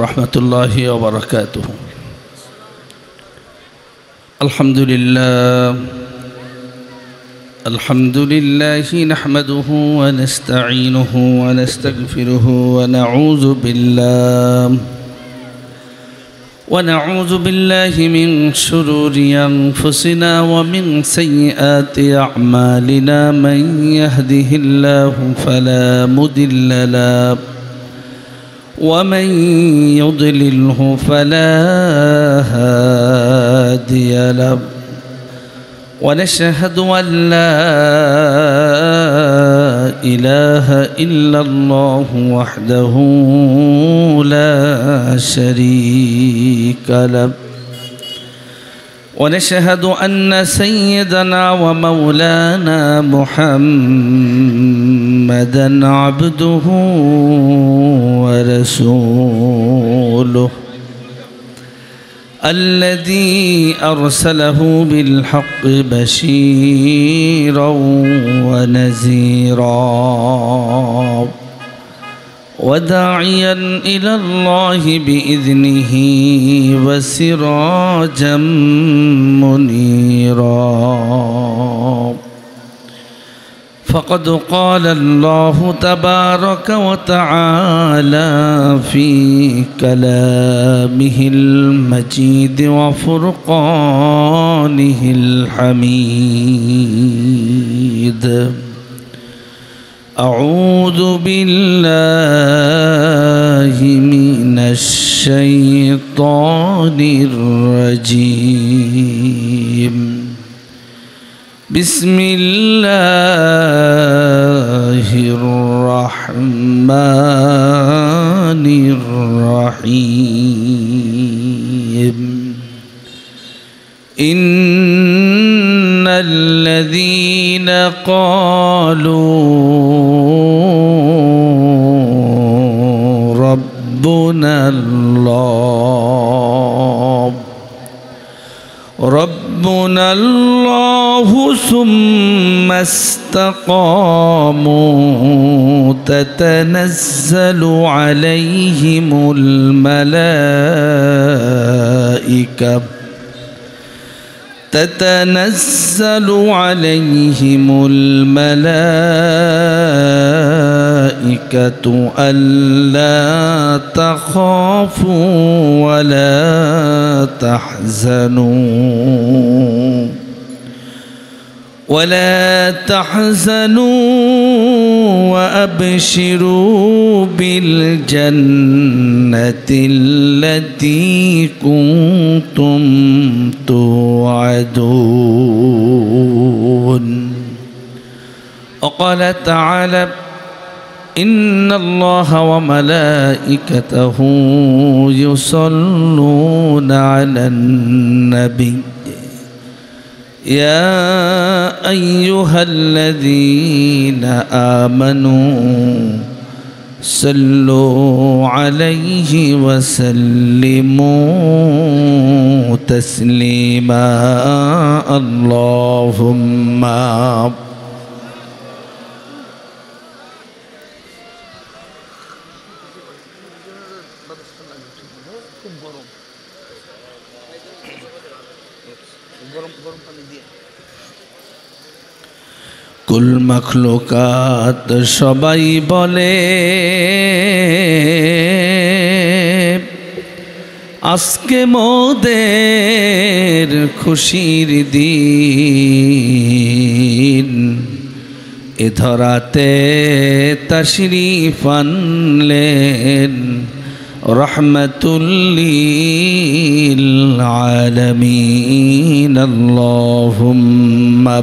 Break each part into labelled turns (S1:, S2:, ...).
S1: रहमतुल्लाहि व बरकातुहू। अल्हम्दुलिल्लाहि नहमदुहू व नस्तईनुहु व नस्तगफिरुहु व नऊज़ु बिल्लाहि मिन शुरूरि अनफुसिना व मिन सय्यिआति अअमालिना मन यहदिहिल्लाहु फला मुदिल्ल लहु वमन युद्लिल्हु फला हादिय लहु वनशहदु अन ला इलाहा इल्लल्लाहु वहदहु ला शरीका लहु वनशहदु अन्न सय्यदना व मौलाना मुहम्मदन अब्दुहु व रसूलुहु अल्लज़ी अरसलहु बिलहक़्क़ि बशीरन व नज़ीरन व दाइयन इलल्लाहि बिइज़्निहि व सिराजम मुनीरा। फ़क़द क़ाल अल्लाहु तबारक व तआला फ़ी कलामिहिल मजीद व फ़ुरक़ानिहिल हमीद। अऊज़ु बिल्लाहि मिनश शैतानिर रजीम। बिस्मिल्लाहिर्रहमानिर्रहीम। इन्नल्लज़ीन क़ालू रब्बुना अल्लाहु सुम्मा इस्तक़ामू ततनज़्ज़लु अलैहिमुल मलाइका अल्ला तख़ाफ़ू वला तहज़नू व अबशिरू बिलजन्नतिल्लती कुन्तुम तुअदून। वक़ाल तआला इन्नल्लाह व मलाइकतहु युसल्लूना अलन नबी या अय्युहल्लज़ीना आमनू सल्लू अलैहि व सल्लिमू तस्लीमा। अल्लाहुम्मा कुल मखलूकात सबाई बोले आजके मोদের खुशिर दिन এ ধরাতে তশরিফ আনলেন রহমাতুল লিল আলামিন। আল্লাহুম্মা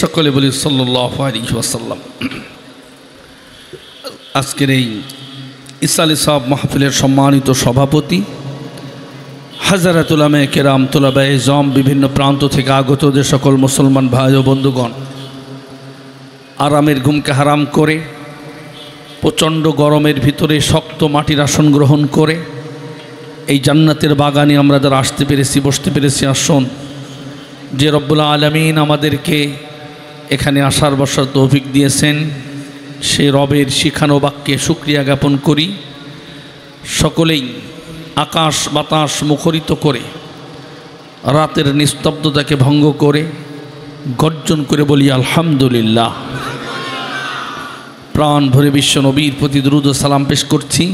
S1: সকলে বলি সাল্লাল্লাহু আলাইহি ওয়াসাল্লাম। আজকের এই ইসালে সাহেব মাহফিলের সম্মানিত সভাপতি हज़रत उलामाए केराम तुलाबाए इज़ाम विभिन्न प्रांत থেকে আগত যে সকল মুসলমান ভাই ও বন্ধুগণ আরামের ঘুমকে হারাম করে প্রচণ্ড গরমের ভিতরে শক্ত মাটির আসন গ্রহণ করে এই জান্নাতের বাগানে আমরা যারা আসতে পেরেছি, বসতে পেরেছি, আসুন যে রব্বুল আলামিন আমাদেরকে এখানে আসার বসার তৌফিক দিয়েছেন, সে রবের শিখানো বাক্যে শুকরিয়া জ্ঞাপন করি। সকলেই আকাশ বাতাস মুখরিত করে রাতের নিস্তব্ধতাকে ভঙ্গ করে গর্জন করে বলি আলহামদুলিল্লাহ। প্রাণ ভরে বিশ্ব নবীর প্রতি দুরূদ ও সালাম পেশ করছি,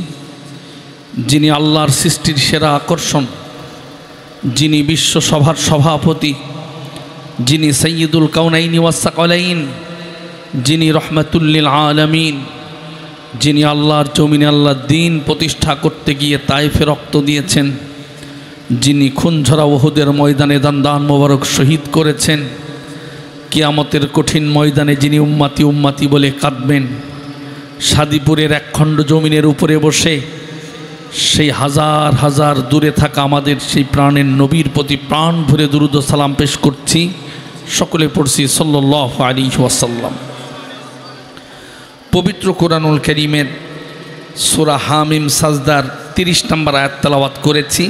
S1: যিনি আল্লাহর সৃষ্টির সেরা আকর্ষণ, যিনি বিশ্বসভার সভাপতি, যিনি সৈয়দুল কাউনাইনি ওয়াস সাকালাইন, যিনি রহমাতুল্লিল আলামিন, যিনি আল্লাহর জমিনে আল্লাহর দ্বীন প্রতিষ্ঠা করতে গিয়ে তায়েফে রক্ত দিয়েছেন, যিনি খুনঝরা উহুদের ময়দানে দান মোবারক শহীদ করেছেন, কিয়ামতের কঠিন ময়দানে যিনি উম্মাতি উম্মাতি বলে কাঁদবেন, সাদিপুরের একখণ্ড জমিনের উপরে বসে সেই হাজার হাজার দূরে থাকা আমাদের সেই প্রাণের নবীর প্রতি প্রাণ ভরে দুরূদ ও সালাম পেশ করছি। সকলে পড়ছি সাল্লাল্লাহু আলাইহি ওয়াসাল্লাম। পবিত্র কোরআনুল কারীমের সূরা হামিম সাজদার 30 নম্বর আয়াত তেলাওয়াত করেছি।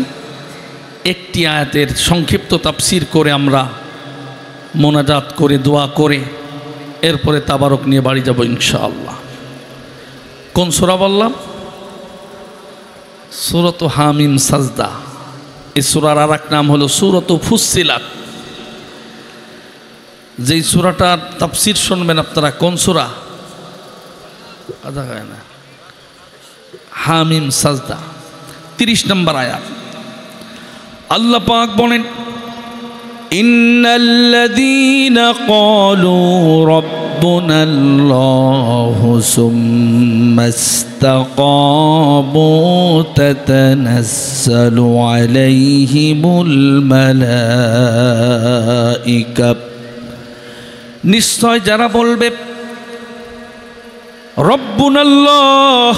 S1: একটি আয়াতের সংক্ষিপ্ত তাফসীর করে আমরা মোনাজাত করে দোয়া করে এরপরে তাবারক নিয়ে বাড়ি যাব ইনশাআল্লাহ। কোন সূরা বললাম? সূরাত হামিম সাজদা। এই সূরার আরেক নাম হলো সূরাত ফুসসিলাত। যেই সূরাটার তাফসীর শুনবেন আপনারা, কোন সূরা? আদা হয় না, হামিম সাজদা 30 নম্বর আয়াত। আল্লাহ পাক বলেন, ইন্নাল্লাযীনা ক্বালু রাব্বুনাল্লাহু সুম্মাস্তাকামু তাতানাজ্জালু আলাইহিমুল মালায়েকা। নিশ্চয় যারা বলবে রব্বুনাল্লাহ,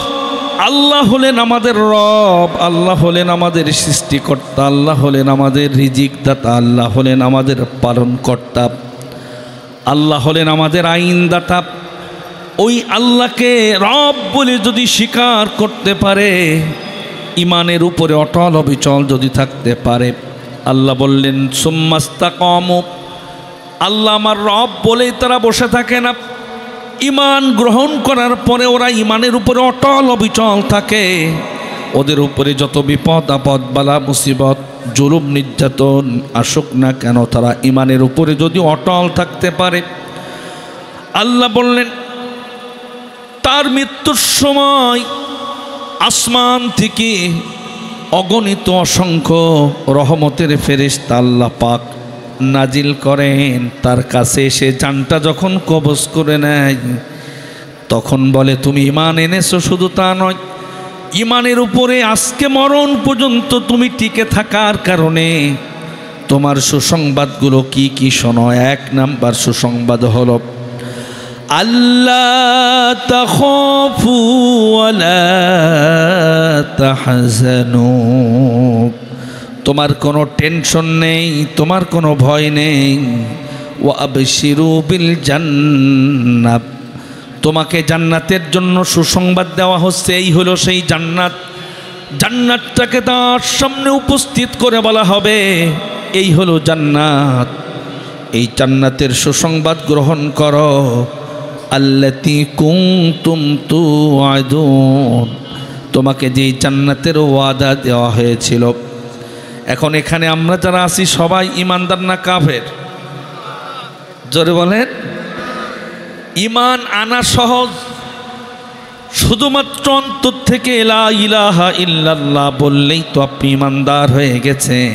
S1: আল্লাহ হলেন আমাদের রব, আল্লাহ হলেন আমাদের সৃষ্টিকর্তা, আল্লাহ হলেন আমাদের রিজিক দাতা, আল্লাহ হলেন আমাদের পালনকর্তা, আল্লাহ হলেন আমাদের আইনদাতা, ওই আল্লাহকে রব বলে যদি স্বীকার করতে পারে, ইমানের উপরে অটল অবিচল যদি থাকতে পারে, আল্লাহ বললেন সুম্মাস্তাকামু, আল্লাহ আমার রব বলেই তারা বসে থাকে না, ইমান গ্রহণ করার পরে ওরা ইমানের উপরে অটল অবিচল থাকে, ওদের উপরে যত বিপদ আপদ বালা মুসিবত জুলুম নির্যাতন আসুক না কেন, তারা ইমানের উপরে যদি অটল থাকতে পারে, আল্লাহ বললেন তার মৃত্যুর সময় আসমান থেকে অগণিত অসংখ্য রহমতের ফেরেশতা আল্লাহ পাক নাজিল করেন, তার কাছে এসে জানটা যখন কবজ করে নেয় তখন বলে তুমি ঈমান এনেছো, শুধু তা নয়, ঈমানের উপরে আজকে মরণ পর্যন্ত তুমি টিকে থাকার কারণে তোমার সুসংবাদগুলো কি কি শোনো। 1 নাম্বার সুসংবাদ হলো আল্লাহ তাখাফু ওয়ালা তাহজানু, তোমার কোনো টেনশন নেই, তোমার কোনো ভয় নেই। ওয়া আবশিরু বিল জান্নাত, তোমাকে জান্নাতের জন্য সুসংবাদ দেওয়া হচ্ছে। এই হলো সেই জান্নাত, জান্নাতটাকে তার সামনে উপস্থিত করে বলা হবে এই হলো জান্নাত, এই জান্নাতের সুসংবাদ গ্রহণ করো। আল্লাতী কুনতুম তুআদুন, তোমাকে যেই জান্নাতের ওয়াদা দেওয়া হয়েছিল। এখন এখানে আমরা যারা আছি সবাই ইমানদার না কাফের? জোরে বলেন। ইমান আনা সহজ, শুধুমাত্র অন্তর থেকে লা ইলাহা ইল্লাল্লাহ বললেই তো আপনি ইমানদার হয়ে গেছেন।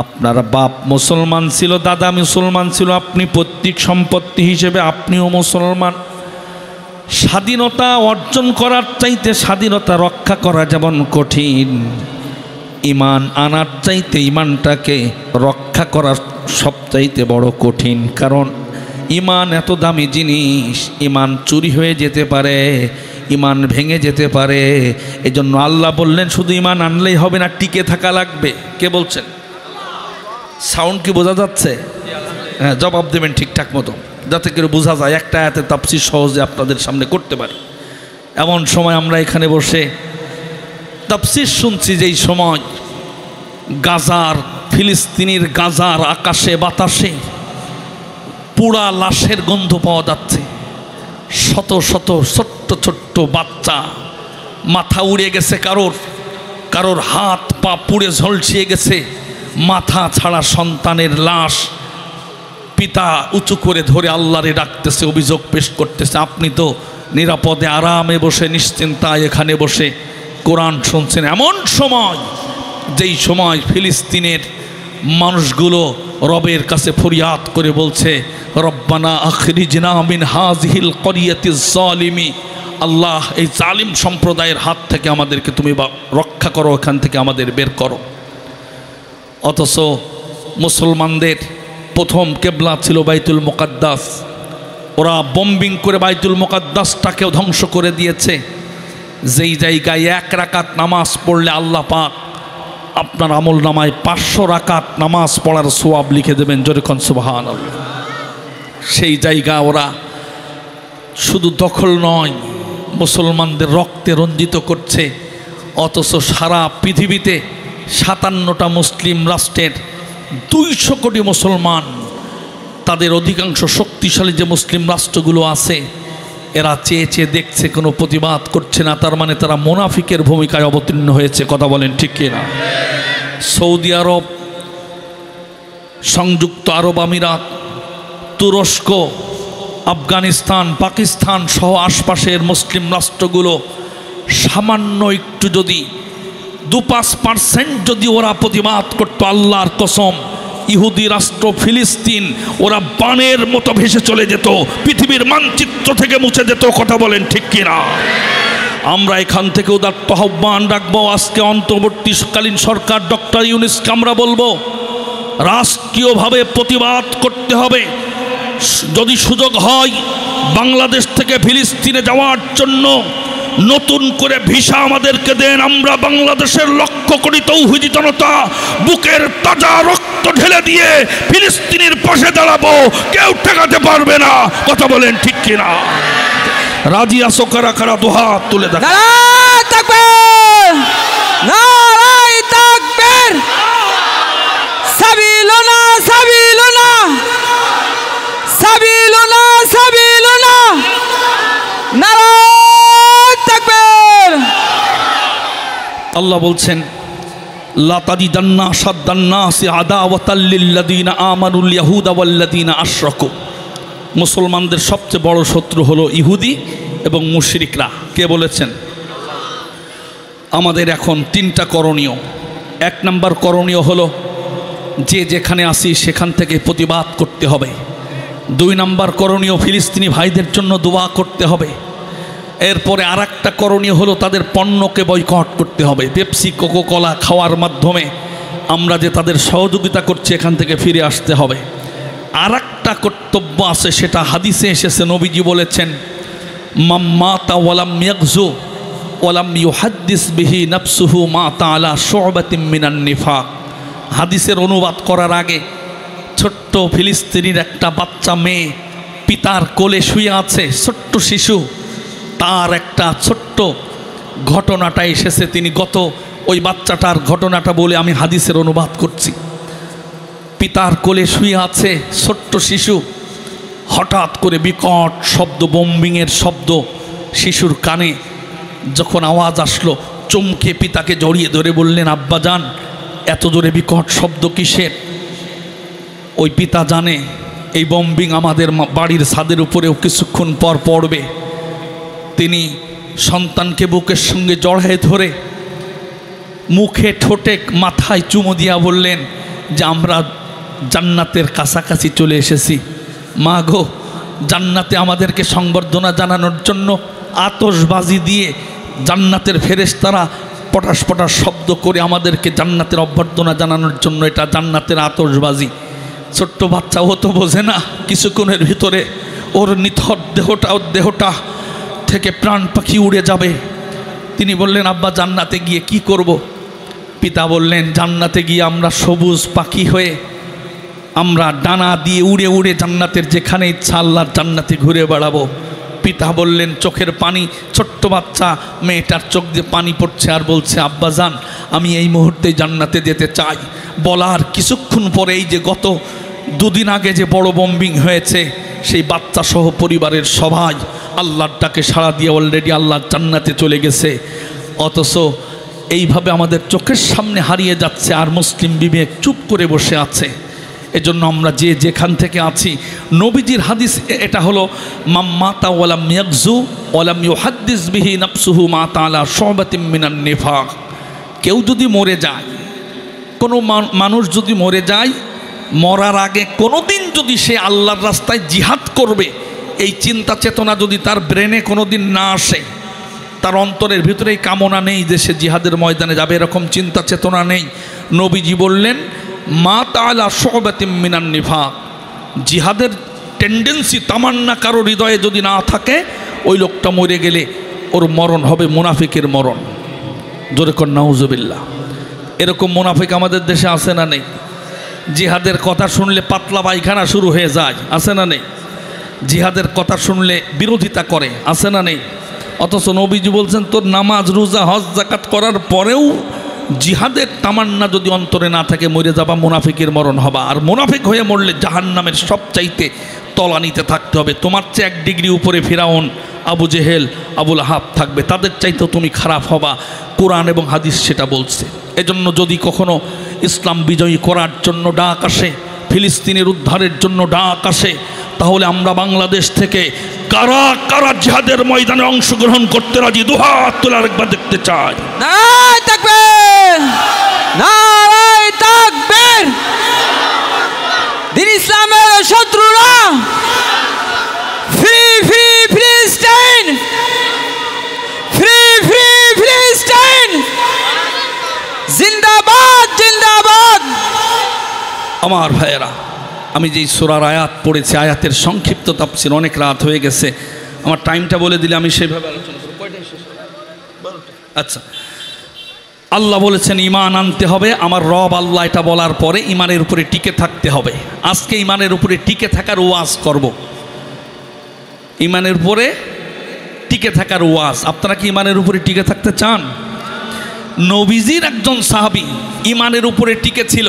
S1: আপনার বাপ মুসলমান ছিল, দাদা মুসলমান ছিল, আপনি পৈতৃক সম্পত্তি হিসেবে আপনিও মুসলমান। স্বাধীনতা অর্জন করার চাইতে স্বাধীনতা রক্ষা করা যেমন কঠিন, ইমান আনার চাইতে ইমানটাকে রক্ষা করা সবচাইতে বড় কঠিন। কারণ ইমান এত দামি জিনিস, ইমান চুরি হয়ে যেতে পারে, ইমান ভেঙে যেতে পারে। এজন্য আল্লাহ বললেন শুধু ইমান আনলেই হবে না, টিকে থাকা লাগবে। কে বলছেন? সাউন্ড কি বোঝা যাচ্ছে? হ্যাঁ, জবাব দেবেন ঠিকঠাক মতো যাতে করে বোঝা যায়। একটা আয়াতের তাফসীর সহজে আপনাদের সামনে করতে পারি। এমন সময় আমরা এখানে বসে তাফসীর শুনছি, যেই সময় গাজার, ফিলিস্তিনের গাজার আকাশে বাতাসে পোড়া লাশের গন্ধ পাওয়া যাচ্ছে। শত শত ছোট্ট ছোট্ট বাচ্চা, মাথা উড়ে গেছে কারোর, কারোর হাত পা পুড়ে ঝলসিয়ে গেছে, মাথা ছাড়া সন্তানের লাশ পিতা উঁচু করে ধরে আল্লাহরে ডাকতেছে, অভিযোগ পেশ করতেছে। আপনি তো নিরাপদে আরামে বসে নিশ্চিন্তায় এখানে বসে কোরআন শুনছেন। এমন সময়, যেই সময় ফিলিস্তিনের মানুষগুলো রবের কাছে ফরিয়াদ করে বলছে, রব্বানা আখরিজনা মিন হাযিহিল ক্বরিয়াতিজ যালিমি, আল্লাহ এই জালিম সম্প্রদায়ের হাত থেকে আমাদেরকে তুমি রক্ষা করো, এখান থেকে আমাদের বের করো। অথচ মুসলমানদের প্রথম কেবলা ছিল বাইতুল মুকাদ্দাস। ওরা বম্বিং করে বাইতুল মুকাদ্দাসটাকেও ধ্বংস করে দিয়েছে। যেই জায়গায় 1 রাকাত নামাজ পড়লে আল্লাহ পাক আপনার আমল নামায় 500 রাকাত নামাজ পড়ার সওয়াব লিখে দেবেন। জোরে কোন সুবহানাল্লাহ। সেই জায়গা ওরা শুধু দখল নয়, মুসলমানদের রক্তে রঞ্জিত করছে। অথচ সারা পৃথিবীতে 57টা মুসলিম রাষ্ট্রের 200 কোটি মুসলমান, তাদের অধিকাংশ শক্তিশালী যে মুসলিম রাষ্ট্রগুলো আছে, এরা চেয়ে চেয়ে দেখছে, কোনো প্রতিবাদ করছে না। তার মানে তারা মুনাফিকের ভূমিকায় অবতীর্ণ হয়েছে। কথা বলেন ঠিক কিনা? সৌদি আরব, সংযুক্ত আরব আমিরাত, তুরস্ক, আফগানিস্তান, পাকিস্তান সহ আশপাশের মুসলিম রাষ্ট্রগুলো সামান্য একটু যদি 2-5% যদি ওরা প্রতিবাদ করতো, আল্লাহর কসম, ইহুদি রাষ্ট্র ফিলিস্তিন ওরা বানের মতো ভেসে চলে যেত, পৃথিবীর মানচিত্র থেকে মুছে যেত। কথা বলেন ঠিক কিনা? আমরা এখান থেকে উদাত্ত আহ্বান রাখবো। আজকে অন্তর্বর্তীকালীন সরকার ডক্টর ইউনূসকে আমরা বলবো, রাষ্ট্রীয়ভাবে প্রতিবাদ করতে হবে। যদি সুযোগ হয় বাংলাদেশ থেকে ফিলিস্তিনে যাওয়ার জন্য নতুন করে ভিসা আমাদেরকে দেন। আমরা বাংলাদেশের লক্ষ কোটি তৌহিদি জনতা বুকের তাজা রক্ত ঢেলে দিয়ে ফিলিস্তিনের পাশে দাঁড়াবো, কেউ ঠেকাতে পারবে না। কথা বলেন ঠিক কিনা? রাজি আছো কারা কারা? দুহাত তুলে দেখ।
S2: নারায়ে তাকবীর, নারায়ে তাকবীর, সাবিলুনা সাবিলুনা সাবিলুনা সাবিলুনা, নারায়ে তাকবীর।
S1: আল্লাহ বলছেন, লা তাজিদান্না আশাদ্দান্নাসি আদাওয়াতাল লিল্লাযীনা আমানুল ইয়াহুদা ওয়াল্লাযীনা আশরাকু। মুসলমানদের সবচেয়ে বড় শত্রু হলো ইহুদি এবং মুশরিকরা। কে বলেছেন? আমাদের এখন 3টা করণীয়। 1 নম্বর করণীয় হলো যে যেখানে আসি সেখান থেকে প্রতিবাদ করতে হবে। 2 নম্বর করণীয়, ফিলিস্তিনি ভাইদের জন্য দোয়া করতে হবে। এরপরে আরেকটা করণীয় হলো তাদের পণ্যকে বয়কট করতে হবে। পেপসি, কোকোকোলা খাওয়ার মাধ্যমে আমরা যে তাদের সহযোগিতা করছি, এখান থেকে ফিরে আসতে হবে। আরেকটা কর্তব্য আছে, সেটা হাদিসে এসেছে। নবীজি বলেছেন, মাম্মাতা ওয়ালাম ইয়াগজু ওয়ালাম ইউহাদ্দিস বিহি নাফসুহু মাতা আলা শু'বাতিন মিনান নিফাক। হাদিসের অনুবাদ করার আগে ছোট্ট ফিলিস্তিনির একটা বাচ্চা মেয়ে পিতার কোলে শুয়ে আছে, ছোট্ট শিশু। তার একটা ছোট্ট ঘটনাটা এসেছে, তিনি ওই বাচ্চাটার ঘটনাটা বলে আমি হাদিসের অনুবাদ করছি। পিতার কোলে শুয়ে আছে ছোট্ট শিশু, হঠাৎ করে বিকট শব্দ, বোম্বিংয়ের শব্দ শিশুর কানে যখন আওয়াজ আসলো, চমকে পিতাকে জড়িয়ে ধরে বললেন, আব্বা জান, এত জোরে বিকট শব্দ কিসের? ওই পিতা জানে এই বোম্বিং আমাদের বাড়ির ছাদের উপরেও কিছুক্ষণ পর পড়বে। তিনি সন্তানকে বুকের সঙ্গে জড়ায় ধরে মুখে, ঠোঁটে, মাথায় চুমু দিয়া বললেন যে আমরা জান্নাতের কাছাকাছি চলে এসেছি। মা গো, জান্নাতে আমাদেরকে সংবর্ধনা জানানোর জন্য আতশবাজি দিয়ে জান্নাতের ফেরেশতারা পটাশ পটাশ শব্দ করে আমাদেরকে জান্নাতের অভ্যর্থনা জানানোর জন্য, এটা জান্নাতের আতশবাজি। ছোট্ট বাচ্চা, ও তো বোঝে না, কিছুক্ষণের ভিতরে ওর নিথর দেহটা থেকে প্রাণ পাখি উড়ে যাবে। তিনি বললেন, আব্বা জান্নাতে গিয়ে কি করব? পিতা বললেন, জান্নাতে গিয়ে আমরা সবুজ পাখি হয়ে আমরা ডানা দিয়ে উড়ে উড়ে জান্নাতের যেখানে ইচ্ছা আল্লাহর জান্নাতে ঘুরে বেড়াবো। পিতা বললেন, চোখের পানি, ছোট্ট বাচ্চা মেয়েটার চোখ দিয়ে পানি পড়ছে আর বলছে, আব্বাজান আমি এই মুহূর্তে জান্নাতে যেতে চাই। বলার কিছুক্ষণ পরে এই যে গত দুদিন আগে যে বড় বম্বিং হয়েছে, সেই বাচ্চা সহ পরিবারের সবাই আল্লাহর ডাকে সাড়া দিয়ে অলরেডি আল্লাহর জান্নাতে চলে গেছে। অথচ এইভাবে আমাদের চোখের সামনে হারিয়ে যাচ্ছে, আর মুসলিম বিবেক চুপ করে বসে আছে। এজন্য আমরা যে যেখান থেকে আছি, নবীজির হাদিস এটা হলো, মাম্মাতা ওয়ালাম ইয়াগজু ওয়ালাম ইউহাদ্দিস বিহি নাফসুহু মা তাআলা শুবাতিম মিনান নিফাক। কেউ যদি মরে যায়, কোনো মানুষ যদি মরে যায়, মরার আগে কোনো দিন যদি সে আল্লাহর রাস্তায় জিহাদ করবে, এই চিন্তা চেতনা যদি তার ব্রেনে কোনো দিন না আসে, তার অন্তরের ভিতরে এই কামনা নেই যে সে জিহাদের ময়দানে যাবে, এরকম চিন্তা চেতনা নেই, নবীজি বললেন মা তাআলা শুবাতিম মিনান নিফাক। জিহাদের টেন্ডেন্সি, তামান্না কারো হৃদয়ে যদি না থাকে, ওই লোকটা মরে গেলে ওর মরণ হবে মুনাফিকের মরণ। জোরে কর নাউজুবিল্লাহ। এরকম মুনাফিক আমাদের দেশে আছে না নেই? জিহাদের কথা শুনলে পাতলা পায়খানা শুরু হয়ে যায়, আছে না নেই? জিহাদের কথা শুনলে বিরোধিতা করে, আছে না নেই? অথচ নবীজি বলছেন, তোর নামাজ রোজা হজ যাকাত করার পরেও জিহাদের তামান্না যদি অন্তরে না থাকে, মরে যাবা, মুনাফিকের মরণ হবা। আর মুনাফিক হয়ে মরলে জাহান্নামের সবচাইতে তলানিতে থাকতে হবে। তোমার চেয়ে 1 ডিগ্রি উপরে ফিরাউন, আবু জেহেল, আবুল আহাব থাকবে, তাদের চাইতেও তুমি খারাপ হবা। কোরআন এবং হাদিস সেটা বলছে। এজন্য যদি কখনো ইসলাম বিজয়ী করার জন্য ডাক আসে, ফিলিস্তিনের উদ্ধারের জন্য ডাক আসে, তাহলে আমরা বাংলাদেশ থেকে কারা কারা জিহাদের ময়দানে অংশগ্রহণ করতে রাজি, দুহাত তুলে আরেকবার দেখতে চাই।
S2: নারায়ে তাকবীর, নারায়ে তাকবীর। দিন ইসলামের শত্রুরা, ফ্রি ফ্রি ফিলিস্তিন, ফ্রি ফ্রি ফিলিস্তিন, জিন্দাবাদ জিন্দাবাদ।
S1: আমার ভাইয়েরা, আমি যেই সূরার আয়াত পড়েছি, আয়াতের সংক্ষিপ্ত তাফসীর, অনেক রাত হয়ে গেছে, আমার টাইমটা বলে দিলে আমি সেইভাবে আলোচনা করব। কয়টায় শেষ? 12টা। আচ্ছা, আল্লাহ বলেছেন ঈমান আনতে হবে। আমার রব আল্লাহ এটা বলার পরে ঈমানের উপরে টিকে থাকতে হবে। আজকে ঈমানের উপরে টিকে থাকার ওয়াজ করব। ঈমানের উপরে টিকে থাকার ওয়াজ। আপনারা কি ঈমানের উপরে টিকে থাকতে চান? নবীজির একজন সাহাবী ঈমানের উপরে টিকে ছিল,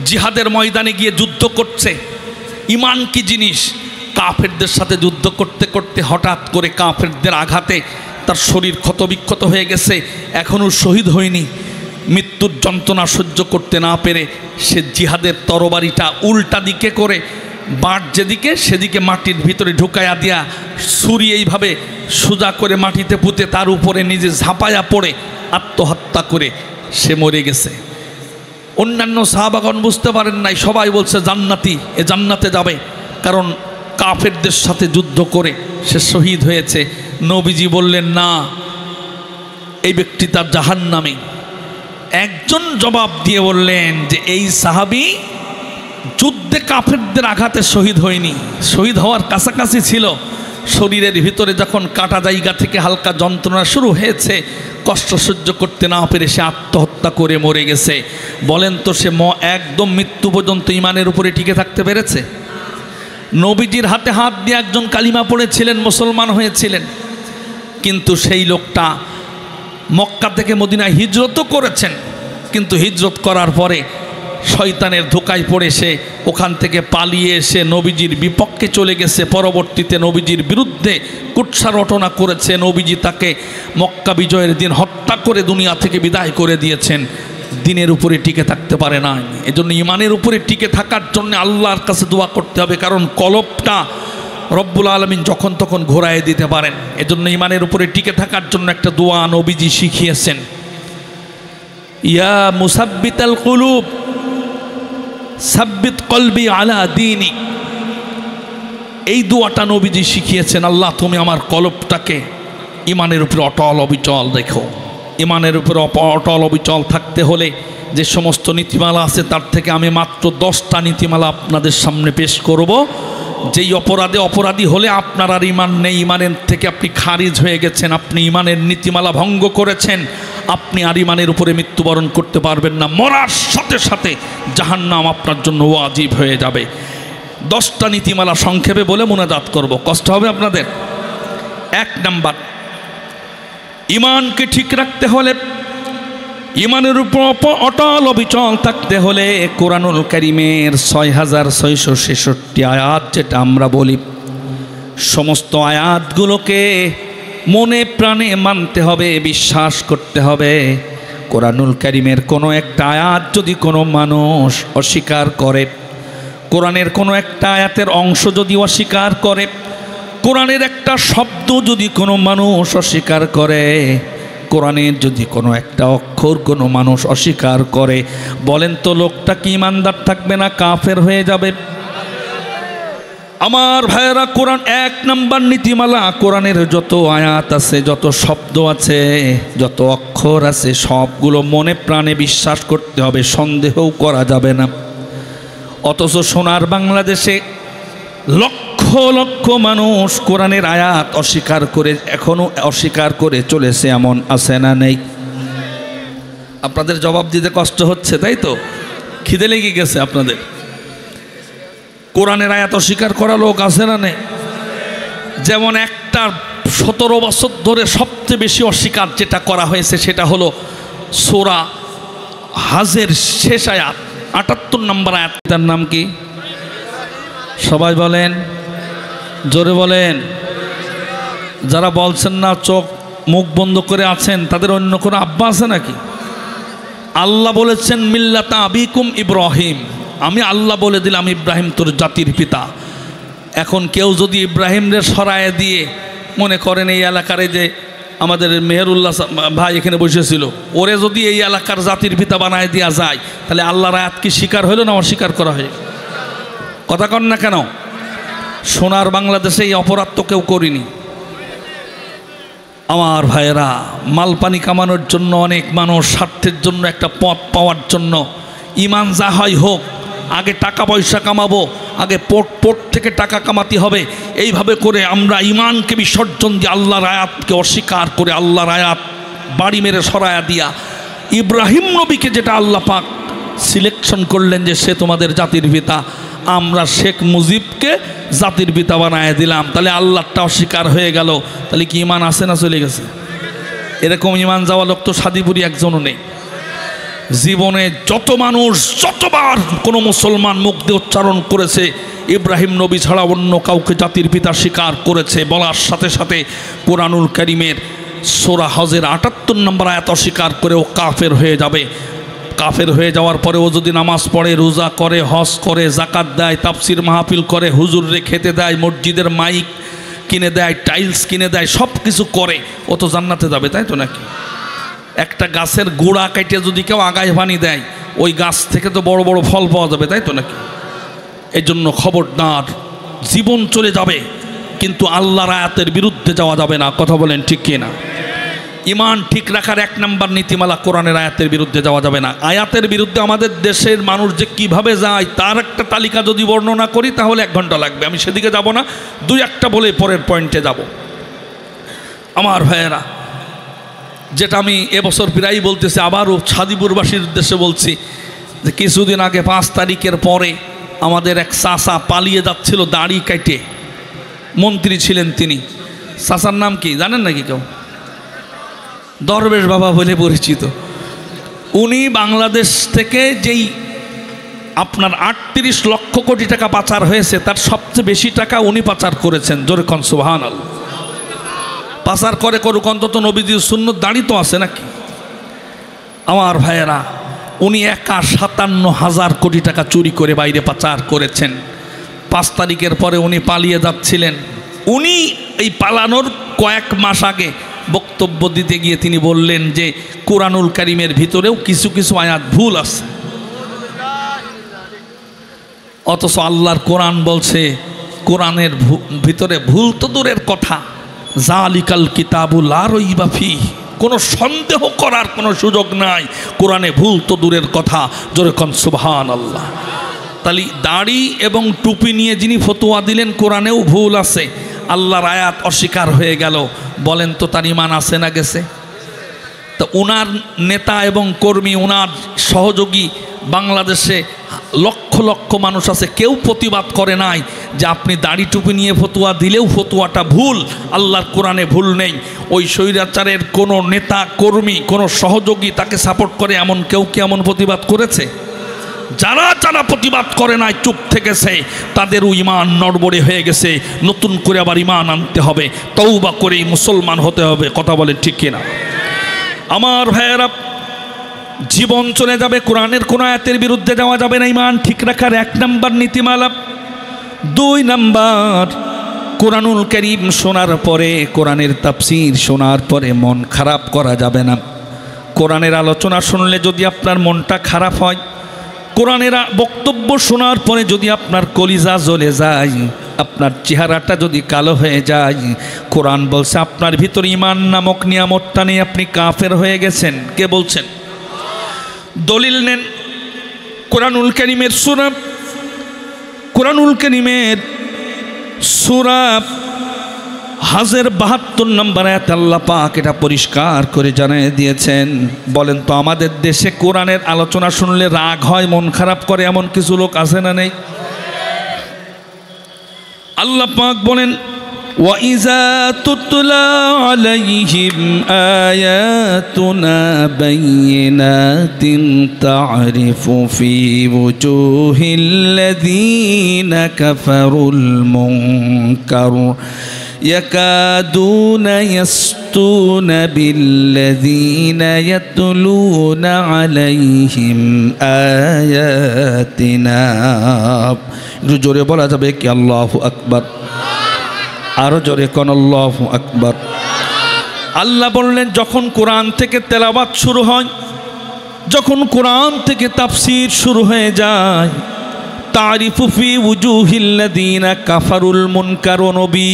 S1: জিহাদের ময়দানে গিয়ে যুদ্ধ করছে। ঈমান কি জিনিস? কাফেরদের সাথে যুদ্ধ করতে করতে হঠাৎ করে কাফেরদের আঘাতে তার শরীর ক্ষতবিক্ষত হয়ে গেছে, এখনও শহীদ হয়নি। মৃত্যুর যন্ত্রণা সহ্য করতে না পেরে সে জিহাদের তরবারিটা উল্টা দিকে করে, বাট যেদিকে সেদিকে মাটির ভিতরে ঢুকাইয়া দিয়া ছুরি এইভাবে সোজা করে মাটিতে পুঁতে তার উপরে নিজে ঝাঁপায়া পড়ে আত্মহত্যা করে সে মরে গেছে। অন্যান্য সাহাবাগণ বুঝতে পারেন নাই, সবাই বলছে জান্নাতি, এ জান্নাতে যাবে, কারণ কাফেরদের সাথে যুদ্ধ করে সে শহীদ হয়েছে। নবীজি বললেন না, এই ব্যক্তি তার জাহান্নামী। একজন জবাব দিয়ে বললেন যে এই সাহাবী যুদ্ধে কাফেরদের আঘাতে শহীদ হয়নি, শহীদ হওয়ার কাছাকাছি ছিল। শরীরের ভিতরে যখন কাটা জায়গা থেকে হালকা যন্ত্রণা শুরু হয়েছে, কষ্ট সহ্য করতে না পেরে সে আত্মহত্যা করে মরে গেছে। বলেন তো, সে একদম মৃত্যু পর্যন্ত ঈমানের উপরে টিকে থাকতে পেরেছে? নবীজির হাতে হাত দিয়ে একজন কালিমা পড়েছিলেন, মুসলমান হয়েছিলেন, কিন্তু সেই লোকটা মক্কা থেকে মদিনায় হিজরতও করেছেন, কিন্তু হিজরত করার পরে শয়তানের ধোকায় পড়ে সে ওখান থেকে পালিয়ে এসে নবীজির বিপক্ষে চলে গেছে। পরবর্তীতে নবীজির বিরুদ্ধে কুৎসা রটনা করেছে। নবীজি তাকে মক্কা বিজয়ের দিন হত্যা করে দুনিয়া থেকে বিদায় করে দিয়েছেন। দিনের উপরে টিকে থাকতে পারে না। এজন্য ঈমানের উপরে টিকে থাকার জন্য আল্লাহর কাছে দোয়া করতে হবে, কারণ কলবটা রব্বুল আলামিন যখন তখন ঘোরায় দিতে পারেন। এজন্য ঈমানের উপরে টিকে থাকার জন্য একটা দোয়া নবীজি শিখিয়েছেন, ইয়া মুসাব্বিতাল কুলুব সাব্বিত কলবি আলা দীনি। এই দোয়াটা নবীজি শিখিয়েছেন, আল্লাহ তুমি আমার কলবটাকে ঈমানের উপরে অটল অবিচল রেখো। ঈমানের উপরে অটল অবিচল থাকতে হলে যে সমস্ত নীতিমালা আছে তার থেকে আমি মাত্র 10টা নীতিমালা আপনাদের সামনে পেশ করব। যেই অপরাধী হলে আপনার আর ঈমান নেই, ঈমানের থেকে আপনি খারিজ হয়ে গেছেন, আপনি ঈমানের নীতিমালা ভঙ্গ করেছেন, আপনি আর ঈমানের উপরে মৃত্যুবরণ করতে পারবেন না। মরার সাথে সাথে জাহান্নাম আপনার জন্য ওয়াজিব হয়ে যাবে। 10টা নীতিমালা সংক্ষেপে বলে মুনাজাত করব, কষ্ট হবে আপনাদের। এক নাম্বার, ইমানকে ঠিক রাখতে হলে, ইমানের উপর অটল অবিচল থাকতে হলে কোরআনুল কারীমের 6666 আয়াত যেটা আমরা বলি, সমস্ত আয়াতগুলোকে মনে প্রাণে মানতে হবে, বিশ্বাস করতে হবে। কোরআনুল কারীমের কোনো একটা আয়াত যদি কোনো মানুষ অস্বীকার করে, কোরআনের কোনো একটা আয়াতের অংশ যদি অস্বীকার করে, কোরআনের একটা শব্দ যদি কোনো মানুষ অস্বীকার করে, কোরআনের যদি কোনো একটা অক্ষর কোনো মানুষ অস্বীকার করে, বলেন তো লোকটা কি ইমানদার থাকবে না কাফের হয়ে যাবে? আমার ভাইয়েরা, কোরআন এক নাম্বার নীতিমালা, কোরআনের যত আয়াত আছে, যত শব্দ আছে, যত অক্ষর আছে, সবগুলো মনে প্রাণে বিশ্বাস করতে হবে, সন্দেহও করা যাবে না। অথচ সোনার বাংলাদেশে লক্ষ লক্ষ মানুষ কোরআনের আয়াত অস্বীকার করে, এখনো অস্বীকার করে চলেছে, এমন আছে না নেই? আপনাদের জবাব দিতে কষ্ট হচ্ছে, তাই তো? খিদে লেগে গেছে আপনাদের। কোরআনের আয়াত অস্বীকার করা লোক আছে না নেই? যেমন একটা 17 বছর ধরে সবচেয়ে বেশি অস্বীকার যেটা করা হয়েছে সেটা হলো সূরা হাজের শেষ আয়াত, 78 নম্বর আয়াত। তার নাম কি? সবাই বলেন, জোরে বলেন। যারা বলছেন না, চোখ মুখ বন্ধ করে আছেন, তাদের অন্য কোনো আব্বা আছে নাকি? আল্লাহ বলেছেন মিল্লাতা আবিকুম ইব্রাহিম, আমি আল্লাহ বলে দিলাম ইব্রাহিম তোর জাতির পিতা। এখন কেউ যদি ইব্রাহিমরে সরায় দিয়ে মনে করেন এই এলাকার যে আমাদের মেহেরুল্লাহ ভাই এখানে বসেছিল, ওরে যদি এই এলাকার জাতির পিতা বানায় দেওয়া যায়, তাহলে আল্লাহর আয়াত কি স্বীকার হইল না অস্বীকার করা হয়ে? কথা কন না কেন? সোনার বাংলাদেশে এই অপরাধ তো কেউ করিনি। আমার ভাইয়েরা, মালপানি কামানোর জন্য অনেক মানুষ স্বার্থের জন্য, একটা পথ পাওয়ার জন্য, ইমান যা হয় হোক, আগে টাকা পয়সা কামাবো, আগে পোট থেকে টাকা কামাতে হবে, এইভাবে করে আমরা ইমানকে বিসর্জন দিয়ে আল্লাহর আয়াতকে অস্বীকার করে আল্লাহর আয়াত বাড়ি মেরে সরায়া দিয়া ইব্রাহিম নবীকে যেটা আল্লাহ পাক সিলেকশন করলেন যে সে তোমাদের জাতির পিতা, আমরা শেখ মুজিবকে জাতির পিতা বানায় দিলাম, তাহলে আল্লাহটা অস্বীকার হয়ে গেল। তাহলে কি ইমান আছে না চলে গেছে? এরকম ইমান যাওয়া লোক তো সাদিপুরি একজনও নেই। জীবনে যত মানুষ যতবার কোনো মুসলমান মুখ দিয়ে উচ্চারণ করেছে ইব্রাহিম নবী ছাড়া অন্য কাউকে জাতির পিতা স্বীকার করেছে, বলার সাথে সাথে কোরআনুল কারীমের সূরা হজের 78 নম্বর আয়াত অস্বীকার করে ও কাফের হয়ে যাবে। কাফের হয়ে যাওয়ার পরে ও যদি নামাজ পড়ে, রোজা করে, হজ করে, জাকাত দেয়, তাফসির মাহফিল করে, হুজুররে খেতে দেয়, মসজিদের মাইক কিনে দেয়, টাইলস কিনে দেয়, সব কিছু করে, ও তো জান্নাতে যাবে, তাই তো নাকি? একটা গাছের গোড়া কাটিয়ে যদি কেউ আগায় পানি দেয়, ওই গাছ থেকে তো বড় বড় ফল পাওয়া যাবে, তাই তো নাকি? এই জন্য খবরদার, জীবন চলে যাবে কিন্তু আল্লাহর আয়াতের বিরুদ্ধে যাওয়া যাবে না। কথা বলেন ঠিক কিনা? ইমান ঠিক রাখার এক নাম্বার নীতিমালা, কোরআনের আয়াতের বিরুদ্ধে যাওয়া যাবে না। আয়াতের বিরুদ্ধে আমাদের দেশের মানুষ যে কিভাবে যায় তার একটা তালিকা যদি বর্ণনা করি তাহলে 1 ঘন্টা লাগবে। আমি সেদিকে যাব না, 2-1টা বলে পরের পয়েন্টে যাব। আমার ভাইয়েরা, যেটা আমি এবছর প্রায়ই বলতেছি, আবারও সাদিপুরবাসীর উদ্দেশ্যে বলছি, যে কিছুদিন আগে 5 তারিখের পরে আমাদের এক চাচা পালিয়ে যাচ্ছিল দাড়ি কাটে, মন্ত্রী ছিলেন তিনি। চাচার নাম কি জানেন নাকি কেউ? দরবেশ বাবা বলে পরিচিত। উনি বাংলাদেশ থেকে যেই আপনার 38 লক্ষ কোটি টাকা পাচার হয়েছে, তার সবচেয়ে বেশি টাকা উনি পাচার করেছেন। জোরে কোন সুবহানাল্লাহ। পাচার করে করুক, অন্তত নবীজির সুন্নত দাড়ি তো আছে নাকি? আমার ভাইয়েরা, উনি একা 57,000 কোটি টাকা চুরি করে বাইরে পাচার করেছেন। 5 তারিখের পরে উনি পালিয়ে যাচ্ছিলেন। উনি এই পালানোর কয়েক মাস আগে বক্তব্য দিতে গিয়ে তিনি বললেন যে কোরআনুল কারীমের ভিতরেও কিছু কিছু আয়াত ভুল আছে। অথচ আল্লাহর কোরআন বলছে কোরআনের ভিতরে ভুল তো দূরের কথা, জালিকাল কিতাবুল লা রাইবা ফীহি, কোনো সন্দেহ করার কোনো সুযোগ নাই, কোরআনে ভুল তো দূরের কথা। জোরে কোন সুবহানাল্লাহ। তাহলে দাড়ি এবং টুপি নিয়ে যিনি ফতোয়া দিলেন কোরআনেও ভুল আছে, আল্লাহর আয়াত অস্বীকার হয়ে গেল, বলেন তো তার ঈমান আছে না গেছে? তো ওনার নেতা এবং কর্মী, ওনার সহযোগী বাংলাদেশে লক্ষ লক্ষ মানুষ আছে, কেউ প্রতিবাদ করে নাই যে আপনি দাড়ি টুপি নিয়ে ফতোয়া দিলেও ফতোয়াটা ভুল, আল্লাহর কোরআনে ভুল নেই। ওই স্বৈরাচারের কোনো নেতা কর্মী, কোনো সহযোগী তাকে সাপোর্ট করে এমন কেউ কি এমন প্রতিবাদ করেছে? যারা যারা প্রতিবাদ করে নাই, চুপ থেকেছে, তাদেরও ইমান নড়বড়ে হয়ে গেছে। নতুন করে আবার ইমান আনতে হবে, তওবা করে মুসলমান হতে হবে। কথা বলে ঠিক কিনা? আমার ভাইয়েরা, জীবন চলে যাবে, কোরআনের কোন আয়াতের বিরুদ্ধে যাওয়া যাবে না। ইমান ঠিক রাখার 1 নাম্বার নীতিমালা। 2 নাম্বার, কোরআনুল কারীম শোনার পরে, কোরআনের তাফসীর শোনার পরে মন খারাপ করা যাবে না। কোরআনের আলোচনা শুনলে যদি আপনার মনটা খারাপ হয়, কোরআনের বক্তব্য শোনার পরে যদি আপনার কলিজা জ্বলে যায়, আপনার চেহারাটা যদি কালো হয়ে যায়, কোরআন বলছে আপনার ভিতর ঈমান নামক নিয়ামতটা নিয়ে আপনি কাফের হয়ে গেছেন। কে বলছেন? দলিল নেন কোরআনুল কারীমের সূরা, কোরআনুল কারীমের সূরা হাজের 72 নম্বর আয়াতে আল্লাহ পাক এটা পরিষ্কার করে জানিয়ে দিয়েছেন। বলেন তো, আমাদের দেশে কোরআনের আলোচনা শুনলে রাগ হয়, মন খারাপ করে, এমন কিছু লোক আছে না নেই? আল্লাহ পাক বলেন, وَإِذَا تُتْلَى عَلَيْهِمْ آيَاتُنَا بَيِّنَاتٍ تَعْرِفُ فِي وُجُوهِ الَّذِينَ كَفَرُوا الْمُنكَرَ يكادون يسطون بالذين يتلون عليهم آياتنا। একটু জোরে বলা যাবে কি আল্লাহু আকবার? আরো জোরে কোন আল্লাহু আকবার। আল্লাহ বললেন, যখন কোরআন থেকে তেলাওয়াত শুরু হয়, যখন কোরআন থেকে তাফসীর শুরু হয়ে যায়, তারিফু ফি উজুহিল্লাযীনা কাফারুল মুনকার, নবী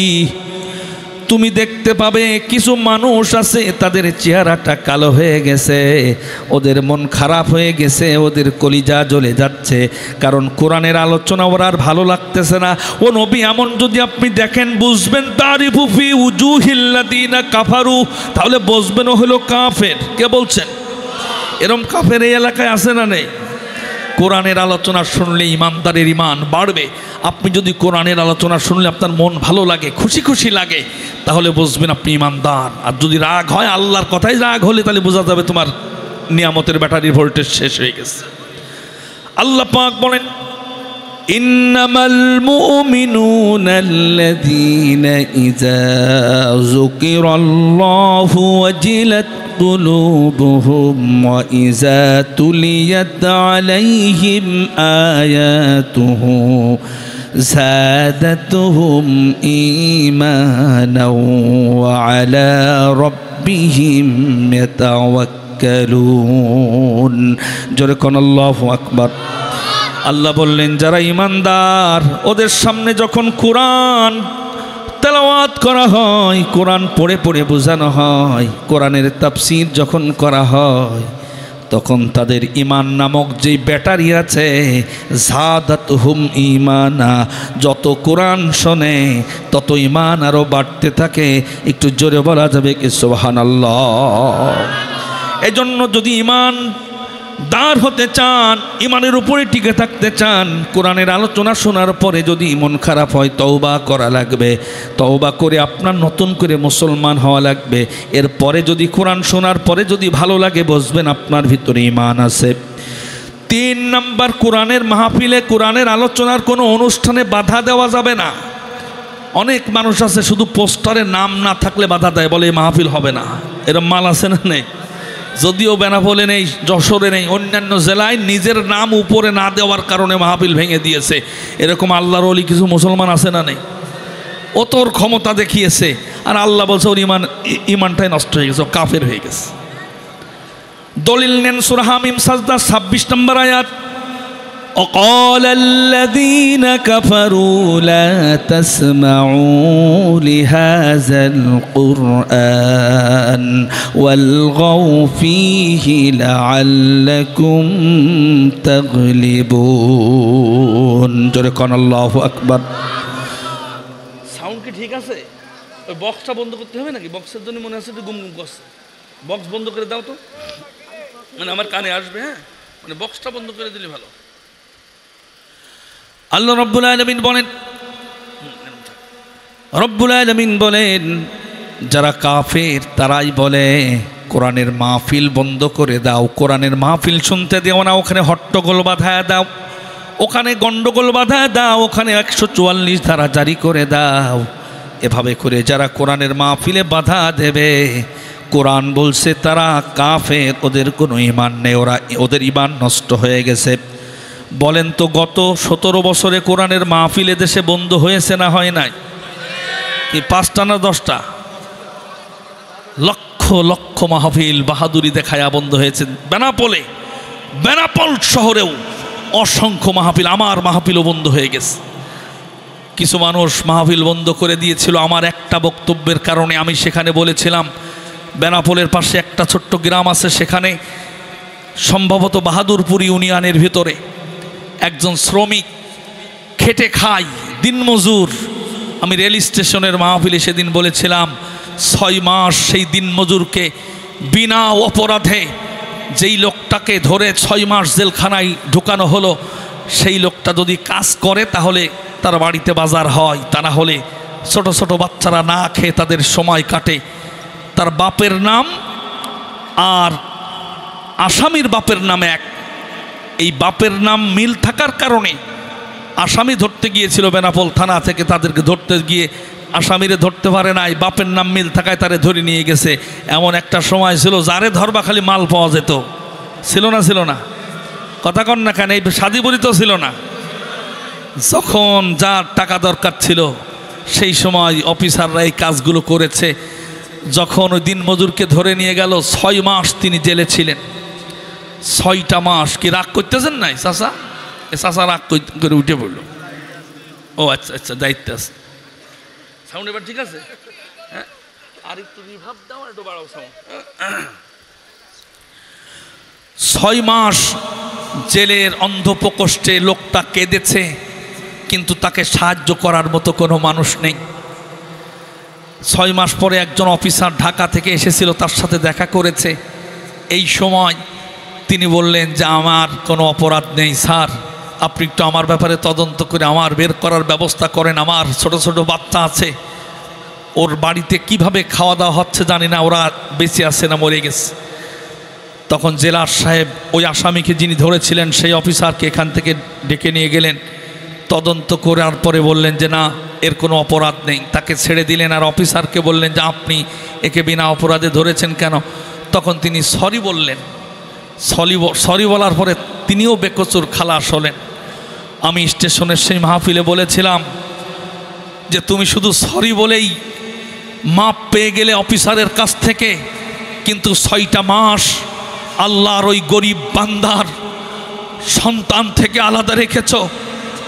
S1: তুমি দেখতে পাবে কিছু মানুষ আছে তাদের চেহারাটা কালো হয়ে গেছে, ওদের মন খারাপ হয়ে গেছে, ওদের কলিজা জ্বলে যাচ্ছে, কারণ কোরআনের আলোচনা ওর আর ভালো লাগতেছে না। ও নবী, এমন যদি আপনি দেখেন বুঝবেন তারিফু ফি উজুহিল্লাযীনা কাফারু, তাহলে বুঝবেন ও হলো কাফের। কে বলছেন? এরকম কাফের এই এলাকায় আছে না নেই? কোরআনের আলোচনা শুনলে ইমানদারের ইমান বাড়বে। আপনি যদি কোরআনের আলোচনা শুনলে আপনার মন ভালো লাগে, খুশি খুশি লাগে, তাহলে বুঝবেন আপনি ইমানদার। আর যদি রাগ হয়, আল্লাহর কথাই রাগ হলে, তাহলে বোঝা যাবে তোমার নিয়ামতের ব্যাটারির ভোল্টেজ শেষ হয়ে গেছে। আল্লাহ পাক বলেন, ইন্নামাল মুমিনুনা আল্লাযীনা ইযা যুকিরাল্লাহু ওয়াজিলাত قلوبهم وإذا تليت عليهم آياته زادتهم إيمانا وعلى ربهم يتوكلون। জোরে কোন আল্লাহু আকবার। আল্লাহ বললেন, যারা ঈমানদার, ওদের সামনে যখন কোরআন তেলাওয়াত করা হয়, কোরআন পড়ে পড়ে বোঝানো হয়, কোরআনের তাফসীর যখন করা হয়, তখন তাদের ঈমান নামক যেই ব্যাটারি আছে, যাদাতহুম ঈমানা, যত কোরআন শোনে তত ঈমান আরও বাড়তে থাকে। একটু জোরে বলা যাবে কি সুবহানাল্লাহ? এজন্য যদি ঈমান দার হতে চান, ইমানের উপরে টিকে থাকতে চান, কোরআনের আলোচনা শোনার পরে যদি মন খারাপ হয়, তওবা করা লাগবে। তওবা করে আপনার নতুন করে মুসলমান হওয়া লাগবে। এরপরে যদি কোরআন শোনার পরে যদি ভালো লাগে, বুঝবেন আপনার ভিতরে ঈমান আছে। 3 নাম্বার, কোরআনের মাহফিলে, কোরআনের আলোচনার কোনো অনুষ্ঠানে বাধা দেওয়া যাবে না। অনেক মানুষ আছে শুধু পোস্টারে নাম না থাকলে বাধা দেয়, বলে মাহফিল হবে না। এরকম মাল আছে না নেই? যদিও বেনাপোলে নেই, যশোরে নেই, অন্যান্য জেলায় নিজের নাম উপরে না দেওয়ার কারণে মাহফিল ভেঙে দিয়েছে। এরকম আল্লাহর ওলি কিছু মুসলমান আছে না নেই? ও তোর ক্ষমতা দেখিয়েছে, আর আল্লাহ বলছে ওর ইমানটাই নষ্ট হয়ে গেছে, ও কাফের হয়ে গেছে। দলিল নেন সূরা হামিম সাজদা 26 নম্বর আয়াত। وقال الذين كفروا لا تسمعوا لهذا القرآن والغوا فيه لعلكم تغلبون। জোরে কোন আল্লাহু আকবার। সাউন্ড কি ঠিক আছে? ওই বক্সটা বন্ধ করতে হবে নাকি? বক্সের জন্য মনে আছে গুম গুম করছে। বক্স বন্ধ করে দাও তো, মানে আমার কানে আসবে। হ্যাঁ, মানে বক্সটা বন্ধ করে দিলে ভালো। আল্লাহ রাব্বুল আলামিন বলেন, রব্বুল আলামিন বলেন যারা কাফের তারাই বলে কোরআনের মাহফিল বন্ধ করে দাও, কোরআনের মাহফিল শুনতে দেও না, ওখানে হট্টগোল বাঁধায় দাও, ওখানে গণ্ডগোল বাঁধায় দাও, ওখানে 144 ধারা জারি করে দাও। এভাবে করে যারা কোরআনের মাহফিলে বাধা দেবে, কোরআন বলছে তারা কাফের, ওদের কোনো ঈমান নেই, ওদের ঈমান নষ্ট হয়ে গেছে। বলেন তো গত 17 বছরে কোরআনের মাহফিল দেশে বন্ধ হয়েছে না হয় নাই? কি 5টা না 10টা? লক্ষ লক্ষ মাহফিল বাহাদুরি দেখায়া বন্ধ হয়েছে। বেনাপোল শহরেও অসংখ্য মাহফিল, আমার মাহফিলও বন্ধ হয়ে গেছে। কিছু মানুষ মাহফিল বন্ধ করে দিয়েছিল আমার একটা বক্তব্যের কারণে। আমি সেখানে বলেছিলাম বেনাপোলের পাশে একটা ছোট্ট গ্রাম আছে, সেখানে সম্ভবত বাহাদুরপুর ইউনিয়নের ভিতরে একজন শ্রমিক খেটে খায়, দিনমজুর। আমি রেল স্টেশনের মাহফিলে সেদিন বলেছিলাম 6 মাস সেই দিনমজুরকে বিনা অপরাধে যেই লোকটাকে ধরে 6 মাস জেলখানায় ঢুকানো হলো, সেই লোকটা যদি কাজ করে তাহলে তার বাড়িতে বাজার হয়, তা না হলে ছোট ছোট বাচ্চারা না খেয়ে তাদের সময় কাটে। তার বাপের নাম আর আসামির বাপের নাম এক। এই বাপের নাম মিল থাকার কারণে আসামি ধরতে গিয়েছিল বেনাপোল থানা থেকে, তাদেরকে ধরতে গিয়ে আসামিরে ধরতে পারে নাই, বাপের নাম মিল থাকায় তারে ধরে নিয়ে গেছে। এমন একটা সময় ছিল যারে ধরবা খালি মাল পাওয়া যেত, ছিল না? কথা কন না কেন? এই সাদিবুরি তো ছিল না। যখন যার টাকা দরকার ছিল সেই সময় অফিসাররা এই কাজগুলো করেছে। যখন ওই দিনমজুরকে ধরে নিয়ে গেল, 6 মাস তিনি জেলে ছিলেন। 6টা মাস। কি রাগ করতেছেন নাই চাচা? চাচা রাগ করে উঠে পড়লো। ও আচ্ছা আচ্ছা, দায়িত্ব আছে। সাউন্ড এবার ঠিক আছে? হ্যাঁ, আর একটু রিভার্ব দাও, একটু বাড়াও সাউন্ড। 6 মাস জেলের অন্ধপ্রকোষ্ঠে লোকটা কেঁদেছে, কিন্তু তাকে সাহায্য করার মতো কোনো মানুষ নেই। 6 মাস পরে একজন অফিসার ঢাকা থেকে এসেছিল, তার সাথে দেখা করেছে। এই সময় তিনি বললেন যে আমার কোনো অপরাধ নেই স্যার, আপনি একটু আমার ব্যাপারে তদন্ত করে আমার বের করার ব্যবস্থা করেন। আমার ছোট ছোট বাচ্চা আছে, ওর বাড়িতে কিভাবে খাওয়া দাওয়া হচ্ছে জানি না, ওরা বেঁচে আছে না মরে গেছে। তখন জেলার সাহেব ওই আসামিকে যিনি ধরেছিলেন সেই অফিসারকে এখান থেকে ডেকে নিয়ে গেলেন। তদন্ত করার পরে বললেন যে না, এর কোনো অপরাধ নেই, তাকে ছেড়ে দিলেন। আর অফিসারকে বললেন যে আপনি একে বিনা অপরাধে ধরেছেন কেন? তখন তিনি সরি বললেন। সরি বলার পরে তিনিও বেকসুর খালাস হলেন। আমি স্টেশনের সেই মাহফিলে বলেছিলাম যে তুমি শুধু সরি বলেই মাপ পেয়ে গেলে অফিসারের কাছ থেকে, কিন্তু 6টা মাস আল্লাহর ওই গরিব বান্দার সন্তান থেকে আলাদা রেখেছ।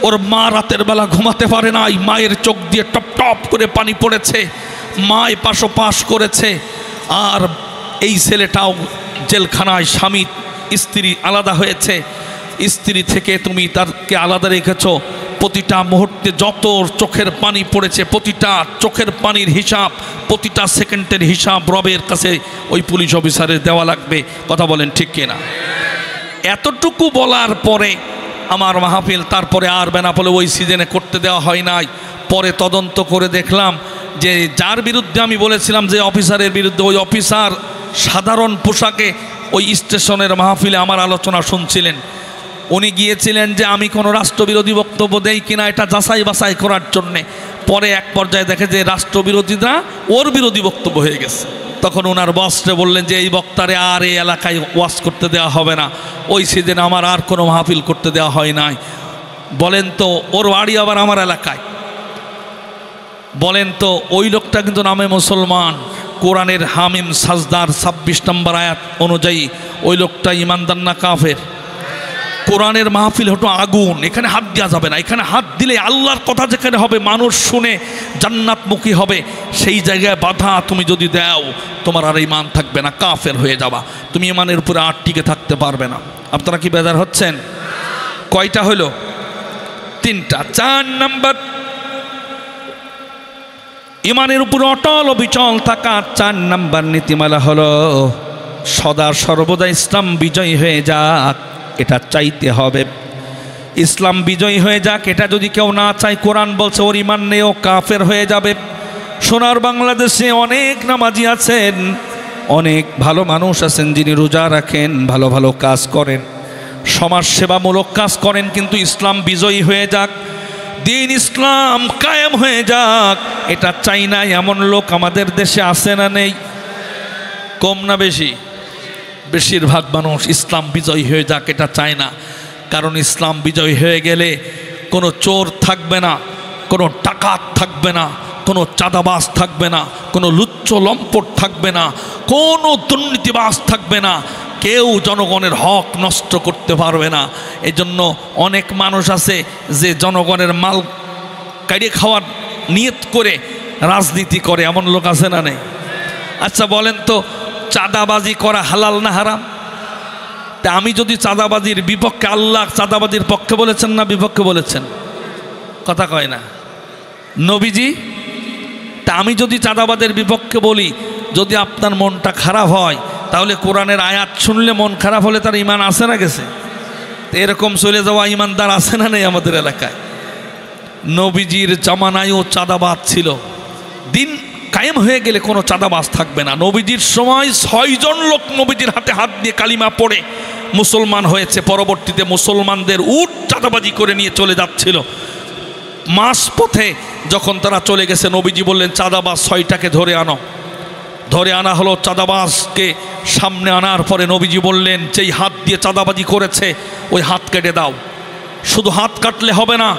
S1: ওর মা রাতের বেলা ঘুমাতে পারে নাই, মায়ের চোখ দিয়ে টপ টপ করে পানি পড়েছে, মা এপাশো পাশ করেছে। আর এই ছেলেটাও জেলখানায়, স্বামী স্ত্রী আলাদা হয়েছে, স্ত্রী থেকে তুমি তাকে আলাদা রেখেছ। প্রতিটা মুহূর্তে যত চোখের পানি পড়েছে, প্রতিটা চোখের পানির হিসাব, প্রতিটা সেকেন্ডের হিসাব রবের কাছে ওই পুলিশ অফিসারের দেওয়া লাগবে। কথা বলেন ঠিক কিনা? এতটুকু বলার পরে আমার মাহফিল তারপরে আর বেনাপোলে ওই সিজনে করতে দেওয়া হয় নাই। পরে তদন্ত করে দেখলাম যে যার বিরুদ্ধে আমি বলেছিলাম যে অফিসারের বিরুদ্ধে, ওই অফিসার সাধারণ পোশাকে ওই স্টেশনের মাহফিলে আমার আলোচনা শুনছিলেন। উনি গিয়েছিলেন যে আমি কোনো রাষ্ট্রবিরোধী বক্তব্য দেই কিনা এটা যাচাই বাছাই করার জন্যে। পরে এক পর্যায়ে দেখে যে রাষ্ট্রবিরোধীরা ওর বিরোধী বক্তব্য হয়ে গেছে। তখন ওনার বসরে বললেন যে এই বক্তারে আর এই এলাকায় ওয়াজ করতে দেওয়া হবে না। ওই সিজনে আমার আর কোনো মাহফিল করতে দেওয়া হয় নাই। বলেন তো, ওর বাড়ি আবার আমার এলাকায়। বলেন তো, ওই লোকটা কিন্তু নামে মুসলমান, কোরআনের হামিম সাজদার 26 নম্বর আয়াত অনুযায়ী ওই লোকটা ইমানদার না কাফের? কোরআনের মাহফিল হতো আগুন, এখানে হাত দেওয়া যাবে না। এখানে হাত দিলে আল্লাহর কথা যেখানে হবে, মানুষ শুনে জান্নাতমুখী হবে, সেই জায়গায় বাধা তুমি যদি দাও, তোমার আর ইমান থাকবে না, কাফের হয়ে যাবা। তুমি ইমানের উপরে আর টিকে থাকতে পারবে না। আপনারা কি বেজার হচ্ছেন? কয়টা হলো? 3টা। 4 নম্বর, ইমানের উপরে অটল অবিচল থাকা 4 নম্বর নীতিমালা হলো সদা সর্বদা ইসলাম বিজয়ী হয়ে যাক, এটা চাইতে হবে। ইসলাম বিজয়ী হয়ে যাক, এটা যদি কেউ না চায়, কোরআন বলছে ওর ইমান নেই, ও কাফের হয়ে যাবে। সোনার বাংলাদেশে অনেক নামাজি আছেন, অনেক ভালো মানুষ আছেন যিনি রোজা রাখেন, ভালো ভালো কাজ করেন, সমাজসেবামূলক কাজ করেন, কিন্তু ইসলাম বিজয়ী হয়ে যাক, দিন ইসলাম কায়েম হয়ে যাক, এটা চাই না এমন লোক আমাদের দেশে আছে না নেই? কম না বেশি? বেশিরভাগ মানুষ ইসলাম বিজয়ী হয়ে যাক এটা চায় না। কারণ ইসলাম বিজয়ী হয়ে গেলে কোনো চোর থাকবে না, কোনো ডাকাত থাকবে না, কোনো চাঁদাবাজ থাকবে না, কোনো লুচ্চ লম্পট থাকবে না, কোনো দুর্নীতিবাজ থাকবে না, কেউ জনগণের হক নষ্ট করতে পারবে না। এজন্য অনেক মানুষ আছে যে জনগণের মাল কাড়িয়ে খাওয়ার নিয়ত করে রাজনীতি করে, এমন লোক আছে না নেই? আচ্ছা বলেন তো, চাঁদাবাজি করা হালাল না হারাম? তা আমি যদি চাঁদাবাজির বিপক্ষে, আল্লাহ চাঁদাবাজির পক্ষে বলেছেন না বিপক্ষে বলেছেন? কথা কয় না নবীজি। তা আমি যদি চাঁদাবাজের বিপক্ষে বলি, যদি আপনার মনটা খারাপ হয়, তাহলে কোরআনের আয়াত শুনলে মন খারাপ হলে তার ইমান আছে না গেছে? এরকম চলে যাওয়া ইমানদার আছে না নেই আমাদের এলাকায়? নবীজির জামানায়ও চাঁদাবাজ ছিল, দিন কায়েম হয়ে গেলে কোনো চাঁদাবাজ থাকবে না। নবীজির সময় 6 জন লোক নবীজির হাতে হাত দিয়ে কালিমা পড়ে মুসলমান হয়েছে। পরবর্তীতে মুসলমানদের উট চাঁদাবাজি করে নিয়ে চলে যাচ্ছিল। মাস পথে যখন তারা চলে গেছে, নবীজি বললেন চাঁদাবাজ 6টাকে ধরে আনো। ধরে আনা হলো। চাঁদাবাজকে সামনে আনার পরে নবীজি বললেন, যেই হাত দিয়ে চাঁদাবাজি করেছে ওই হাত কেটে দাও। শুধু হাত কাটলে হবে না,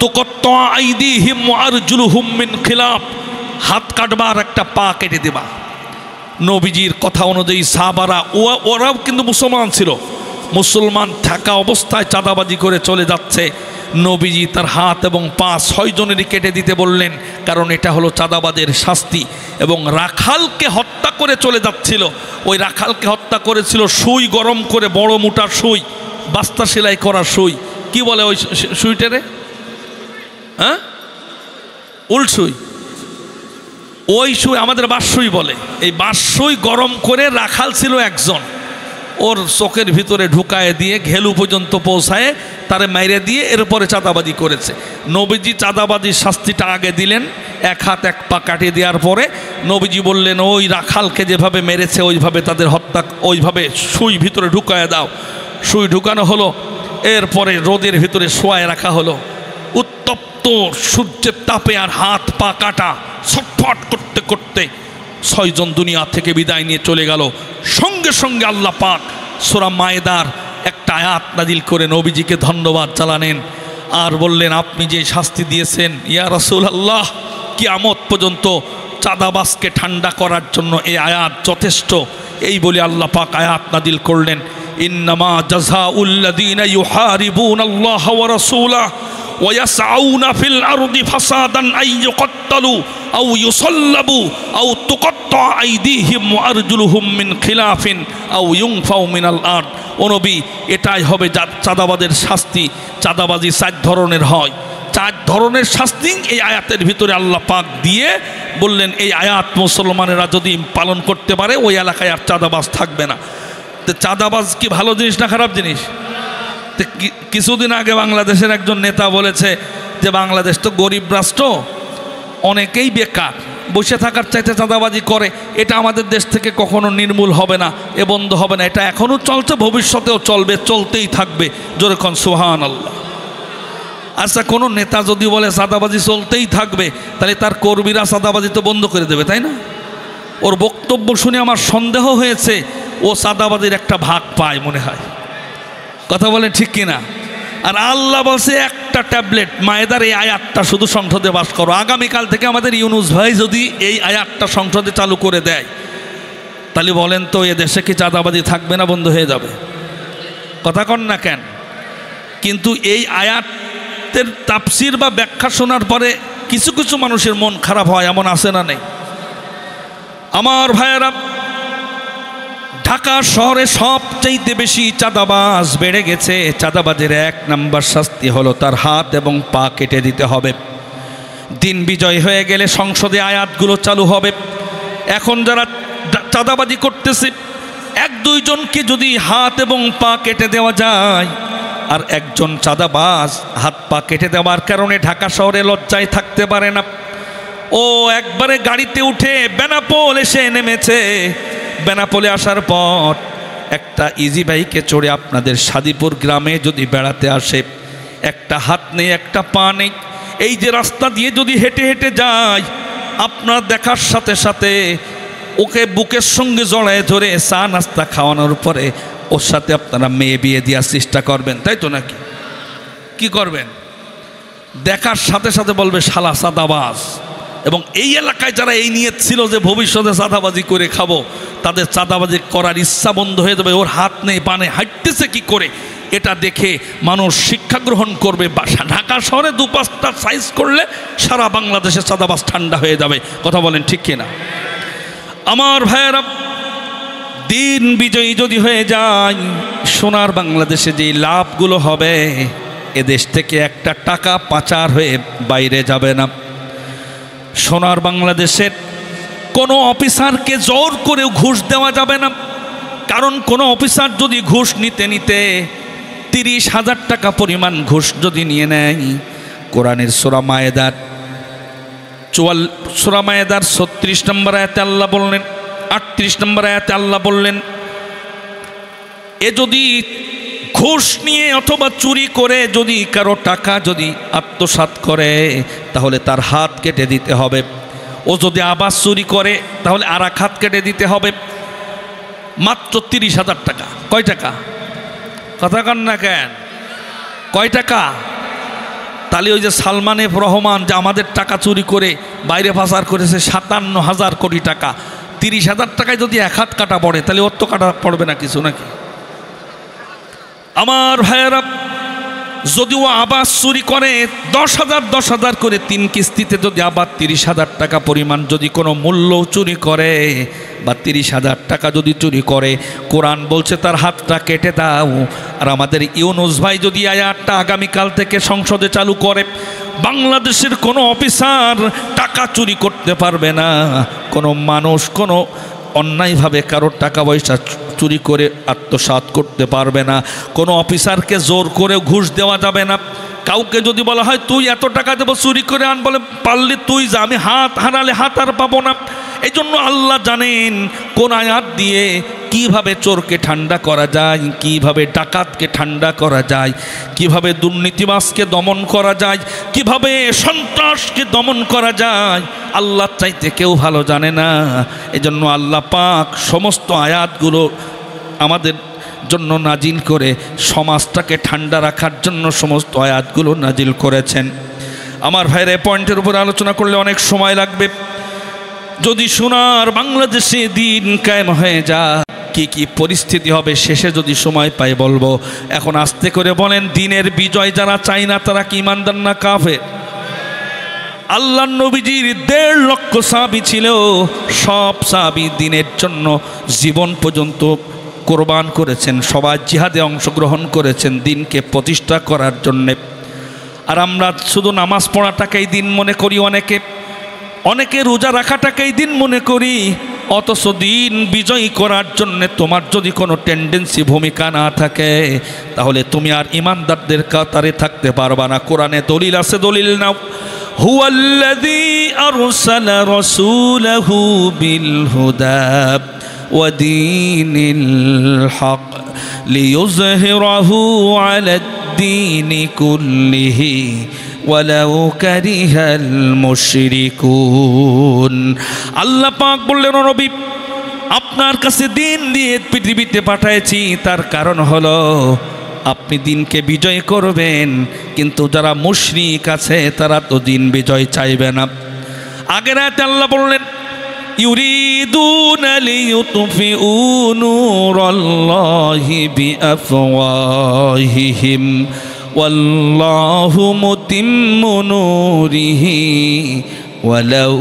S1: তুকত্তা আইদিহিম ওয়া আরজুলুহুম মিন খিলাফ, হাত কাটবার একটা পা কেটে দেবা। নবীজির কথা অনুযায়ী সাহাবারা ওরাও কিন্তু মুসলমান ছিল, মুসলমান থাকা অবস্থায় চাঁদাবাজি করে চলে যাচ্ছে। নবীজি তার হাত এবং পা 6 জনেরই কেটে দিতে বললেন, কারণ এটা হলো চাঁদাবাজের শাস্তি। এবং রাখালকে হত্যা করে চলে যাচ্ছিল, ওই রাখালকে হত্যা করেছিল সুই গরম করে, বড় মোটা সুই, বাস্তা সেলাই করা সুই, কি বলে ওই সুইটারে? হ্যাঁ, উল সুই। ওই সুই আমাদের বাঁশসুই বলে। এই বাঁশসুই গরম করে রাখাল ছিল একজন, ওর চোখের ভিতরে ঢুকায় দিয়ে ঘেলু পর্যন্ত পৌঁছায় তারে মাইরে দিয়ে এরপরে চাঁদাবাজি করেছে। নবীজি চাঁদাবাজির শাস্তিটা আগে দিলেন, 1 হাত 1 পা কাটিয়ে দেওয়ার পরে নবীজি বললেন, ওই রাখালকে যেভাবে মেরেছে ওইভাবে তাদের হত্যা, ওইভাবে সুই ভিতরে ঢুকায় দাও। সুই ঢুকানো হলো, এরপরে রোদের ভিতরে শোয়ায় রাখা হলো। উত্তপ্ত সূর্যের তাপে আর হাত পা কাটা, ছটফট করতে করতে 6 জন দুনিয়া থেকে বিদায় নিয়ে চলে গেল। সঙ্গে সঙ্গে আল্লাহ পাক সূরা মায়েদার একটা আয়াত নাজিল করে নবীজিকে ধন্যবাদ জানালেন আর বললেন, আপনি যে শাস্তি দিয়েছেন ইয়া রাসূলুল্লাহ, কিয়ামত পর্যন্ত চাঁদাবাজকে ঠান্ডা করার জন্য এই আয়াত যথেষ্ট। এই বলে আল্লাহ পাক আয়াত নাজিল করলেন, ইন্নামা জাযাউল্লাযীনা ইউহারিবুনাল্লাহা ওয়া রাসূলাহু ওয়া ইয়াসআউনা ফিল আরদি ফাসাদান আন ইউকাত্তালু আও ইউসাল্লাবু আও তুকাত্তা আইদিহিম ওয়া আরজুলুহুম মিন খিলাফিন আও ইউনফাউ মিনাল আরদ। ও নবী, এটাই হবে চাঁদাবাজের শাস্তি। চাঁদাবাজি 4 ধরনের হয়, 4 ধরনের শাস্তি এই আয়াতের ভিতরে আল্লাহ পাক দিয়ে বললেন, এই আয়াত মুসলমানেরা যদি পালন করতে পারে ওই এলাকায় আর চাঁদাবাজ থাকবে না। তো চাঁদাবাজ কি ভালো জিনিস না খারাপ জিনিস? কিছুদিন আগে বাংলাদেশের একজন নেতা বলেছে যে বাংলাদেশ তো গরিব রাষ্ট্র, অনেকেই বেকার, বসে থাকার চাইতে চাঁদাবাজি করে, এটা আমাদের দেশ থেকে কখনো নির্মূল হবে না, এ বন্ধ হবে না, এটা এখনও চলছে, ভবিষ্যতেও চলবে, চলতেই থাকবে। যেরকম সুবহানাল্লাহ। আচ্ছা, কোনো নেতা যদি বলে চাঁদাবাজি চলতেই থাকবে, তাহলে তার কর্মীরা চাঁদাবাজি তো বন্ধ করে দেবে, তাই না? ওর বক্তব্য শুনে আমার সন্দেহ হয়েছে ও চাঁদাবাজির একটা ভাগ পায় মনে হয়। কথা বলেন ঠিক কিনা? আর আল্লাহ বলছে একটা ট্যাবলেট, মায়েদার এই আয়াতটা শুধু সংসদে পাস করো। আগামীকাল থেকে আমাদের ইউনুস ভাই যদি এই আয়াতটা সংসদে চালু করে দেয়, তাহলে বলেন তো এ দেশে কি চাঁদাবাজি থাকবে না বন্ধ হয়ে যাবে? কথা কন না কেন? কিন্তু এই আয়াতের তাফসির বা ব্যাখ্যা শোনার পরে কিছু কিছু মানুষের মন খারাপ হয়, এমন আছে না নেই? আমার ভাইয়েরা, ঢাকা শহরে সবচেয়ে বেশি চাঁদাবাজ বেড়ে গেছে। চাঁদাবাজের 1 নম্বর শাস্তি হলো তার হাত এবং পা কেটে দিতে হবে। দিন বিজয় হয়ে গেলে সংসদে আয়াতগুলো চালু হবে। এখন যারা চাঁদাবাজি করতেছে, 1-2 জনকে যদি হাত এবং পা কেটে দেওয়া যায়, আর একজন চাঁদাবাজ হাত পা কেটে দেওয়ার কারণে ঢাকা শহরে লজ্জায় থাকতে পারে না। ও একবারে গাড়িতে উঠে বেনাপোল এসে নেমেছে। বেনাপোলে আসার পর একটা ইজি বাইকে চড়ে আপনাদের সাদিপুর গ্রামে যদি বেড়াতে আসে, একটা হাত নেই একটা পা নেই, এই যে রাস্তা দিয়ে যদি হেঁটে হেঁটে যায়, আপনার দেখার সাথে সাথে ওকে বুকের সঙ্গে জড়ায় ধরে চা নাস্তা খাওয়ানোর পরে ওর সাথে আপনারা মেয়ে বিয়ে দেওয়ার চেষ্টা করবেন, তাই তো নাকি? কি করবেন? দেখার সাথে সাথে বলবে শালা চাঁদাবাজ। এবং এই এলাকায় যারা এই নিয়ত ছিল যে ভবিষ্যতে চাঁদাবাজি করে খাবো, তাদের চাঁদাবাজি করার ইচ্ছা বন্ধ হয়ে যাবে। ওর হাত নেই পানে হাঁটতেছে কি করে, এটা দেখে মানুষ শিক্ষা গ্রহণ করবে। ঢাকা শহরে 2-5টা সাইজ করলে সারা বাংলাদেশে চাঁদাবাজ ঠান্ডা হয়ে যাবে। কথা বলেন ঠিক কিনা? আমার ভাইয়েরা, দিন বিজয়ী যদি হয়ে যায়, সোনার বাংলাদেশে যে লাভগুলো হবে, এদেশ থেকে একটা টাকা পাচার হয়ে বাইরে যাবে না। সোনার বাংলাদেশের কোনো অফিসারকে জোর করে ঘুষ দেওয়া যাবে না। কারণ কোনো অফিসার যদি ঘুষ নিতে নিতে 30,000 টাকা পরিমাণ ঘুষ যদি নিয়ে নেয়, কোরআনের সূরা মায়েদার 36 নম্বর আয়াতে আল্লাহ বললেন, 38 নম্বর আয়াতে আল্লাহ বললেন, এ যদি ঘুষ নিয়ে অথবা চুরি করে যদি কারো টাকা যদি আত্মসাৎ করে, তাহলে তার হাত কেটে দিতে হবে। ও যদি আবার চুরি করে, তাহলে আর এক হাত কেটে দিতে হবে। মাত্র 30,000 টাকা। কয় টাকা? কথা কান না কেন? কয় টাকা? তাহলে ওই যে সালমান এফ রহমান যে আমাদের টাকা চুরি করে বাইরে পাচার করেছে 57,000 কোটি টাকা, 30,000 টাকায় যদি এক হাত কাটা পড়ে, তাহলে ওর তো কাটা পড়বে না কিছু নাকি? আমার ভাইয়েরা, যদিও আবার চুরি করে 10,000 করে 3 কিস্তিতে যদি আবার 30,000 টাকা পরিমাণ যদি কোনো মূল্য চুরি করে বা 30,000 টাকা যদি চুরি করে, কোরআন বলছে তার হাতটা কেটে দাও। আর আমাদের ইউনুস ভাই যদি আয়াতটা আগামীকাল থেকে সংসদে চালু করে, বাংলাদেশের কোনো অফিসার টাকা চুরি করতে পারবে না। কোনো মানুষ কোনো অন্যায়ভাবে কারোর টাকা পয়সা চুরি করে আত্মসাৎ করতে পারবে না। কোনো অফিসারকে জোর করে ঘুষ দেওয়া যাবে না। কাউকে যদি বলা হয় তুই এত টাকা দেবো চুরি করে আন, বলে পারলে তুই যা, আমি হাত হারালে হাত আর পাবো না। এই জন্য আল্লাহ জানেন কোন আয়াত দিয়ে কিভাবে চোরকে ঠান্ডা করা যায়, কিভাবে ডাকাতকে ঠান্ডা করা যায়, কিভাবে দুর্নীতিবাজকে দমন করা যায়, কিভাবে সন্ত্রাসকে দমন করা যায়, আল্লাহ চাইতে কেউ ভালো জানে না। এজন্য আল্লাহ পাক সমস্ত আয়াতগুলো আমাদের জন্য নাজিল করে সমাজটাকে ঠান্ডা রাখার জন্য সমস্ত আয়াতগুলো নাজিল করেছেন। আমার ভাইয়ের এই পয়েন্টের উপর আলোচনা করলে অনেক সময় লাগবে। যদি সোনার বাংলাদেশে দিন কায়েম হয়ে যায়, কি কি পরিস্থিতি হবে শেষে যদি সময় পাই বলবো। এখন আস্তে করে বলেন, দিনের বিজয় যারা চায় না তারা কি ইমানদার না কাফের? আল্লাহ নবীজির 1.5 লক্ষ সাহাবী ছিল, সব সাহাবী দিনের জন্য জীবন পর্যন্ত কোরবান করেছেন, সবাই জিহাদে অংশগ্রহণ করেছেন দিনকে প্রতিষ্ঠা করার জন্যে। আর আমরা শুধু নামাজ পড়াটাকেই দিন মনে করি, অনেকে রোজা রাখাটাকেই দিন মনে করি। অথচ দিন বিজয়ী করার জন্যে তোমার যদি কোনো টেন্ডেন্সি ভূমিকা না থাকে, তাহলে তুমি আর ইমানদারদের কাতারে থাকতে পারবা না। কোরআনে দলিল আছে, দলিল নাও। হুয়াল্লাযী আরসালা রাসূলাহু বিল হুদা ওয়া দীনিল হক লিইয়ুযহিরাহু আলাদ-দীনি কুল্লিহি ওয়ালাউ কারিহাল মুশরিকুন। আল্লাহ পাক বললেন, ও নবী, আপনার কাছে দিন দিয়ে পৃথিবীতে পাঠাইছি, তার কারণ হলো আপনি দিনকে বিজয় করবেন। কিন্তু যারা মুশরিক আছে তারা তো দিন বিজয় চাইবে না। আগের আয়াতে আল্লাহ বললেন, ইউরিদুনা লিইউতফিউ নূরাল্লাহি বিআফওয়াহিহিম ওয়াল্লাহু মুতিম্মু নূরিহি ওয়ালাউ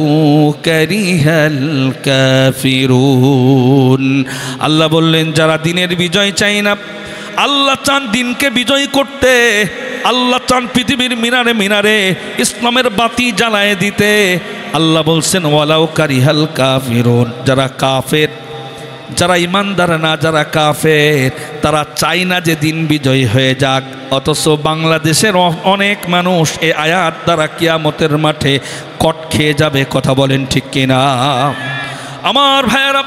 S1: কারিহাল কাফিরুন। আল্লাহ বললেন, যারা দিনের বিজয় চায় না, আল্লাহ চান দিনকে বিজয় করতে, আল্লাহ চান পৃথিবীর মিনারে মিনারে ইসলামের বাতি জ্বালায় দিতে। আল্লাহ বলছেন, ওয়ালাউ কারিহাল কাফিরুন, যারা কাফের যারা ইমানদার না, যারা কাফের, তারা চায় না যে দিন বিজয়ী হয়ে যাক। অথচ বাংলাদেশের অনেক মানুষ এই আয়াত দ্বারা কিয়ামতের মাঠে কট খেয়ে যাবে। কথা বলেন ঠিক কিনা? আমার ভাইয়েরা,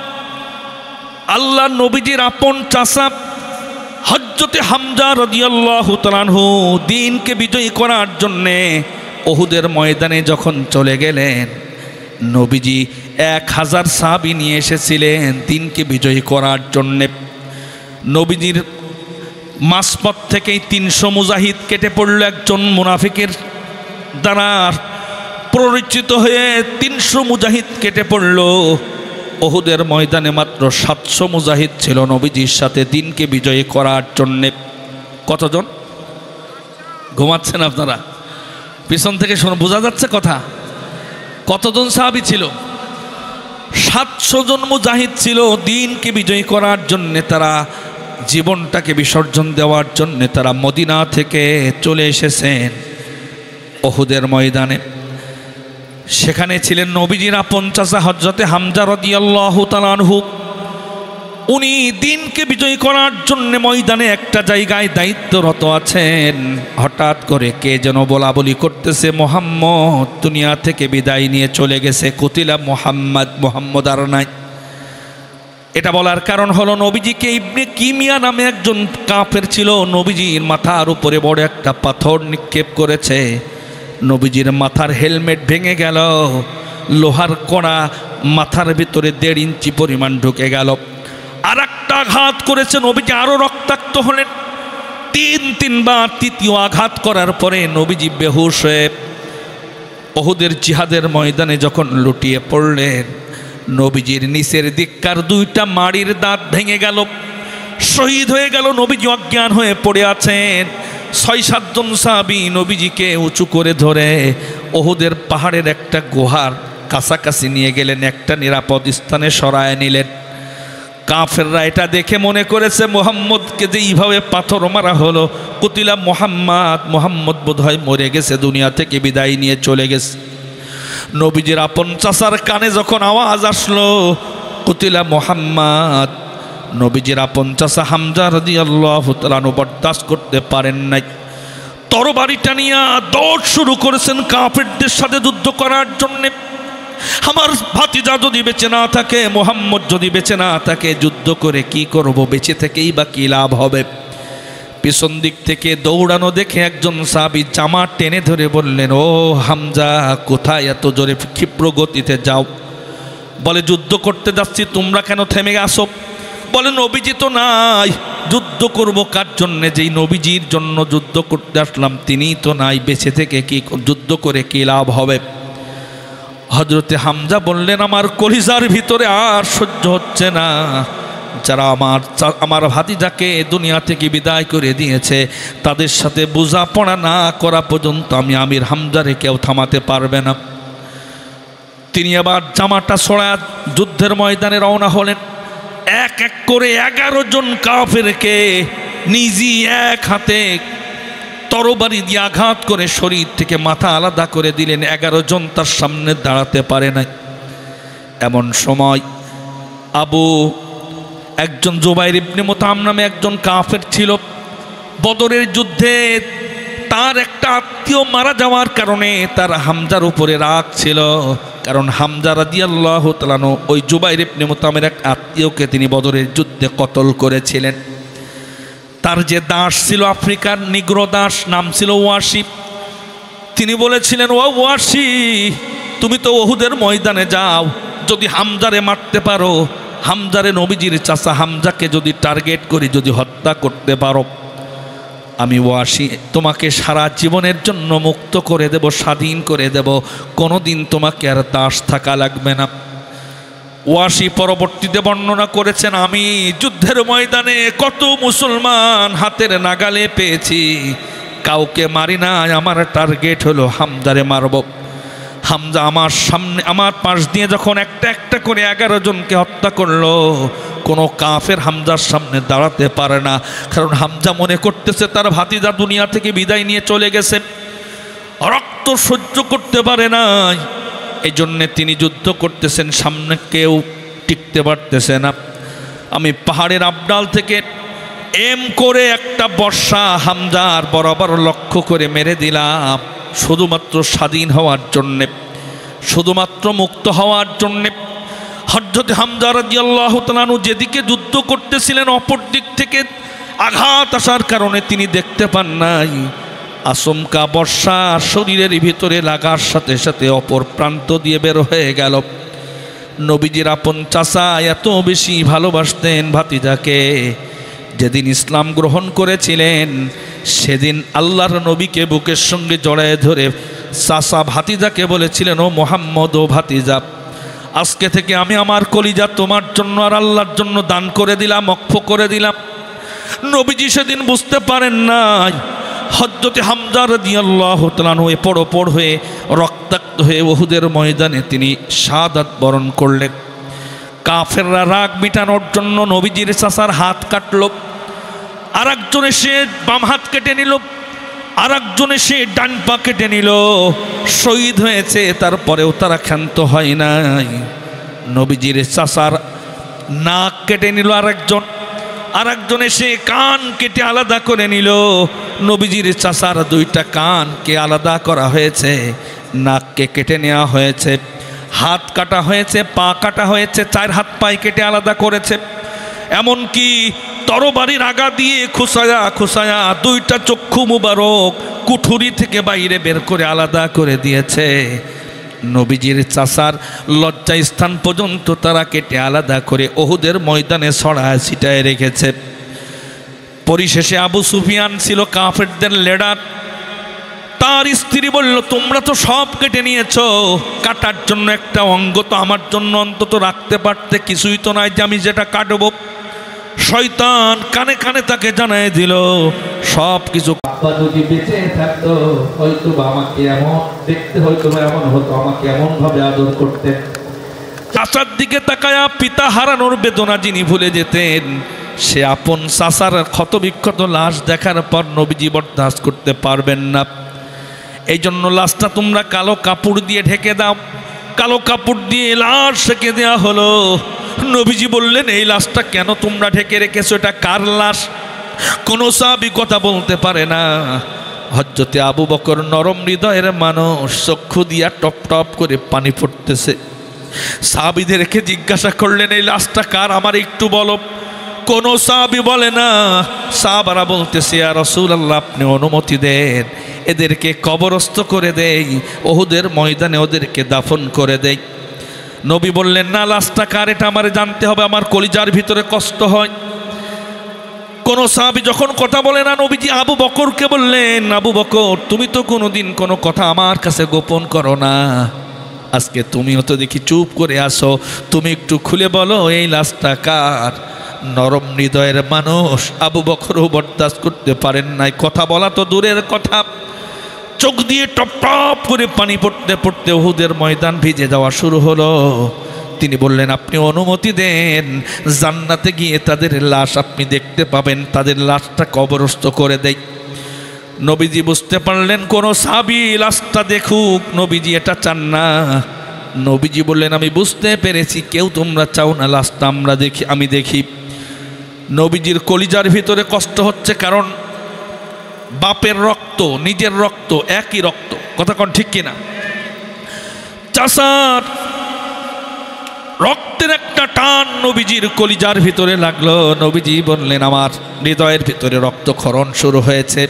S1: আল্লাহ নবীজির আপন চাচা হযরতে হামজা রাদিয়াল্লাহু তাআলা আনহু দিনকে বিজয়ী করার জন্যে উহুদের ময়দানে যখন চলে গেলেন, নবীজি 1000 সাহাবী নিয়ে এসেছিলেন দিনকে বিজয়ী করার জন্যে। নবীজির মাঝপথ থেকেই 300 মুজাহিদ কেটে পড়ল একজন মুনাফিকের দ্বারা প্ররোচিত হয়ে 300 মুজাহিদ কেটে পড়ল। উহুদের ময়দানে মাত্র 700 মুজাহিদ ছিল নবীজির সাথে দিনকে বিজয়ী করার জন্যে। কতজন? ঘুমাচ্ছেন আপনারা? পিছন থেকে শোনো, বোঝা যাচ্ছে কথা? কতজন সাহাবী ছিল? 700 জন মুজাহিদ ছিল দিনকে বিজয়ী করার জন্যে। তারা জীবনটাকে বিসর্জন দেওয়ার জন্যে তারা মদিনা থেকে চলে এসেছেন উহুদের ময়দানে। সেখানে ছিলেন নবীজির আপন চাচা হযরতে হামজা রাদিয়াল্লাহু তাআলা আনহু। উনি দিনকে বিজয়ী করার জন্য ময়দানে একটা জায়গায় দায়িত্বরত আছেন। হঠাৎ করে কে যেন বলা বলি করতেছে, মুহাম্মদ দুনিয়া থেকে বিদায় নিয়ে চলে গেছে, কুতিলা মুহাম্মদ, মুহাম্মদ আর নাই। এটা বলার কারণ হলো নবীজিকে ইবনে কিমিয়া নামে একজন কাফের ছিল, নবীজির মাথার উপরে বড় একটা পাথর নিক্ষেপ করেছে। নবীজির মাথার হেলমেট ভেঙে গেল, লোহার কড়া মাথার ভিতরে 1.5 ইঞ্চি পরিমাণ ঢুকে গেল। আর একটা আঘাত করেছে, নবীজি আরো রক্তাক্ত হলেন। 3 বার তৃতীয় আঘাত করার পরে নবীজি বেহুশ হয়ে উহুদের জিহাদের ময়দানে যখন লুটিয়ে পড়লেন, নবীজির নিচের দিককার 2টা মাড়ির দাঁত ভেঙে গেল, শহীদ হয়ে গেল। নবীজি অজ্ঞান হয়ে পড়ে আছেন। 6-7 জন সাহাবী নবীজিকে উঁচু করে ধরে উহুদের পাহাড়ের একটা গুহার কাছাকাছি নিয়ে গেলেন, একটা নিরাপদ স্থানে সরায় নিলেন। কাফেররা এটা দেখে মনে করেছে মুহাম্মদকে যে এইভাবে পাথর মারা হলো, কুতিলা মুহাম্মদ, মুহাম্মদ বোধহয় মরে গেছে, দুনিয়া থেকে বিদায় নিয়ে চলে গেছে। নবীজির আপন চাচার কানে যখন আওয়াজ আসলো কুতিলা মুহাম্মদ, নবীজির আপন চাচা হামজা রাদিয়াল্লাহু তাআলা আনহু বরদাস্ত করতে পারেন নাই। তরবারিটা নিয়ে দৌড় শুরু করেছেন কাফেরদের সাথে যুদ্ধ করার জন্যে। আমার ভাতিজা যদি বেঁচে না থাকে, মুহাম্মদ যদি বেঁচে না থাকে, যুদ্ধ করে কি করব? বেঁচে থেকেই বা কি লাভ হবে? পিছন দিক থেকে দৌড়ানো দেখে একজন সাহাবী জামা টেনে ধরে বললেন, ও হামজা, কোথায় এত জোরে ক্ষিপ্র গতিতে যাও? বলে, যুদ্ধ করতে যাচ্ছি, তোমরা কেন থেমে আসো? বলে, নবীজি তো নাই, যুদ্ধ করব কার জন্যে? যেই নবীজির জন্য যুদ্ধ করতে আসলাম তিনিই তো নাই, বেঁচে থেকে কি যুদ্ধ করে কি লাভ হবে? হযরতে হামজা বললেন, আমার কলিজার ভিতরে আর সহ্য হচ্ছে না। যারা আমার ভাতিজাকে দুনিয়া থেকে বিদায় করে দিয়েছে, তাদের সাথে বোঝাপড়া না করা পর্যন্ত আমি আমির হামজারে কেউ থামাতে পারবে না। তিনি আবার জামাটা ছড়ায় যুদ্ধের ময়দানে রওনা হলেন। এক এক করে 11 জন কাফেরকে নিজে এক হাতে তরবারি দিয়ে আঘাত করে শরীর থেকে মাথা আলাদা করে দিলেন। 11 জন তার সামনে দাঁড়াতে পারে নাই। এমন সময় একজন জুবাইর ইবনে মুতাম নামে একজন কাফের ছিল। বদরের যুদ্ধে তার একটা আত্মীয় মারা যাওয়ার কারণে তার হামজার উপরে রাগ ছিল, কারণ হামজা রাদিয়াল্লাহু তাআলা ওই জুবাইর ইবনে মুতামের এক আত্মীয়কে তিনি বদরের যুদ্ধে কতল করেছিলেন। তার যে দাস ছিল, আফ্রিকার নিগ্রো দাস, নাম ছিল ওয়াসি। তিনি বলেছিলেন, ও ওয়াসি, তুমি তো উহুদের ময়দানে যাও, যদি হামজারে মারতে পারো, হামজারে নবীজির চাচা হামজাকে যদি টার্গেট করি, যদি হত্যা করতে পারো, আমি ওয়াসি তোমাকে সারা জীবনের জন্য মুক্ত করে দেব, স্বাধীন করে দেব, কোনো দিন তোমাকে আর দাস থাকা লাগবে না। ওয়াসি পরবর্তীতে বর্ণনা করেছেন, আমি যুদ্ধের ময়দানে কত মুসলমান হাতের নাগালে পেয়েছি, কাউকে মারি না, আমার টার্গেট হলো হামজারে মারব। হামজা আমার সামনে, আমার পাশ দিয়ে যখন একটা একটা করে 11 জনকে হত্যা করলো, কোনো কাফের হামজার সামনে দাঁড়াতে পারে না, কারণ হামজা মনে করতেছে তার ভাতিজা দুনিয়া থেকে বিদায় নিয়ে চলে গেছে, রক্ত সহ্য করতে পারে না। এই জন্যে তিনি যুদ্ধ করতেছেন, সামনে কেউ টিকতে পারতেছে না। আমি পাহাড়ের আবডাল থেকে এম করে একটা বর্ষা হামজার বরাবর লক্ষ্য করে মেরে দিলাম, শুধুমাত্র স্বাধীন হওয়ার জন্যে, শুধুমাত্র মুক্ত হওয়ার জন্যে। হযরত হামজা রাদিয়াল্লাহু তাআলা আনহু যেদিকে যুদ্ধ করতেছিলেন, অপর দিক থেকে আঘাত আসার কারণে তিনি দেখতে পান নাই। আচমকা বর্ষা শরীরের ভিতরে লাগার সাথে সাথে অপর প্রান্ত দিয়ে বের হয়ে গেল। নবীজির আপন চাচা এত বেশি ভালোবাসতেন ভাতিজাকে, যেদিন ইসলাম গ্রহণ করেছিলেন সেদিন আল্লাহর নবীকে বুকের সঙ্গে জড়ায় ধরে চাচা ভাতিজাকে বলেছিলেন, ও মোহাম্মদ, ও ভাতিজা, আজকে থেকে আমি আমার কলিজা তোমার জন্য আর আল্লাহর জন্য দান করে দিলাম, ওয়াকফ করে দিলাম। নবীজি সেদিন বুঝতে পারেন নাই হযরত হামজা রাদিয়াল্লাহু তাআলা আনহু পড় হয়ে রক্তাক্ত হয়ে উহুদের ময়দানে তিনি শাহাদাত বরণ করলেন। কাফেররা রাগ মিটানোর জন্য নবীজির চাচার হাত কাটল, আর একজন এসে বাম হাত কেটে নিল, আর একজন এসে ডান পা কেটে নিল। শহীদ হয়েছে, তারপরেও তারা ক্ষান্ত হয় নাই। নবীজির চাচার নাক কেটে নিল আর একজন এসে কান কেটে আলাদা করে নিল। নবীজির চাচার দুইটা কানকে আলাদা করা হয়েছে, নাককে কেটে নেওয়া হয়েছে, হাত কাটা হয়েছে, পা কাটা হয়েছে, 4 হাত পায়ে কেটে আলাদা করেছে। এমনকি তরবারির আগা দিয়ে খুসায়া দুইটা চক্ষু মুবারক কুঠুরি থেকে বাইরে বের করে আলাদা করে দিয়েছে। নবীজির চাচার লজ্জা স্থান পর্যন্ত তারা কেটে আলাদা করে উহুদের ময়দানে ছড়ায় ছিটায় রেখেছে। পরিশেষে আবু সুফিয়ান ছিল কাফেরদের লিডার। তার স্ত্রী বলল, তোমরা তো সব কেটে নিয়েছো, কাটার জন্য একটা অঙ্গ তো আমার জন্য অন্তত রাখতে পারতে, কিছুই তো নাই যে আমি যেটা কাটবো। শয়তান কানে কানে তাকে জানায় দিল সব কিছু।
S3: যদি বেঁচে থাকতো হয়তো আমাকে এমন দেখতে, হয়তো এমন হতো, আমাকে এমন ভাবে আদর করতেন।
S1: চাচার দিকে তাকায়া পিতা হারানোর বেদনা যিনি ভুলে যেতেন, সে আপন চাচার ক্ষতবিক্ষত লাশ দেখার পর নবীজি বরদাস্ত করতে পারবেন না। এই জন্য লাশটা তোমরা কালো কাপড় দিয়ে ঢেকে দাও। কালো কাপড় দিয়ে লাশ ঢেকে দেওয়া হলো। নবীজি বললেন, এই লাশটা কেন তোমরা ঢেকে রেখেছো, এটা কার লাশ? কোনো সাহাবী কথা বলতে পারে না। হযরতে আবু বকর নরম হৃদয়ের মানুষ, চক্ষু দিয়া টপ টপ করে পানি পড়তেছে। সাহাবীদেরকে জিজ্ঞাসা করলেন, এই লাশটা কার, আমার একটু বলো। কোনো সাহাবী বলে না। সাহাবারা বলতেছে, ইয়া রাসূলুল্লাহ, আপনি অনুমতি দেন, এদেরকে কবরস্থ করে দেই, উহুদের ময়দানে ওদেরকে দাফন করে দেই। নবী বললেন, না, লাশটা কার এটা আমার জানতে হবে, আমার কলিজার ভিতরে কষ্ট হয়। কোন সাহাবী যখন কথা বলে না, নবীজি আবু বকরকে বললেন, আবু বকর, তুমি তো কোনোদিন কোনো কথা আমার কাছে গোপন করো না, আজকে তুমিও তো দেখি চুপ করে আসো, তুমি একটু খুলে বলো এই লাশটা কার। নরম হৃদয়ের মানুষ আবু বকরও বরদাস্ত করতে পারেন নাই। কথা বলা তো দূরের কথা, চোখ দিয়ে টপ টপ করে পানি পড়তে পড়তে উহুদের ময়দান ভিজে যাওয়া শুরু হলো। তিনি বললেন, আপনি অনুমতি দেন, জান্নাতে গিয়ে তাদের লাশ আপনি দেখতে পাবেন, তাদের লাশটা কবরস্থ করে দেয়। নবীজি বুঝতে পারলেন কোন সাহাবী লাশটা দেখুক, নবীজি এটা চান না। নবীজি বললেন, আমি বুঝতে পেরেছি, কেউ তোমরা চাও না লাশটা আমরা দেখি, আমি দেখি। নবীজির কলিজার ভিতরে কষ্ট হচ্ছে, কারণ বাপের রক্ত, নিজের রক্ত, একই রক্ত। কথা কোন ঠিক কিনা? চাচার রক্তের একটা টান নবীজির কলিজার ভিতরে লাগলো। নবীজি বললেন, আমার হৃদয়ের ভিতরে রক্তক্ষরণ শুরু হয়েছে।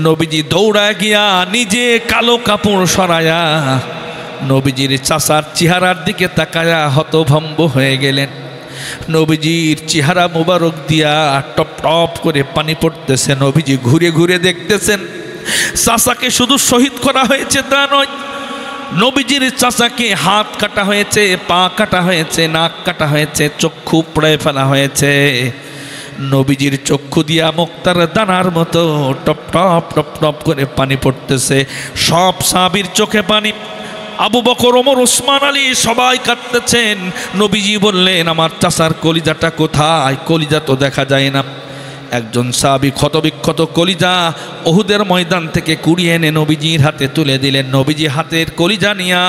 S1: নবীজি দৌড়ায় গিয়া নিজে কালো কাপড় সরায়া নবীজির চাচার চেহারার দিকে তাকায়া হতভম্ব হয়ে গেলেন। নবীজির চেহারা মুবারক দিয়া টপ টপ করে পানি পড়তেছে। নবীজি ঘুরে ঘুরে দেখতেছেন, চাচাকে শুধু শহীদ করা হয়েছে তা নয়, নবীজির চাচাকে হাত কাটা হয়েছে, পা কাটা হয়েছে, নাক কাটা হয়েছে, চক্ষু পুড়ায় ফেলা হয়েছে। নবীজির চক্ষু দিয়া মুক্তার দানার মতো টপ টপ টপ টপ করে পানি পড়তেছে। সব সাহাবীর চোখে পানি। আবু বকর, ওমর, ওসমান আলী সবাই কাঁদতেছেন। নবীজি বললেন, আমার চাচার কলিজাটা কোথায়? কলিজা তো দেখা যায় না। একজন সাহাবী ক্ষতবিক্ষত কলিজা উহুদের ময়দান থেকে কুড়িয়ে এনে নবীজির হাতে তুলে দিলেন। নবীজি হাতের কলিজা নিয়া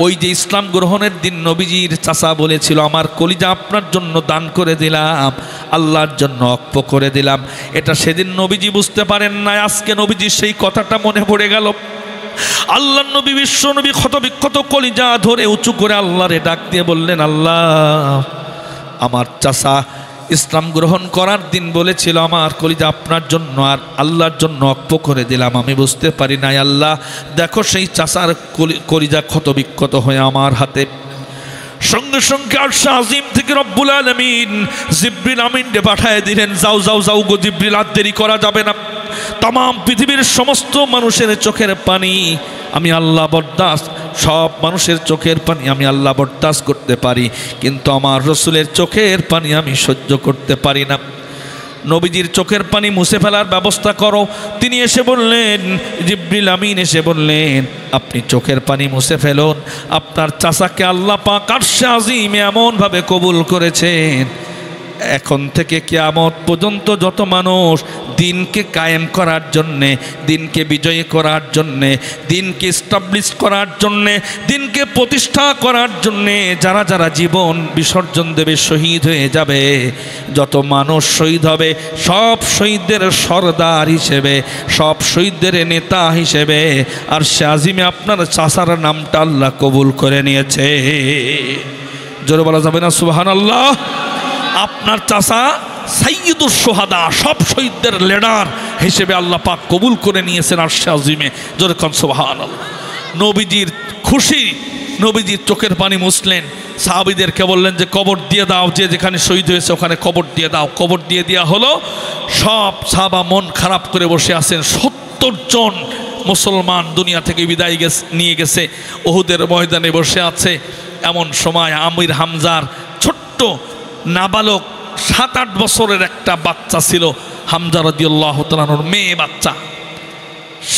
S1: ওই যে ইসলাম গ্রহণের দিন নবীজির চাচা বলেছিল, আমার কলিজা আপনার জন্য দান করে দিলাম, আল্লাহর জন্য অক্ষ করে দিলাম। এটা সেদিন নবীজি বুঝতে পারেন না, আজকে নবীজির সেই কথাটা মনে পড়ে গেল। আল্লাহর নবী বিশ্ব নবী ক্ষতবিক্ষত কলিজা ধরে উঁচু করে আল্লাহরে ডাক দিয়ে বললেন, আল্লাহ, আমার চাচা ইসলাম গ্রহণ করার দিন বলেছিল আমার কলিজা আপনার জন্য আর আল্লাহর জন্য অক্ষ করে দিলাম, আমি বুঝতে পারি নাই। আল্লাহ দেখো সেই চাচার কলিজা ক্ষতবিক্ষত হয়ে আমার হাতে। সঙ্গে সঙ্গে আরশ আজিম থেকে রব্বুল আলামিন জিবরিল আমিনকে পাঠিয়ে দিলেন, যাও যাও যাও গো জিবরিল, আর দেরি করা যাবে না। তাম পৃথিবীর সমস্ত মানুষের চোখের পানি আমি আল্লাহ বরদাস্ত, সব মানুষের চোখের পানি আমি আল্লাহ বরদাস্ত করতে পারি, কিন্তু আমার রসুলের চোখের পানি আমি সহ্য করতে পারি না। নবীজির চোখের পানি মুছে ফেলার ব্যবস্থা করো। তিনি এসে বললেন, জিবরিল আমিন এসে বললেন, আপনি চোখের পানি মুছে ফেলুন, আপনার চাচাকে আল্লাহ পাক আরশে আজিমে এমনভাবে কবুল করেছেন, এখন থেকে কিয়ামত পর্যন্ত যত মানুষ দিনকে কায়েম করার জন্যে, দিনকে বিজয়ী করার জন্যে, দিনকে এস্টাবলিশ করার জন্যে, দিনকে প্রতিষ্ঠা করার জন্যে যারা যারা জীবন বিসর্জন দেবে, শহীদ হয়ে যাবে, যত মানুষ শহীদ হবে, সব শহীদদের সরদার হিসেবে, সব শহীদদের নেতা হিসেবে আরশে আজিমে আপনার চাচার নামটা আল্লাহ কবুল করে নিয়েছে। জোরে বলা যাবে না সুবহানাল্লাহ? আপনার চাচা সাইয়্যিদুস শুহাদা, সব শহীদদের লিডার হিসেবে আল্লাহ পাক কবুল করে নিয়েছেন আরশে আজিমে। জোরে কোন সুবহানাল্লাহ। নবীজির খুশি, নবীজির চোখের পানি মুছলেন, সাহাবীদেরকে বললেন যে কবর দিয়ে দাও, যে যেখানে শহীদ হয়েছে ওখানে কবর দিয়ে দাও। কবর দিয়ে দেওয়া হলো। সব সাহাবা মন খারাপ করে বসে আছেন। 70 জন মুসলমান দুনিয়া থেকে বিদায় নিয়ে গেছে, উহুদের ময়দানে বসে আছে। এমন সময় আমির হামজার ছোট্ট নাবালক 7-8 বছরের একটা বাচ্চা ছিল, হামজা রাদিয়াল্লাহু তাআলার মেয়ে বাচ্চা।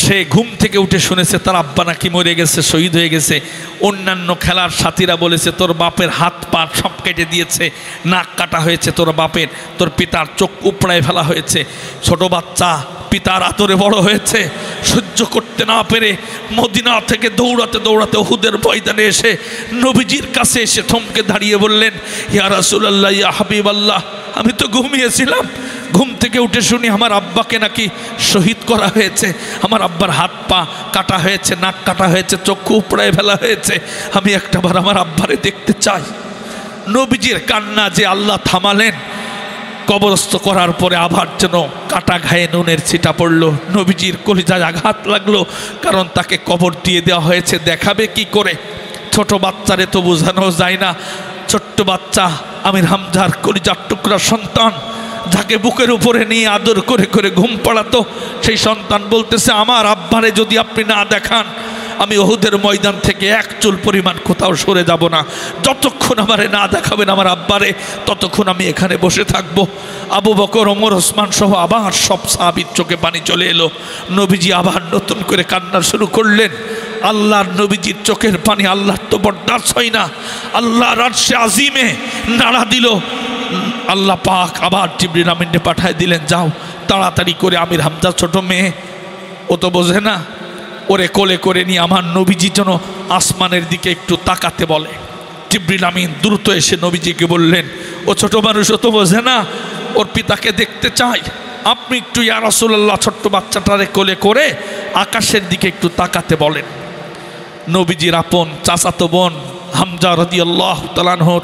S1: সে ঘুম থেকে উঠে শুনেছে তার আব্বা নাকি মরে গেছে, শহীদ হয়ে গেছে। অন্যান্য খেলার সাথীরা বলেছে তোর বাপের হাত পা সব কেটে দিয়েছে, নাক কাটা হয়েছে তোর বাপের, তোর পিতার চোখ উপড়ায় ফেলা হয়েছে। ছোট বাচ্চা পিতার আদরে বড় হয়েছে, সহ্য করতে না পেরে মদিনা থেকে দৌড়াতে দৌড়াতে উহুদের ময়দানে এসে নবীজির কাছে এসে থমকে দাঁড়িয়ে বললেন, ইয়া রাসূলুল্লাহ, ইয়া হাবিবাল্লাহ, আমি তো ঘুমিয়েছিলাম, ঘুম থেকে উঠে শুনি আমার আব্বাকে নাকি শহীদ করা হয়েছে, আমার আব্বার হাত পা কাটা হয়েছে, নাক কাটা হয়েছে, চক্ষু উপড়ায় ফেলা হয়েছে, আমি একটাবার আমার আব্বারে দেখতে চাই। নবীজির কান্না যে আল্লাহ থামালেন। কবরস্থ করার পরে আবার যেন কাটা ঘায়ে নুনের ছিটা পড়ল। নবীজির কলিজায় আঘাত লাগলো, কারণ তাকে কবর দিয়ে দেওয়া হয়েছে, দেখাবে কি করে? ছোট বাচ্চারে তো বোঝানো যায় না। ছোট্ট বাচ্চা আমির হামজার কলিজার টুকরা সন্তান, যাকে বুকের উপরে নিয়ে আদর করে করে ঘুম পাড়াতো, সেই সন্তান বলতেছে, আমার আব্বারে যদি আপনি না দেখান, আমি উহুদের ময়দান থেকে এক চুল পরিমাণ কোথাও সরে যাব না। যতক্ষণ আমারে না দেখাবেন আমার আব্বারে, ততক্ষণ আমি এখানে বসে থাকব। আবু বকর, ওমর, ওসমান সহ আবার সব সাহাবীর চোখে পানি চলে এলো। নবীজি আবার নতুন করে কান্না শুরু করলেন। আল্লাহর নবীজির চোখের পানি আল্লাহর তো বরদাস্ত হয় না। আল্লাহর আরশে আজিমে নাড়া দিল। আল্লাহ পাক আবার জিবরিল আমিনকে পাঠিয়ে দিলেন, যাও তাড়াতাড়ি করে আমির হামজা ছোট মেয়ে, ও তো বোঝে না, ওরে কোলে করে নিয়ে আমার নবীজি যেন আসমানের দিকে একটু তাকাতে বলে। জিবরিল আমিন দ্রুত এসে নবীজিকে বললেন, ও ছোট মানুষ, ও তো বোঝে না, ওর পিতাকে দেখতে চাই, আপনি একটু ইয়া রাসূলুল্লাহ ছোট্ট বাচ্চাটারে কোলে করে আকাশের দিকে একটু তাকাতে বলেন। নবীজির আপন চাচাতো বোন হামজা রাদিয়াল্লাহু তাআলা আনহুর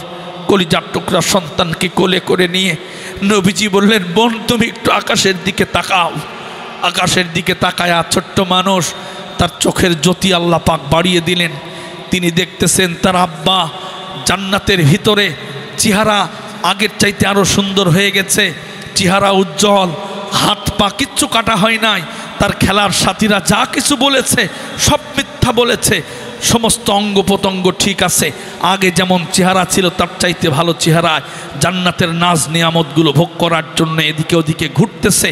S1: কলিজার টুকরা সন্তানকে কোলে করে নিয়ে নবীজি বললেন, বোন তুমি একটু আকাশের দিকে তাকাও। আকাশের দিকে তাকায়া ছোট্ট মানুষ তার চোখের জ্যোতি আল্লাহ পাক বাড়িয়ে দিলেন। তিনি দেখতেছেন তার আব্বা জান্নাতের ভিতরে, চেহারা আগের চাইতে আরও সুন্দর হয়ে গেছে, চেহারা উজ্জ্বল, হাত পা কিচ্ছু কাটা হয় নাই। তার খেলার সাথীরা যা কিছু বলেছে সব মিথ্যা বলেছে, সমস্ত অঙ্গ প্রত্যঙ্গ ঠিক আছে, আগে যেমন চেহারা ছিল তার চাইতে ভালো চেহারায় জান্নাতের নাজ নিয়ামতগুলো ভোগ করার জন্য এদিকে ওদিকে ঘুরতেছে।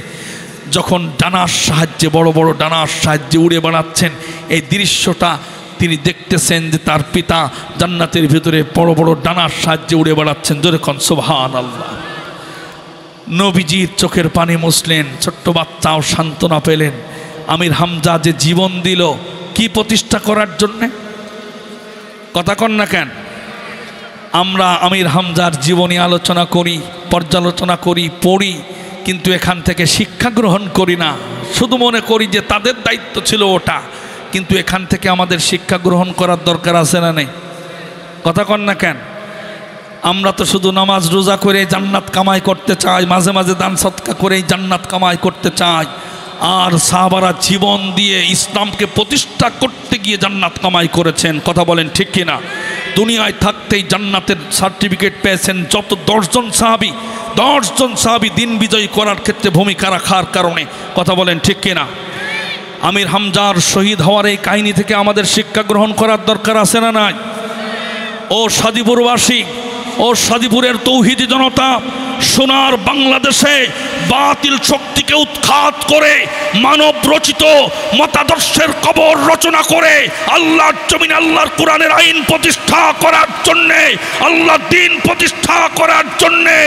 S1: যখন ডানার সাহায্যে, বড় বড় ডানার সাহায্যে উড়ে বেড়াচ্ছেন, এই দৃশ্যটা তিনি দেখতেছেন যে তার পিতা জান্নাতের ভিতরে বড় বড় ডানার সাহায্যে উড়ে বেড়াচ্ছেন। জোরে কোন সুবহানাল্লাহ। নবীজির চোখের পানি মুছলেন, ছোট্ট বাচ্চাও সান্ত্বনা পেলেন। আমির হামজা যে জীবন দিল কি প্রতিষ্ঠা করার জন্যে, কথা কন না কেন? আমরা আমির হামজার জীবনী আলোচনা করি, পর্যালোচনা করি, পড়ি, কিন্তু এখান থেকে শিক্ষা গ্রহণ করি না। শুধু মনে করি যে তাদের দায়িত্ব ছিল ওটা, কিন্তু এখান থেকে আমাদের শিক্ষা গ্রহণ করার দরকার আছে না নেই? কথা কন না কেন? আমরা তো শুধু নামাজ রোজা করে জান্নাত কামাই করতে চাই, মাঝে মাঝে দান সদকা করে জান্নাত কামাই করতে চাই, আর সাহাবারা জীবন দিয়ে ইসলামকে প্রতিষ্ঠা করতে গিয়ে জান্নাত কামাই করেছেন। কথা বলেন ঠিক কিনা? দুনিয়ায় থাকতেই জান্নাতের সার্টিফিকেট পেয়েছেন যত 10 জন সাহাবী দিন বিজয়ী করার ক্ষেত্রে ভূমিকা রাখার কারণে। কথা বলেন ঠিক কিনা? আমির হামজার শহীদ হওয়ার এই কাহিনী থেকে আমাদের শিক্ষা গ্রহণ করার দরকার আছে না নাই? ও সাদিপুরবাসী, ও সাদিপুরের তৌহিদি জনতা, সোনার বাংলাদেশে বাতিল শক্তিকে উৎখাত করে মানব রচিত মতাদর্শের কবর রচনা করে আল্লাহর জমিনে আল্লাহর কোরআনের আইন প্রতিষ্ঠা করার জন্যে, আল্লাহর দ্বীন প্রতিষ্ঠা করার জন্যে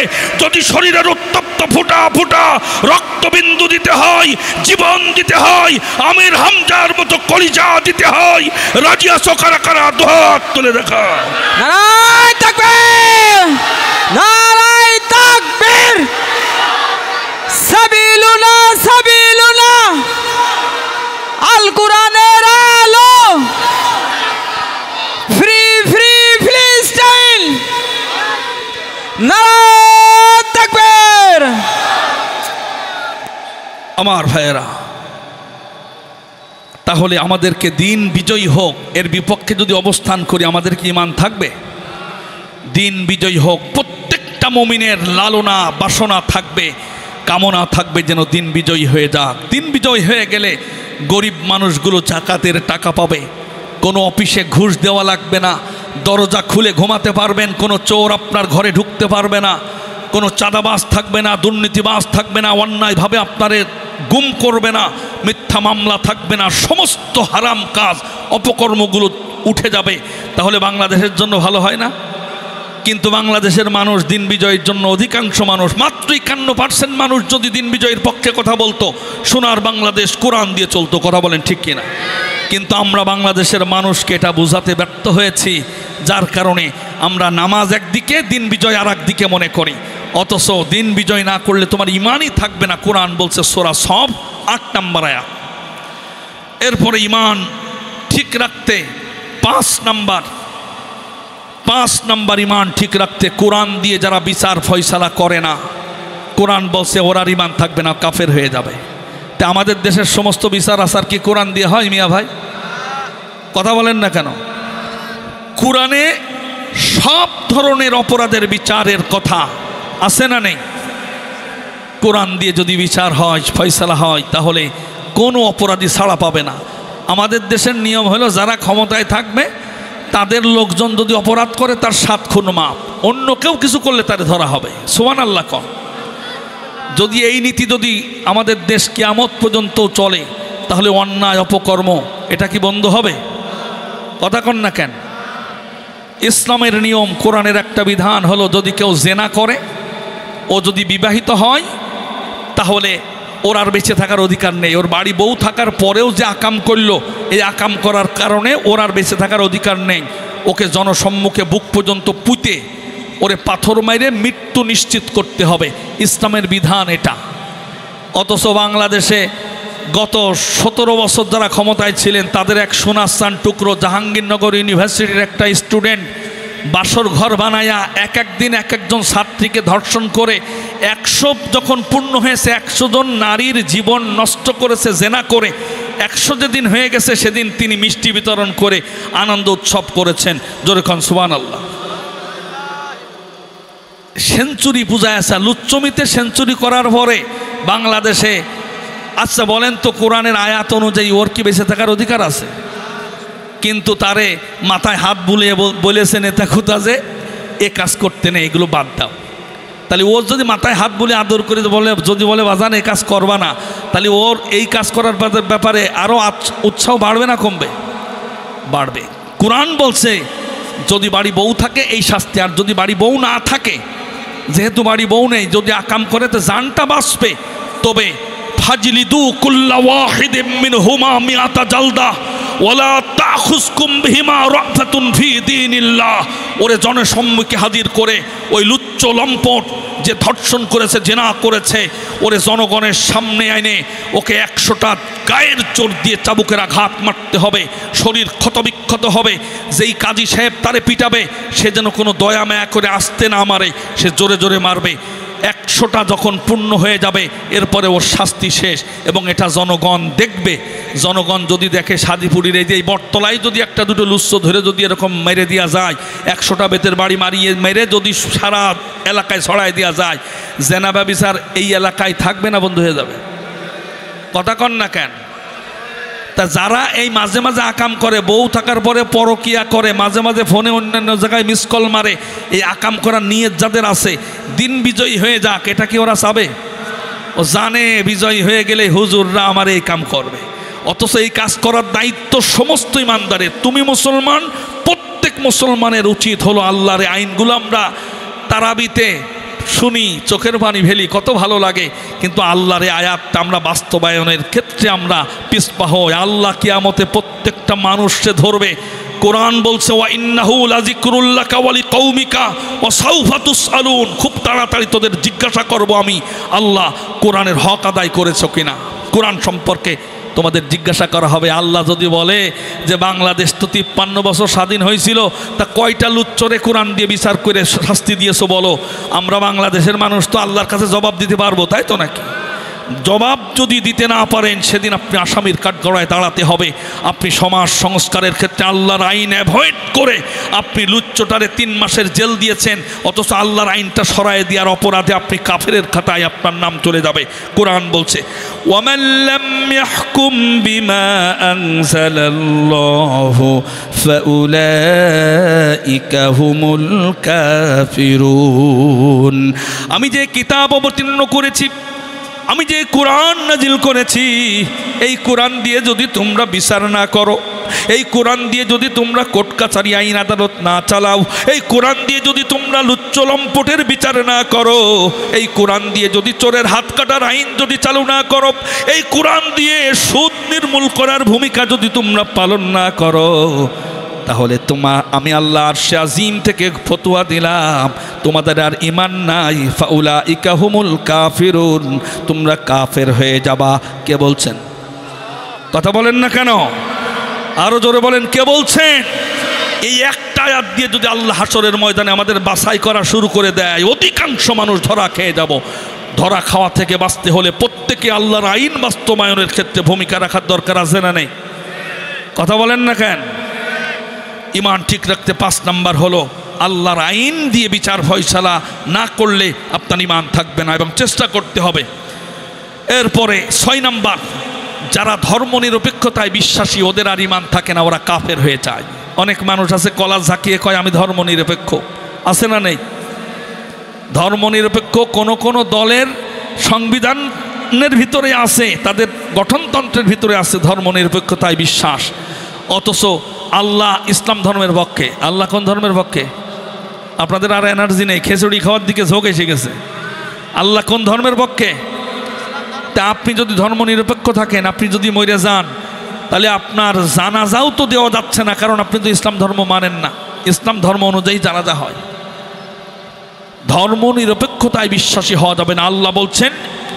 S1: যদি শরীরের উত্তপ্ত ফুটা ফুটা রক্তবিন্দু দিতে হয়, জীবন দিতে হয়, আমির হামজার মতো কলিজা দিতে হয়, রাজি আছো কারা কারা? দুহাত তুলে দেখা।
S2: নারায়ে তাকবীর, নারায়ে তাকবীর। সাবিলুনা সাবিলুনা আল কোরআনের আলো, ফ্রি ফ্রি ফিলিস্তিন। নারায়ে তাকবীর।
S1: আমার ভাইয়েরা, তাহলে আমাদেরকে দিন বিজয়ী হোক এর বিপক্ষে যদি অবস্থান করি, আমাদের কি ঈমান থাকবে? দিন বিজয়ী হোক, প্রত্যেকটা মুমিনের লালনা বাসনা থাকবে, কামনা থাকবে যেন দিন বিজয়ী হয়ে যাক। দিন বিজয়ী হয়ে গেলে গরিব মানুষগুলো জাকাতের টাকা পাবে, কোনো অফিসে ঘুষ দেওয়া লাগবে না, দরজা খুলে ঘুমাতে পারবেন, কোনো চোর আপনার ঘরে ঢুকতে পারবে না, কোনো চাঁদাবাজ থাকবে না, দুর্নীতিবাজ থাকবে না, অন্যায়ভাবে আপনারে গুম করবে না, মিথ্যা মামলা থাকবে না, সমস্ত হারাম কাজ অপকর্মগুলো উঠে যাবে। তাহলে বাংলাদেশের জন্য ভালো হয় না? কিন্তু বাংলাদেশের মানুষ দিন বিজয়ের জন্য, অধিকাংশ মানুষ, মাত্র 51% মানুষ যদি দিন বিজয়ের পক্ষে কথা বলতো, সোনার বাংলাদেশ কোরআন দিয়ে চলতো। কথা বলেন ঠিক কিনা? কিন্তু আমরা বাংলাদেশের মানুষকে এটা বোঝাতে ব্যর্থ হয়েছি, যার কারণে আমরা নামাজ একদিকে, দিন বিজয় আর একদিকে মনে করি। অথচ দিন বিজয় না করলে তোমার ঈমানই থাকবে না। কোরআন বলছে সূরা সফ 8 নম্বর আয়াত। এরপরে ঈমান ঠিক রাখতে 5 নম্বর ঈমান ঠিক রাখতে, কোরআন দিয়ে যারা বিচার ফয়সালা করে না, কোরআন বলছে ওরার ঈমান থাকবে না, কাফের হয়ে যাবে। তা আমাদের দেশের সমস্ত বিচার আসার কি কোরআন দিয়ে হয় মিয়া ভাই? কথা বলেন না কেন? কোরআনে সব ধরনের অপরাধের বিচারের কথা আছে না নেই? কোরআন দিয়ে যদি বিচার হয়, ফয়সালা হয়, তাহলে কোনো অপরাধী ছাড়া পাবে না। আমাদের দেশের নিয়ম হলো যারা ক্ষমতায় থাকবে তাদের লোকজন যদি অপরাধ করে তার 7 খুন মাপ, অন্য কেউ কিছু করলে তারে ধরা হবে। সুবহানাল্লাহ কম। যদি এই নীতি যদি আমাদের দেশ কিয়ামত পর্যন্ত চলে, তাহলে অন্যায় অপকর্ম এটা কি বন্ধ হবে? কথা কন না কেন? ইসলামের নিয়ম, কোরআনের একটা বিধান হলো, যদি কেউ জেনা করে, ও যদি বিবাহিত হয়, তাহলে ওর আর বেঁচে থাকার অধিকার নেই। ওর বাড়ি বউ থাকার পরেও যে আকাম করলো, এই আকাম করার কারণে ওর আর বেঁচে থাকার অধিকার নেই। ওকে জনসম্মুখে বুক পর্যন্ত পুঁতে ওরে পাথর মাইরে মৃত্যু নিশ্চিত করতে হবে। ইসলামের বিধান এটা। অথচ বাংলাদেশে গত 17 বছর যারা ক্ষমতায় ছিলেন, তাদের এক সোনার টুকরো জাহাঙ্গীরনগর ইউনিভার্সিটির একটা স্টুডেন্ট বাসর ঘর বানায়া একদিন একজন ছাত্রীকে ধর্ষণ করে 100 যখন পূর্ণ হয়েছে, 100 জন নারীর জীবন নষ্ট করেছে জেনা করে। 100 যেদিন হয়ে গেছে সেদিন তিনি মিষ্টি বিতরণ করে আনন্দ উৎসব করেছেন। জোরে খান সুবহানাল্লাহ। সেঞ্চুরি পূজায় আসা লুচ্চমিতে সেঞ্চুরি করার পরে বাংলাদেশে, আচ্ছা বলেন তো, কোরআনের আয়াত অনুযায়ী ওর কি বেঁচে থাকার অধিকার আছে? কিন্তু তারে মাথায় হাত বুলিয়ে বলেছে নেতা খুদা যে এ কাজ করতে নেই, এগুলো বাদ দাও। তাহলে ওর যদি মাথায় হাত বুলিয়ে আদর করে বলে, যদি বলে বাজান এ কাজ করবা না, তাহলে ওর এই কাজ করার ব্যাপারে আরও উৎসাহ বাড়বে না কমবে? বাড়বে। কোরআন বলছে যদি বাড়ি বউ থাকে এই শাস্তি, আর যদি বাড়ি বউ না থাকে যেহেতু বাড়ি বউ নেই, যদি আকাম করে তো জানটা বাঁচবে। তবে ফাজলিদু কুল্লা ওয়াহিদিম মিনহুমা মিআতা জালদা ওয়ালা তাখুজকুম বিহিমা রাফাতুন ফি দীনিল্লাহ। ওরে জনসম্মুখে হাজির করে ওই লুচ্চ লম্পট যে ধর্ষণ করেছে, জেনা করেছে, ওরে জনগণের সামনে এনে ওকে 100টা গায়ের জোর দিয়ে চাবুকের আঘাত মারতে হবে, শরীর ক্ষতবিক্ষত হবে। যেই কাজী সাহেব তারে পিটাবে সে যেন কোনো দয়া মায়া করে আসতে না মারে, সে জোরে জোরে মারবে। 100টা যখন পূর্ণ হয়ে যাবে এরপরে ওর শাস্তি শেষ, এবং এটা জনগণ দেখবে। জনগণ যদি দেখে সাদিপুরীর এই যে বটতলায় যদি একটা দুটো লুচ্ছ ধরে যদি এরকম মেরে দেওয়া যায়, 100টা বেতের বাড়ি মারিয়ে মেরে যদি সারা এলাকায় ছড়াই দেওয়া যায়, জেনা ব্যভিচার এই এলাকায় থাকবে না, বন্ধ হয়ে যাবে। কথা কন না কেন? তা যারা এই মাঝে মাঝে আকাম করে, বউ থাকার পরে পরকিয়া করে, মাঝে মাঝে ফোনে অন্যান্য জায়গায় মিস কল মারে, এই আকাম করার নিয়ত যাদের আছে, দিন বিজয়ী হয়ে যাক, এটা কি ওরা চাবে? ও জানে বিজয়ী হয়ে গেলে হুজুররা আমার এই কাম করবে। অথচ এই কাজ করার দায়িত্ব সমস্ত ইমানদারের। তুমি মুসলমান, প্রত্যেক মুসলমানের উচিত হলো আল্লাহর আইনগুলো আমরা তারাবিতে শুনি, চোখের পানি ফেলি, কত ভালো লাগে, কিন্তু আল্লাহর আয়াতটা আমরা বাস্তবায়নের ক্ষেত্রে আমরা পিছপা হই। আল্লাহ কিয়ামতে প্রত্যেকটা মানুষকে ধরবে। কোরআন বলছে ওয়া ইন্নাহু লাযিকরুল লাকা ওয়া লিকাউমিকা ওয়া সাউফা তুসআলুন, খুব তাড়াতাড়ি তোদের জিজ্ঞাসা করব আমি আল্লাহ কোরআনের হক আদায় করেছো কিনা, কোরআন সম্পর্কে তোমাদের জিজ্ঞাসা করা হবে। আল্লাহ যদি বলে যে বাংলাদেশ তো 53 বছর স্বাধীন হয়েছিল, তা কয়টা লুচ্চরে কোরআন দিয়ে বিচার করে শাস্তি দিয়েছো বলো? আমরা বাংলাদেশের মানুষ তো আল্লাহর কাছে জবাব দিতে পারবো, তাই তো নাকি? জবাব যদি দিতে না পারেন সেদিন আপনি আসামির কাঠগড়ায় দাঁড়াতে হবে। আপনি সমাজ সংস্কারের ক্ষেত্রে আল্লাহর আইন অ্যাভয়েড করে আপনি লুচ্চটারে 3 মাসের জেল দিয়েছেন, অথচ আল্লাহর আইনটা সরায় দেওয়ার অপরাধে আপনি কাফেরের খাতায় আপনার নাম চলে যাবে। কোরআন বলছে ওয়ামান লাম ইয়াহকুম বিমা আনজালাল্লাহু ফাউলাইকা হুমুল কাফিরুন। আমি যে কিতাব অবতীর্ণ করেছি, আমি যে কোরআন নাজিল করেছি, এই কোরআন দিয়ে যদি তোমরা বিচার না করো, এই কোরআন দিয়ে যদি তোমরা কোর্ট কাছারি আইন আদালত না চালাও, এই কোরআন দিয়ে যদি তোমরা লুচ্চ লম্পটের বিচার না করো, এই কোরআন দিয়ে যদি চোরের হাত কাটার আইন যদি চালু না করো, এই কোরআন দিয়ে সুদ নির্মূল করার ভূমিকা যদি তোমরা পালন না করো, তাহলে আমি আল্লাহ আরশে আজিম থেকে ফতোয়া দিলাম তোমাদের আর ঈমান নাই, ফাউলাইকা হুমুল কাফিরুন, তোমরা কাফের হয়ে যাবা। কে বলছেন? কথা বলেন না কেন? আরো জোরে বলেন, কে বলছেন? এই একটা আয়াত দিয়ে যদি আল্লাহ হাসরের ময়দানে আমাদের বাছাই করা শুরু করে দেয়, অধিকাংশ মানুষ ধরা খেয়ে যাব। ধরা খাওয়া থেকে বাঁচতে হলে প্রত্যেকে আল্লাহর আইন বাস্তবায়নের ক্ষেত্রে ভূমিকা রাখার দরকার আছে না নেই? কথা বলেন না কেন? ইমান ঠিক রাখতে 5 নাম্বার হলো আল্লাহর আইন দিয়ে বিচার ফয়সালা না করলে আপনার ইমান থাকবে না, এবং চেষ্টা করতে হবে। এরপরে 6 নাম্বার, যারা ধর্ম নিরপেক্ষতায় বিশ্বাসী ওদের আর ইমান থাকে না, ওরা কাফের হয়ে যায়। অনেক মানুষ আছে কলা ঝাঁকিয়ে কয় আমি ধর্ম নিরপেক্ষ, আছে না নেই? ধর্ম নিরপেক্ষ কোন দলের সংবিধানের ভিতরে আছে, তাদের গঠনতন্ত্রের ভিতরে আছে ধর্ম নিরপেক্ষতায় বিশ্বাস, অথচ আল্লাহ ইসলাম ধর্মের পক্ষে। আল্লাহ কোন ধর্মের পক্ষে? আপনাদের আর এনার্জি নেই, খিচুড়ি খাওয়ার দিকে ঝোঁক এসে গেছে। আল্লাহ কোন ধর্মের পক্ষে? তা আপনি যদি ধর্ম নিরপেক্ষ থাকেন, আপনি যদি মরে যান, তাহলে আপনার জানাজাও তো দেওয়া যাচ্ছে না, কারণ আপনি তো ইসলাম ধর্ম মানেন না। ইসলাম ধর্ম অনুযায়ী জানাজা হয়। ধর্ম নিরপেক্ষতায় বিশ্বাসী হওয়া যাবে না। আল্লাহ বলছেন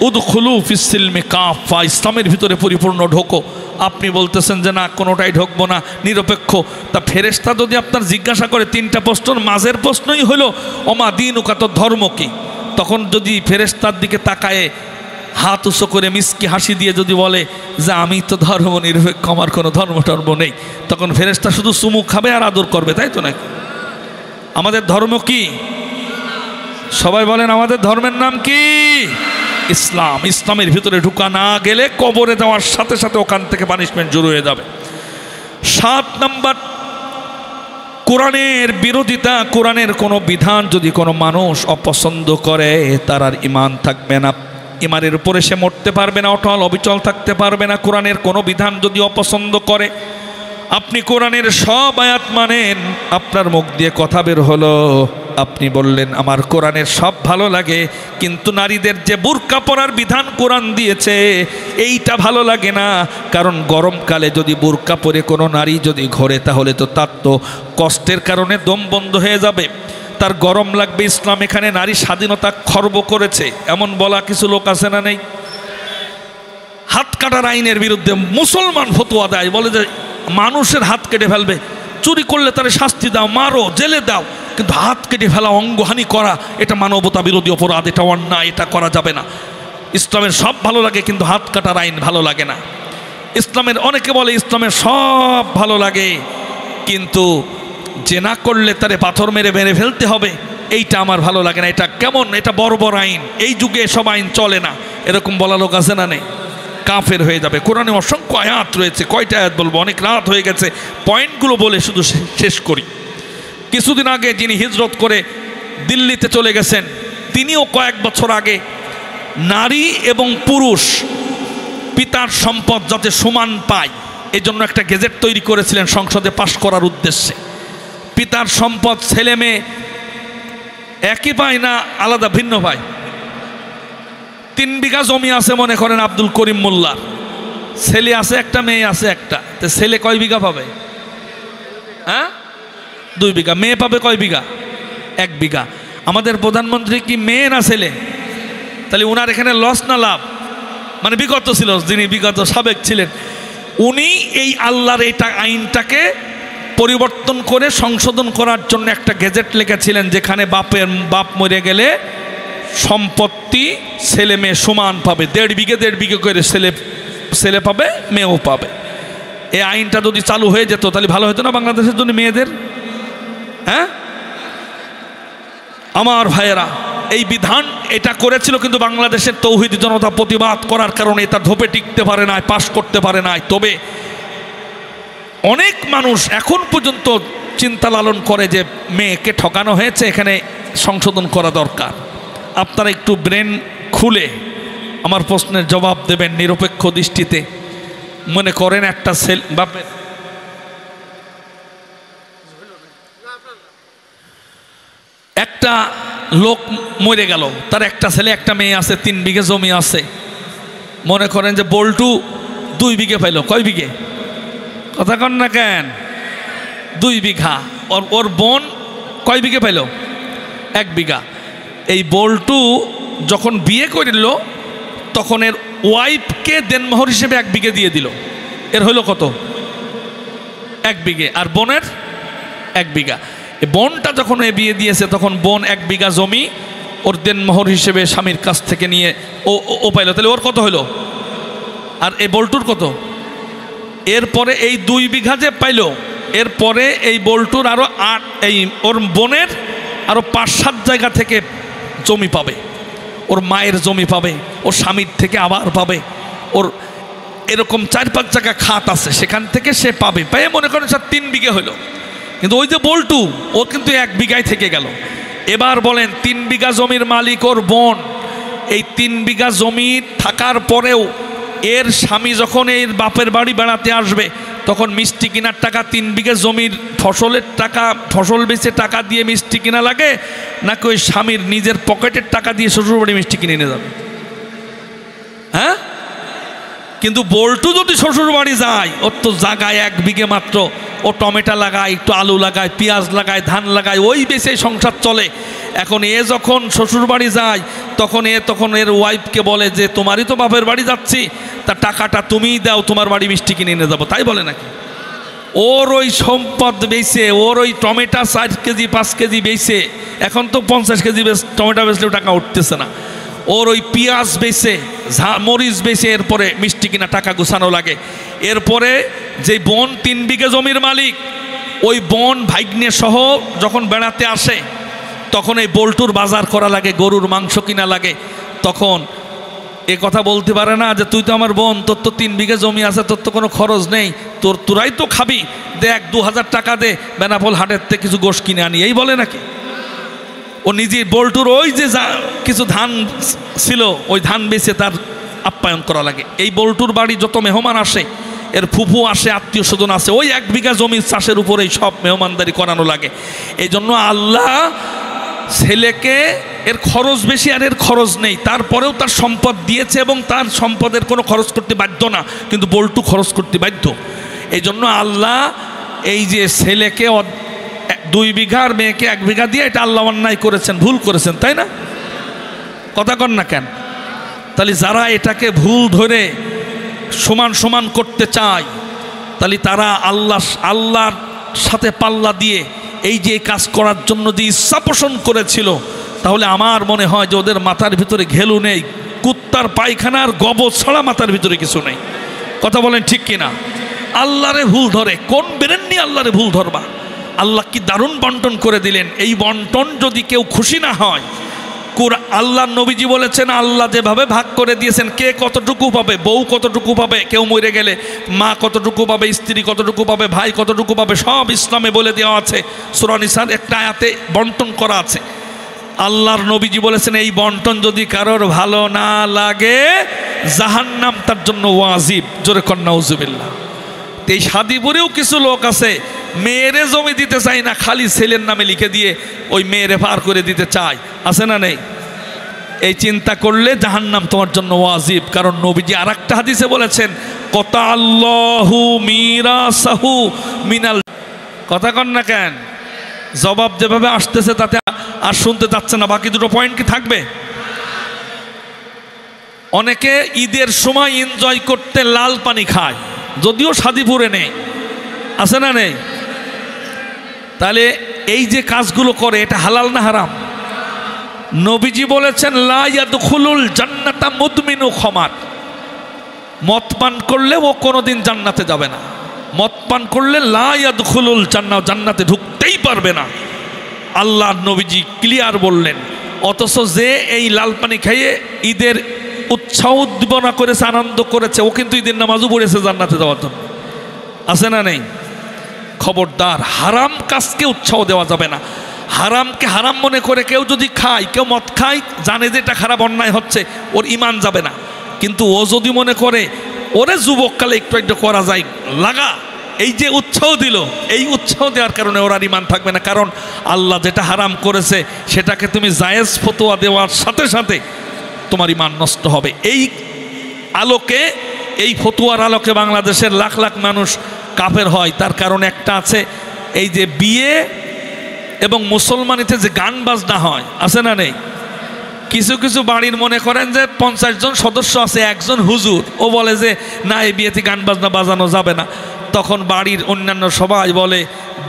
S1: উদখুলু ফিস-সিলমি কাফা, ইসলামের ভিতরে পরিপূর্ণ ঢোকো। আপনি বলতেছেন যে না, কোনোটাই ঢুকবো না, নিরপেক্ষ। তা ফেরেশতা যদি আপনার জিজ্ঞাসা করে 3টা প্রশ্ন, মাঝের প্রশ্নই হলো ওমা দীনুকা, তোর ধর্ম কি? তখন যদি ফেরেশতার দিকে তাকায়ে হাত উঁচু করে মিষ্টি হাসি দিয়ে যদি বলে যে আমি তো ধর্ম নিরপেক্ষ, আমার কোনো ধর্ম নেই, তখন ফেরেশতা শুধু চুমু খাবে আর আদর করবে, তাই তো নাকি? আমাদের ধর্ম কি? সবাই বলেন, আমাদের ধর্মের নাম কি? ইসলাম। ইসলামের ভিতরে ঢুকা না গেলে কবরে যাওয়ার সাথে সাথে ওখান থেকে পানিশমেন্ট শুরু হয়ে যাবে। 7 নাম্বার, কোরআনের বিরোধিতা, কোরআনের কোনো বিধান যদি কোনো মানুষ অপছন্দ করে, তার আর ইমান থাকবে না। ইমানের উপরে সে মরতে পারবে না, অটল অবিচল থাকতে পারবে না। কোরআনের কোনো বিধান যদি অপছন্দ করে, আপনি কোরআনের সব আয়াত মানেন, আপনার মুখ দিয়ে কথা বের হলো, আপনি বললেন আমার কোরআনের সব ভালো লাগে, কিন্তু নারীদের যে বুরকা পরার বিধান কোরআন দিয়েছে এইটা ভালো লাগে না। কারণ গরমকালে যদি বুরকা পরে কোনো নারী যদি ঘোরে তাহলে তো তার তো কষ্টের কারণে দম বন্ধ হয়ে যাবে, তার গরম লাগবে। ইসলাম এখানে নারী স্বাধীনতা খর্ব করেছে এমন বলা কিছু লোক আছে না নেই? হাত কাটার আইনের বিরুদ্ধে মুসলমান ফতোয়া দেয়, বলে যে মানুষের হাত কেটে ফেলবে, চুরি করলে তার শাস্তি দাও, মারো, জেলে দাও, কিন্তু হাত কেটে ফেলা, অঙ্গহানি করা এটা মানবতা বিরোধী অপরাধ, এটা অন্যায়, এটা করা যাবে না। ইসলামের সব ভালো লাগে কিন্তু হাত কাটার আইন ভালো লাগে না। ইসলামের অনেকে বলে ইসলামের সব ভালো লাগে কিন্তু জেনা করলে তারে পাথর মেরে মেরে ফেলতে হবে, এইটা আমার ভালো লাগে না, এটা কেমন, এটা বর্বর আইন, এই যুগে সব আইন চলে না, এরকম বলা লোক আছে না নেই? কাফের হয়ে যাবে। কোরআনে অসংখ্য আয়াত রয়েছে, কয়টা আয়াত বলবো, অনেক রাত হয়ে গেছে, পয়েন্টগুলো বলে শুধু শেষ করি। কিছুদিন আগে যিনি হিজরত করে দিল্লিতে চলে গেছেন, তিনিও কয়েক বছর আগে নারী এবং পুরুষ পিতার সম্পদ যাতে সমান পায় এই জন্য একটা গেজেট তৈরি করেছিলেন সংসদে পাশ করার উদ্দেশ্যে। পিতার সম্পদ ছেলে মেয়ে একই পায় না, আলাদা ভিন্ন পায়। 3 বিঘা জমি আছে মনে করেন আব্দুল করিম মোল্লার, ছেলে আছে একটা, মেয়ে আছে একটা, তো ছেলে কয় বিঘা পাবে? হ্যাঁ, 2 বিঘা। মেয়ে পাবে কয় বিঘা? 1 বিঘা। আমাদের প্রধানমন্ত্রী কি মেয়ে না ছেলে? তাহলে ওনার এখানে লস না লাভ? মানে বিগত ছিল, যিনি বিগত সাবেক ছিলেন, উনি এই আল্লাহর এইটা আইনটাকে পরিবর্তন করে সংশোধন করার জন্য একটা গেজেট লিখেছিলেন, যেখানে বাপ মরে গেলে সম্পত্তি ছেলে মেয়ে সমান পাবে, 1.5 বিঘে করে ছেলে পাবে, মেয়েও পাবে। এই আইনটা যদি চালু হয়ে যেত তাহলে ভালো হতো না বাংলাদেশের জন্য মেয়েদের? হ্যাঁ আমার ভাইয়েরা, এই বিধান এটা করেছিল, কিন্তু বাংলাদেশের তৌহিদি জনতা প্রতিবাদ করার কারণে এটা ধোপে টিকতে পারে না, পাশ করতে পারে না। তবে অনেক মানুষ এখন পর্যন্ত চিন্তা লালন করে যে মেয়েকে ঠকানো হয়েছে, এখানে সংশোধন করা দরকার। আপনারা একটু ব্রেন খুলে আমার প্রশ্নের জবাব দেবেন নিরপেক্ষ দৃষ্টিতে। মনে করেন একটা ছেলে, বাপের একটা লোক মরে গেল, তার একটা ছেলে একটা মেয়ে আছে, 3 বিঘে জমি আছে। মনে করেন যে বল্টু 2 বিঘে পাইল, কয় বিঘে? কথা কন না কেন? 2 বিঘা। ওর বোন কয় বিঘে পাইল? 1 বিঘা। এই বল্টু যখন বিয়ে করিল তখন এর ওয়াইফকে দেনমোহর হিসেবে 1 বিঘে দিয়ে দিল। এর হইল কত? 1 বিঘে। আর বোনের 1 বিঘা। বোনটা যখন এ বিয়ে দিয়েছে তখন বোন 1 বিঘা জমি ওর দেনমোহর হিসেবে স্বামীর কাছ থেকে নিয়ে ও পাইল। তাহলে ওর কত হইল? আর এই বল্টুর কত? এরপরে এই 2 বিঘা যে পাইল, এরপরে এই বল্টুর আরও 8, এই ওর বোনের আরও 5-7 জায়গা থেকে জমি পাবে। ওর মায়ের জমি পাবে, ওর স্বামীর থেকে আবার পাবে, ওর এরকম 4-5 জায়গা খাত আছে, সেখান থেকে সে পাবে। পেয়ে মনে করেন স্যার 3 বিঘে হইল, কিন্তু ওই যে বল্টু ও কিন্তু 1 বিঘায় থেকে গেল। এবার বলেন 3 বিঘা জমির মালিক ওর বোন, এই 3 বিঘা জমি থাকার পরেও এর স্বামী যখন এর বাপের বাড়ি বেড়াতে আসবে তখন মিষ্টি কেনার টাকা, 3 বিঘা জমির ফসলের টাকা, ফসল বেচে টাকা দিয়ে মিষ্টি কিনা লাগে, নাকি ওই স্বামীর নিজের পকেটের টাকা দিয়ে শ্বশুরবাড়ি মিষ্টি কিনে নিয়ে যাবে? হ্যাঁ, কিন্তু বল্টু যদি শ্বশুরবাড়ি যায়, ওর তো জায়গায় 1 বিঘে মাত্র, ও টমেটো লাগায়, একটু আলু লাগায়, পেঁয়াজ লাগায়, ধান লাগায়, ওই বেচে সংসার চলে। এখন এ যখন শ্বশুরবাড়ি যায় তখন এর ওয়াইফকে বলে যে তোমারই তো বাপের বাড়ি যাচ্ছি, তা টাকাটা তুমিই দাও, তোমার বাড়ি মিষ্টি কিনে নিয়ে যাবো, তাই বলে নাকি? ওর ওই সম্পদ বেচে, ওর ওই টমেটো 4 কেজি 5 কেজি বেচে, এখন তো 50 কেজি টমেটো বেচলেও টাকা উঠতেছে না, ওর ওই পেঁয়াজ বেচে, মরিচ বেচে এরপরে মিষ্টি কিনা টাকা গুছানো লাগে। এরপরে যে বোন 3 বিঘে জমির মালিক, ওই বোন ভাগ্নে সহ যখন বেড়াতে আসে তখন এই বল্টুর বাজার করা লাগে, গরুর মাংস কিনা লাগে। তখন এ কথা বলতে পারে না যে তুই তো আমার বোন, তোর তো 3 বিঘে জমি আছে, তোর তো কোনো খরচ নেই, তোরাই তো খাবি, দেখ 2000 টাকা দে, বেনাপোল হাটের থেকে কিছু গোশ কিনে আনি, এই বলে নাকি? ও নিজে বল্টুর ওই যে কিছু ধান ছিল ওই ধান বেচে তার আপ্যায়ন করা লাগে। এই বল্টুর বাড়ি যত মেহমান আসে এর ফুফু আসে, আত্মীয় স্বজন আছে, ওই 1 বিঘা জমির চাষের উপরেই সব মেহমানদারি করানো লাগে। এই জন্য আল্লাহ ছেলেকে, এর খরচ বেশি আর এর খরচ নেই, তারপরেও তার সম্পদ দিয়েছে এবং তার সম্পদের কোনো খরচ করতে বাধ্য না, কিন্তু বল্টু খরচ করতে বাধ্য। এই জন্য আল্লাহ এই যে ছেলেকে 2 বিঘা আর মেয়েকে 1 বিঘা দিয়ে, এটা আল্লাহ অন্যায় করেছেন, ভুল করেছেন, তাই না? কথা কন না কেন? তাহলে যারা এটাকে ভুল ধরে সমান সমান করতে চায়, তাহলে তারা আল্লাহর সাথে পাল্লা দিয়ে এই যে কাজ করার জন্য যে ইচ্ছা পোষণ করেছিল, তাহলে আমার মনে হয় যে ওদের মাথার ভিতরে ঘেলু নেই, কুত্তার পায়খানার গবর ছাড়া মাথার ভিতরে কিছু নেই। কথা বলেন ঠিক কিনা? আল্লাহরে ভুল ধরে কোন বেরেন নিয়ে আল্লাহরে ভুল ধরবা? আল্লাহ কি দারুণ বন্টন করে দিলেন। এই বন্টন যদি কেউ খুশি না হয়, আল্লাহ নবীজি বলেছেন আল্লাহ যেভাবে ভাগ করে দিয়েছেন, কে কতটুকু পাবে, বউ কতটুকু পাবে, কেউ মরে গেলে মা কতটুকু পাবে, স্ত্রী কতটুকু পাবে, ভাই কতটুকু পাবে, সব ইসলামে বলে দেওয়া আছে। সূরা নিসার একটা আয়াতে বন্টন করা আছে। আল্লাহর নবীজি বলেছেন এই বন্টন যদি কারোর ভালো না লাগে, জাহান্নাম তার জন্য ওয়াজিব। জোরে কর নাউজুবিল্লাহ। এই শাদিপুরেও কিছু লোক আছে, মেয়েরে জমি দিতে চায় না, খালি ছেলের নামে লিখে দিয়ে ওই মেয়েরে পার করে দিতে চায়, আছে না নেই? এই চিন্তা করলে জাহান্নাম তোমার জন্য ওয়াজিব। কারণ নবীজি আরেকটা হাদিসে বলেছেন, কতা আল্লাহু মিরাসাহু মিনাল। কথা কন না কেন? জবাব যেভাবে আসতেছে তাতে আর শুনতে যাচ্ছে না। বাকি দুটো পয়েন্ট কি থাকবে? অনেকে ঈদের সময় এনজয় করতে লাল পানি খায়, যদিও শাদিপুরে নেই, আছে না নেই? তাহলে এই যে কাজগুলো করে, এটা হালাল না হারাম? নবীজি বলেছেন লা ইয়াদখুলুল জান্নাতা মুদমিনু খামার। মদ পান করলে ও কোনোদিন জান্নাতে যাবে না। মদ পান করলে লা ইয়াদখুলুল জান্নাহ, জান্নাতে ঢুকতেই পারবে না। আল্লাহর নবীজি ক্লিয়ার বললেন। অথচ যে এই লাল পানি খাইয়ে ঈদের উৎসাহ উদ্দীপনা করেছে, আনন্দ করেছে, ও কিন্তু ঈদের নামাজও পড়েছে জান্নাতে যাওয়ার জন্য, আছে না নেই? খবরদার, হারাম কাজকে উৎসাহ দেওয়া যাবে না। হারামকে হারাম মনে করে কেউ যদি খায়, কেউ মদ খায়, জানে যে এটা খারাপ অন্যায় হচ্ছে, ওর ইমান যাবে না। কিন্তু ও যদি মনে করে ওরে যুবককালে একটু একটু করা যায়, লাগা, এই যে উৎসাহ দিল, এই উৎসাহ দেওয়ার কারণে ওর আর ইমান থাকবে না। কারণ আল্লাহ যেটা হারাম করেছে সেটাকে তুমি জায়েজ ফতোয়া দেওয়ার সাথে সাথে তোমার ইমান নষ্ট হবে। এই আলোকে, এই ফতোয়ার আলোকে বাংলাদেশের লাখ লাখ মানুষ কাফের হয়। তার কারণ একটা আছে, এই যে বিয়ে এবং মুসলমানিতে যে গান বাজনা হয়, আছে না নেই? কিছু কিছু বাড়ির মনে করেন যে 50 জন সদস্য আছে, একজন হুজুর, ও বলে যে না, এই বিয়েতে গান বাজনা বাজানো যাবে না। তখন বাড়ির অন্যান্য সবাই বলে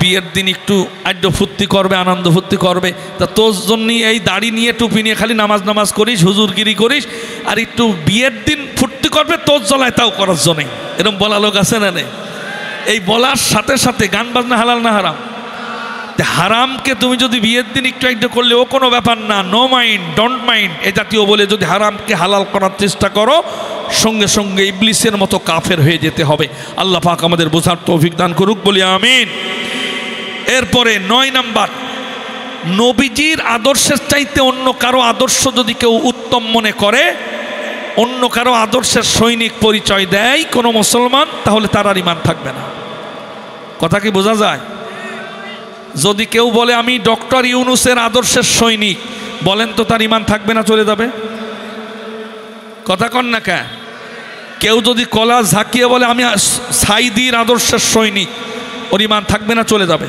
S1: বিয়ের দিন একটু আড্ড ফুর্তি করবে, আনন্দ ফুর্তি করবে, তা তোর জন্যই এই দাড়ি নিয়ে টুপি নিয়ে খালি নামাজ করিস, হুজুরগিরি করিস, আর একটু বিয়ের দিন ফুর্তি করবে, তোর জ্বলায় তাও করার জন্যই। এরকম বলা লোক আছে না নেই? এই বলার সাথে সাথে গান বাজনা হালাল না হারাম? হারামকে তুমি যদি বিয়ের দিন একটু একটু করলে ও কোনো ব্যাপার না, নো মাইন্ড, ডোন্ট মাইন্ড, এ জাতীয় বলে যদি হারামকে হালাল করার চেষ্টা করো, সঙ্গে সঙ্গে ইবলিসের মতো কাফের হয়ে যেতে হবে। আল্লাহ পাক আমাদের বোঝার তৌফিক দান করুক, বলি আমিন। এরপরে 9 নাম্বার, নবীজির আদর্শের চাইতে অন্য কারো আদর্শ যদি কেউ উত্তম মনে করে, অন্য কারো আদর্শের সৈনিক পরিচয় দেয় কোনো মুসলমান, তাহলে তার আর ইমান থাকবে না। কথা কি বোঝা যায়? যদি কেউ বলে আমি ডক্টর ইউনুসের আদর্শের সৈনিক, বলেন তো তার ইমান থাকবে না চলে যাবে? কথা কন না কেন? কেউ যদি কলা ঝাঁকিয়ে বলে আমি সাইদির আদর্শের সৈনিক, ওর ইমান থাকবে না চলে যাবে?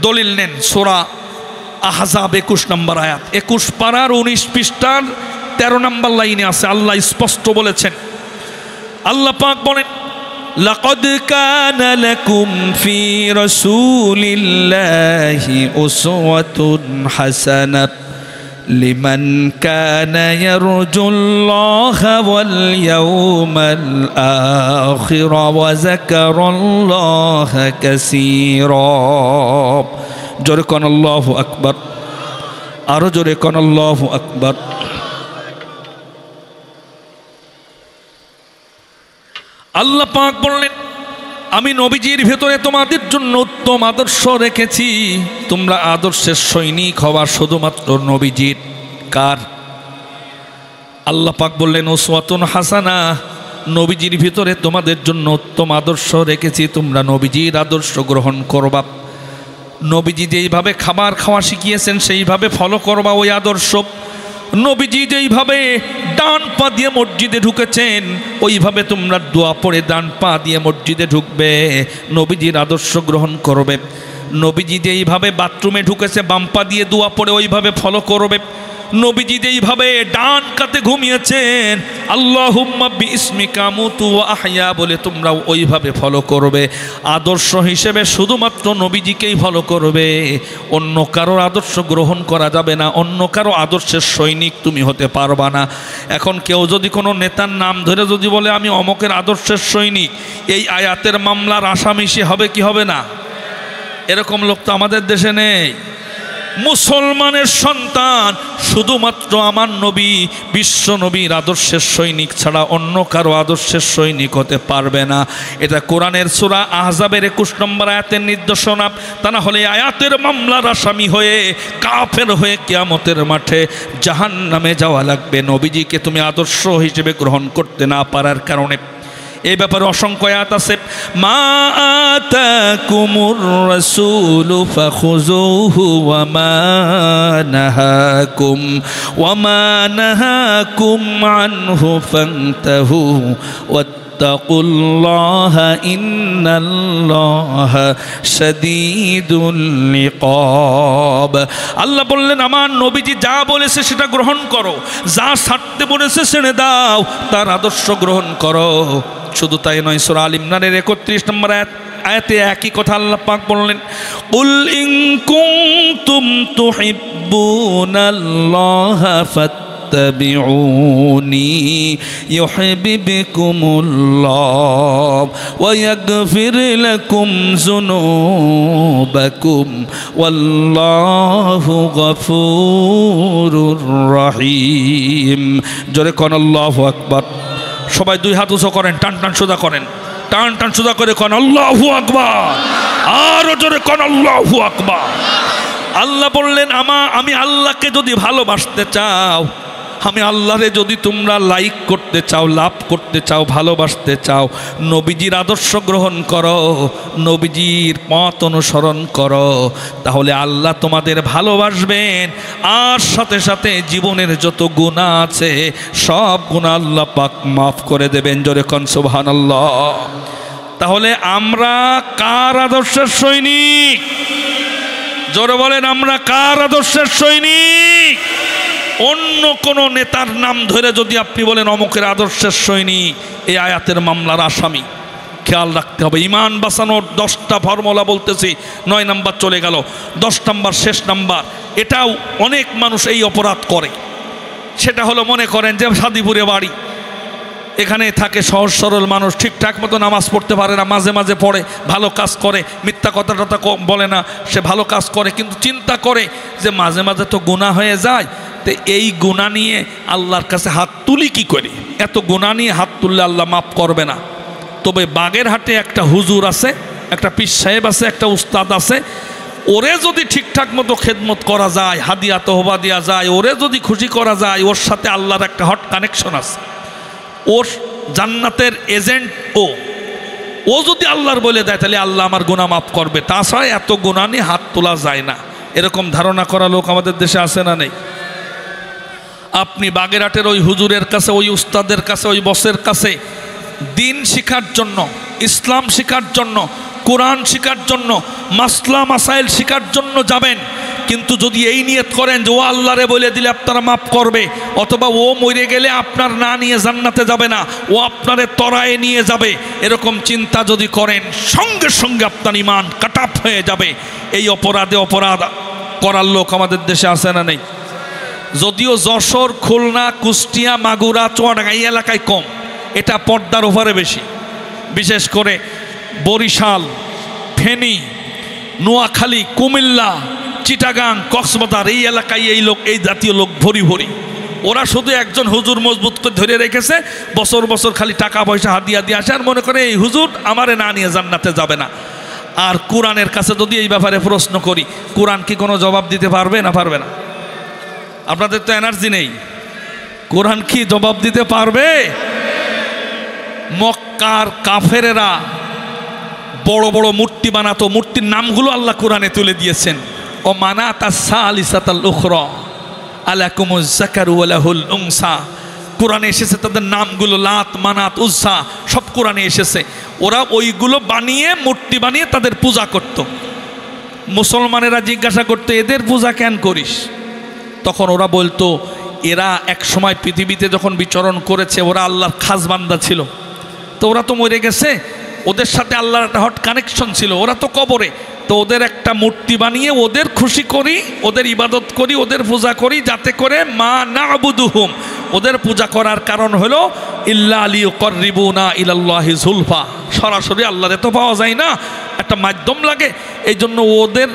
S1: দলিল নেন, সূরা আহজাব 21 নম্বর আয়াত, 21 পারার 19 পৃষ্ঠার 13 নম্বর লাইনে আছে। আল্লাহ স্পষ্ট বলেছেন, আল্লাহ পাক বলেন, লাকাদ কানা লাকুম ফি রাসূলিল্লাহি উসওয়াতুন হাসানাহ লিমান কানা ইয়ারজুল্লাহা ওয়াল ইয়াওমাল আখির ওয়া যাকারাল্লাহা কাসীরা। জোরে কোন আল্লাহু আকবার, আরো জোরে কোন আল্লাহু আকবার। আল্লাহ পাক বললেন, আমি নবীজির ভেতরে তোমাদের জন্য উত্তম আদর্শ রেখেছি, তোমরা আদর্শের সৈনিক হওয়া শুধুমাত্র নবীজির। কার? আল্লাহ পাক বললেন উসওয়াতুন হাসানা, নবীজির ভিতরে তোমাদের জন্য উত্তম আদর্শ রেখেছি, তোমরা নবীজির আদর্শ গ্রহণ করবা। নবীজি যেইভাবে খাবার খাওয়া শিখিয়েছেন সেইভাবে ফলো করবা ওই আদর্শ। নবীজি যেইভাবে ডান পা দিয়ে মসজিদে ঢুকেছেন ওইভাবে তোমরা দোয়া পড়ে ডান পা দিয়ে মসজিদে ঢুকবে, নবীজির আদর্শ গ্রহণ করবে। নবীজি যেইভাবে বাথরুমে ঢুকেছে বাম পা দিয়ে দোয়া পড়ে ওইভাবে ফলো করবে। নবীজি যেইভাবে ডান কাতে ঘুমিয়েছেন আল্লাহুম্মা বিইসমিকা আমুতু ওয়া আহইয়া বলে তোমরা ওইভাবে ফলো করবে। আদর্শ হিসেবে শুধুমাত্র নবীজিকেই ফলো করবে, অন্য কারোর আদর্শ গ্রহণ করা যাবে না, অন্য কারো আদর্শের সৈনিক তুমি হতে পারবা না। এখন কেউ যদি কোনো নেতার নাম ধরে যদি বলে আমি অমকের আদর্শের সৈনিক, এই আয়াতের মামলার আসামি সে হবে কি হবে না? এরকম লোক তো আমাদের দেশে নেই। মুসলমানের সন্তান শুধুমাত্র আমার নবী বিশ্ব নবীর আদর্শের সৈনিক ছাড়া অন্য কারো আদর্শের সৈনিক হতে পারবে না। এটা কোরআনের সূরা আহজাবের 21 নম্বর আয়াতের নির্দেশনা। তা না হলে আয়াতের মামলার আসামি হয়ে কাফের হয়ে কিয়ামতের মাঠে জাহান্নামে যাওয়া লাগবে, নবীজিকে তুমি আদর্শ হিসেবে গ্রহণ করতে না পারার কারণে। এই ব্যাপারে অসংখ্য আয়াত আছে। মা আতাকুমুর রাসূলু ফাখুযুহু ওয়া মা নাহাকুম আনহু ফান্তাহু ওয়াত্তাকুল্লাহা ইন্নাল্লাহা শাদীদুল ইকাব। আল্লাহ বললেন আমার নবীজি যা বলেছে সেটা গ্রহণ করো, যা ছাড়তে বলেছে ছেড়ে দাও, তার আদর্শ গ্রহণ করো। শুধু তাই নয়, সূরা আল ইমরানের 31 নম্বর আয়াতে একই কথা আল্লাহ পাক বললেন, কুল ইন কুনতুম তুহিব্বুনাল্লাহা ফাত্তাবিউনি ইউহিব্বুকুমুল্লাহ ওয়া ইয়াগফির লাকুম যুনুবাকুম ওয়াল্লাহু গফুরুর রহিম। জোরে কোন আল্লাহু আকবার। সবাই দুই হাত উঁচু করেন, টান টান সোজা করেন, টান টান সোজা করে কোন আল্লাহু আকবার, আরো জোরে কোন আল্লাহু আকবার। আল্লাহ বললেন আমি আল্লাহকে যদি ভালোবাসতে চাও, আমি আল্লাহরে যদি তোমরা লাইক করতে চাও, লাভ করতে চাও, ভালোবাসতে চাও, নবীজির আদর্শ গ্রহণ করো, নবীজির পথ অনুসরণ করো, তাহলে আল্লাহ তোমাদের ভালোবাসবেন। আর সাথে সাথে জীবনের যত গুনাহ আছে সব গুনাহ আল্লাহ পাক মাফ করে দেবেন। জোরে কোন সুবহানাল্লাহ। তাহলে আমরা কার আদর্শের সৈনিক? জোরে বলেন, আমরা কার আদর্শের সৈনিক? অন্য কোন নেতার নাম ধরে যদি আপনি বলেন অমুকের আদর্শের সৈনিক, এই আয়াতের মামলার আসামি। খেয়াল রাখতে হবে। ইমান বাঁচানোর 10টা ফর্মুলা বলতেছি, 9 নাম্বার চলে গেল, 10 নাম্বার শেষ নাম্বার। এটাও অনেক মানুষ এই অপরাধ করে। সেটা হলো, মনে করেন যে সাদিপুরে বাড়ি, এখানে থাকে সহজ সরল মানুষ, ঠিকঠাক মতো নামাজ পড়তে পারে না, মাঝে মাঝে পড়ে, ভালো কাজ করে, মিথ্যা কথা বলে না, সে ভালো কাজ করে, কিন্তু চিন্তা করে যে মাঝে মাঝে তো গুনাহ হয়ে যায়, তো এই গুনাহ নিয়ে আল্লাহর কাছে হাত তুলি কি করে? এত গুনাহ নিয়ে হাত তুললে আল্লাহ মাফ করবে না। তবে বাগেরহাটে একটা হুজুর আছে, একটা পীর সাহেব আছে, একটা উস্তাদ আছে, ওরে যদি ঠিকঠাক মতো খেদমত করা যায়, হাদিয়া তহবা দেওয়া যায়, ওরে যদি খুশি করা যায়, ওর সাথে আল্লাহর একটা হট কানেকশন আছে, ওর জান্নাতের এজেন্ট ও যদি আল্লাহর বলে দেয় তাহলে আল্লাহ আমার গুনাহ মাফ করবে। তাছাড়া এত গুনাহ নিয়ে হাত তোলা যায় না। এরকম ধারণা করা লোক আমাদের দেশে আছে না নেই? আপনি বাগেরহাটের ওই হুজুরের কাছে, ওই উস্তাদের কাছে, ওই বসের কাছে দিন শিখার জন্য, ইসলাম শিখার জন্য, কোরআন শিখার জন্য, মাসলা মাসাইল শিখার জন্য যাবেন, কিন্তু যদি এই নিয়ত করেন যে ও আল্লাহরে বলে দিলে আপনারা মাফ করবে, অথবা ও মরে গেলে আপনার না নিয়ে জান্নাতে যাবে না, ও আপনারে তরায়ে নিয়ে যাবে, এরকম চিন্তা যদি করেন, সঙ্গে সঙ্গে আপনার ঈমান কাটাপ হয়ে যাবে। এই অপরাধ করার লোক আমাদের দেশে আছে না নেই? যদিও যশোর, খুলনা, কুষ্টিয়া, মাগুরা, চুয়াডাঙ্গা এই এলাকায় কম, এটা পর্দার ওপারে বেশি। বিশেষ করে বরিশাল, ফেনী, নোয়াখালী, কুমিল্লা, চিটাগাং, কক্সবাজার এই এলাকায় এই জাতীয় লোক ভরি ভরি। ওরা শুধু একজন হুজুর মজবুত করে ধরে রেখেছে, বছর বছর খালি টাকা পয়সা হাদিয়া দিয়ে আসে, আর মনে করে এই হুজুর আমারে না নিয়ে জান্নাতে যাবে না। আর কোরআনের কাছে যদি এই ব্যাপারে প্রশ্ন করি, কোরআন কি কোনো জবাব দিতে পারবে না? পারবে না। আপনাদের তো এনার্জি নেই। কোরআন কি জবাব দিতে পারবে? মক্কার কাফেরেরা বড় বড় মূর্তি বানাতো, মূর্তির নামগুলো আল্লাহ কোরআনে তুলে দিয়েছেন। ও মানাতা সালিসাতাল উখরা আলাকুমুজ যাকারু ওয়া লাহুল উনসা, কোরআনে এসেছে তাদের নামগুলো, লাত মানাত উজ্জা, সব কোরআনে এসেছে। ওরা ওইগুলো বানিয়ে মূর্তি বানিয়ে তাদের পূজা করত। মুসলমানেরা জিজ্ঞাসা করতো এদের পূজা কেন করিস? তখন ওরা বলতো এরা এক সময় পৃথিবীতে যখন বিচরণ করেছে ওরা আল্লাহর খাস বান্দা ছিল, তো ওরা তো মরে গেছে, ওদের সাথে আল্লাহর একটা হট কানেকশন ছিল, ওরা তো কবরে, তো ওদের একটা মূর্তি বানিয়ে ওদের খুশি করি, ওদের ইবাদত করি, ওদের পূজা করি, যাতে করে মা না'বুদুহুম, ওদের পূজা করার কারণ হলো ইল্লা লিয়ুকাররিবুনা ইলাল্লাহি যুলফা, সরাসরি আল্লাহরে তো পাওয়া যায় না, একটা মাধ্যম লাগে, এই জন্য ওদের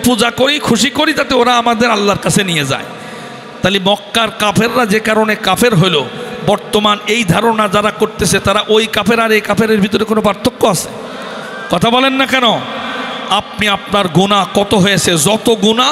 S1: পূজা করি, খুশি করি, যাতে ওরা আমাদের আল্লাহর কাছে নিয়ে যায়। তাহলে মক্কার কাফেররা যে কারণে কাফের হলো, বর্তমান এই ধারণা যারা করতেছে তারা ওই কাফের আর এই কাফেরের ভিতরে কোনো পার্থক্য আছে? কথা বলেন না কেন? আপনি আপনার গুনাহ কত হয়েছে, যত গুনাহ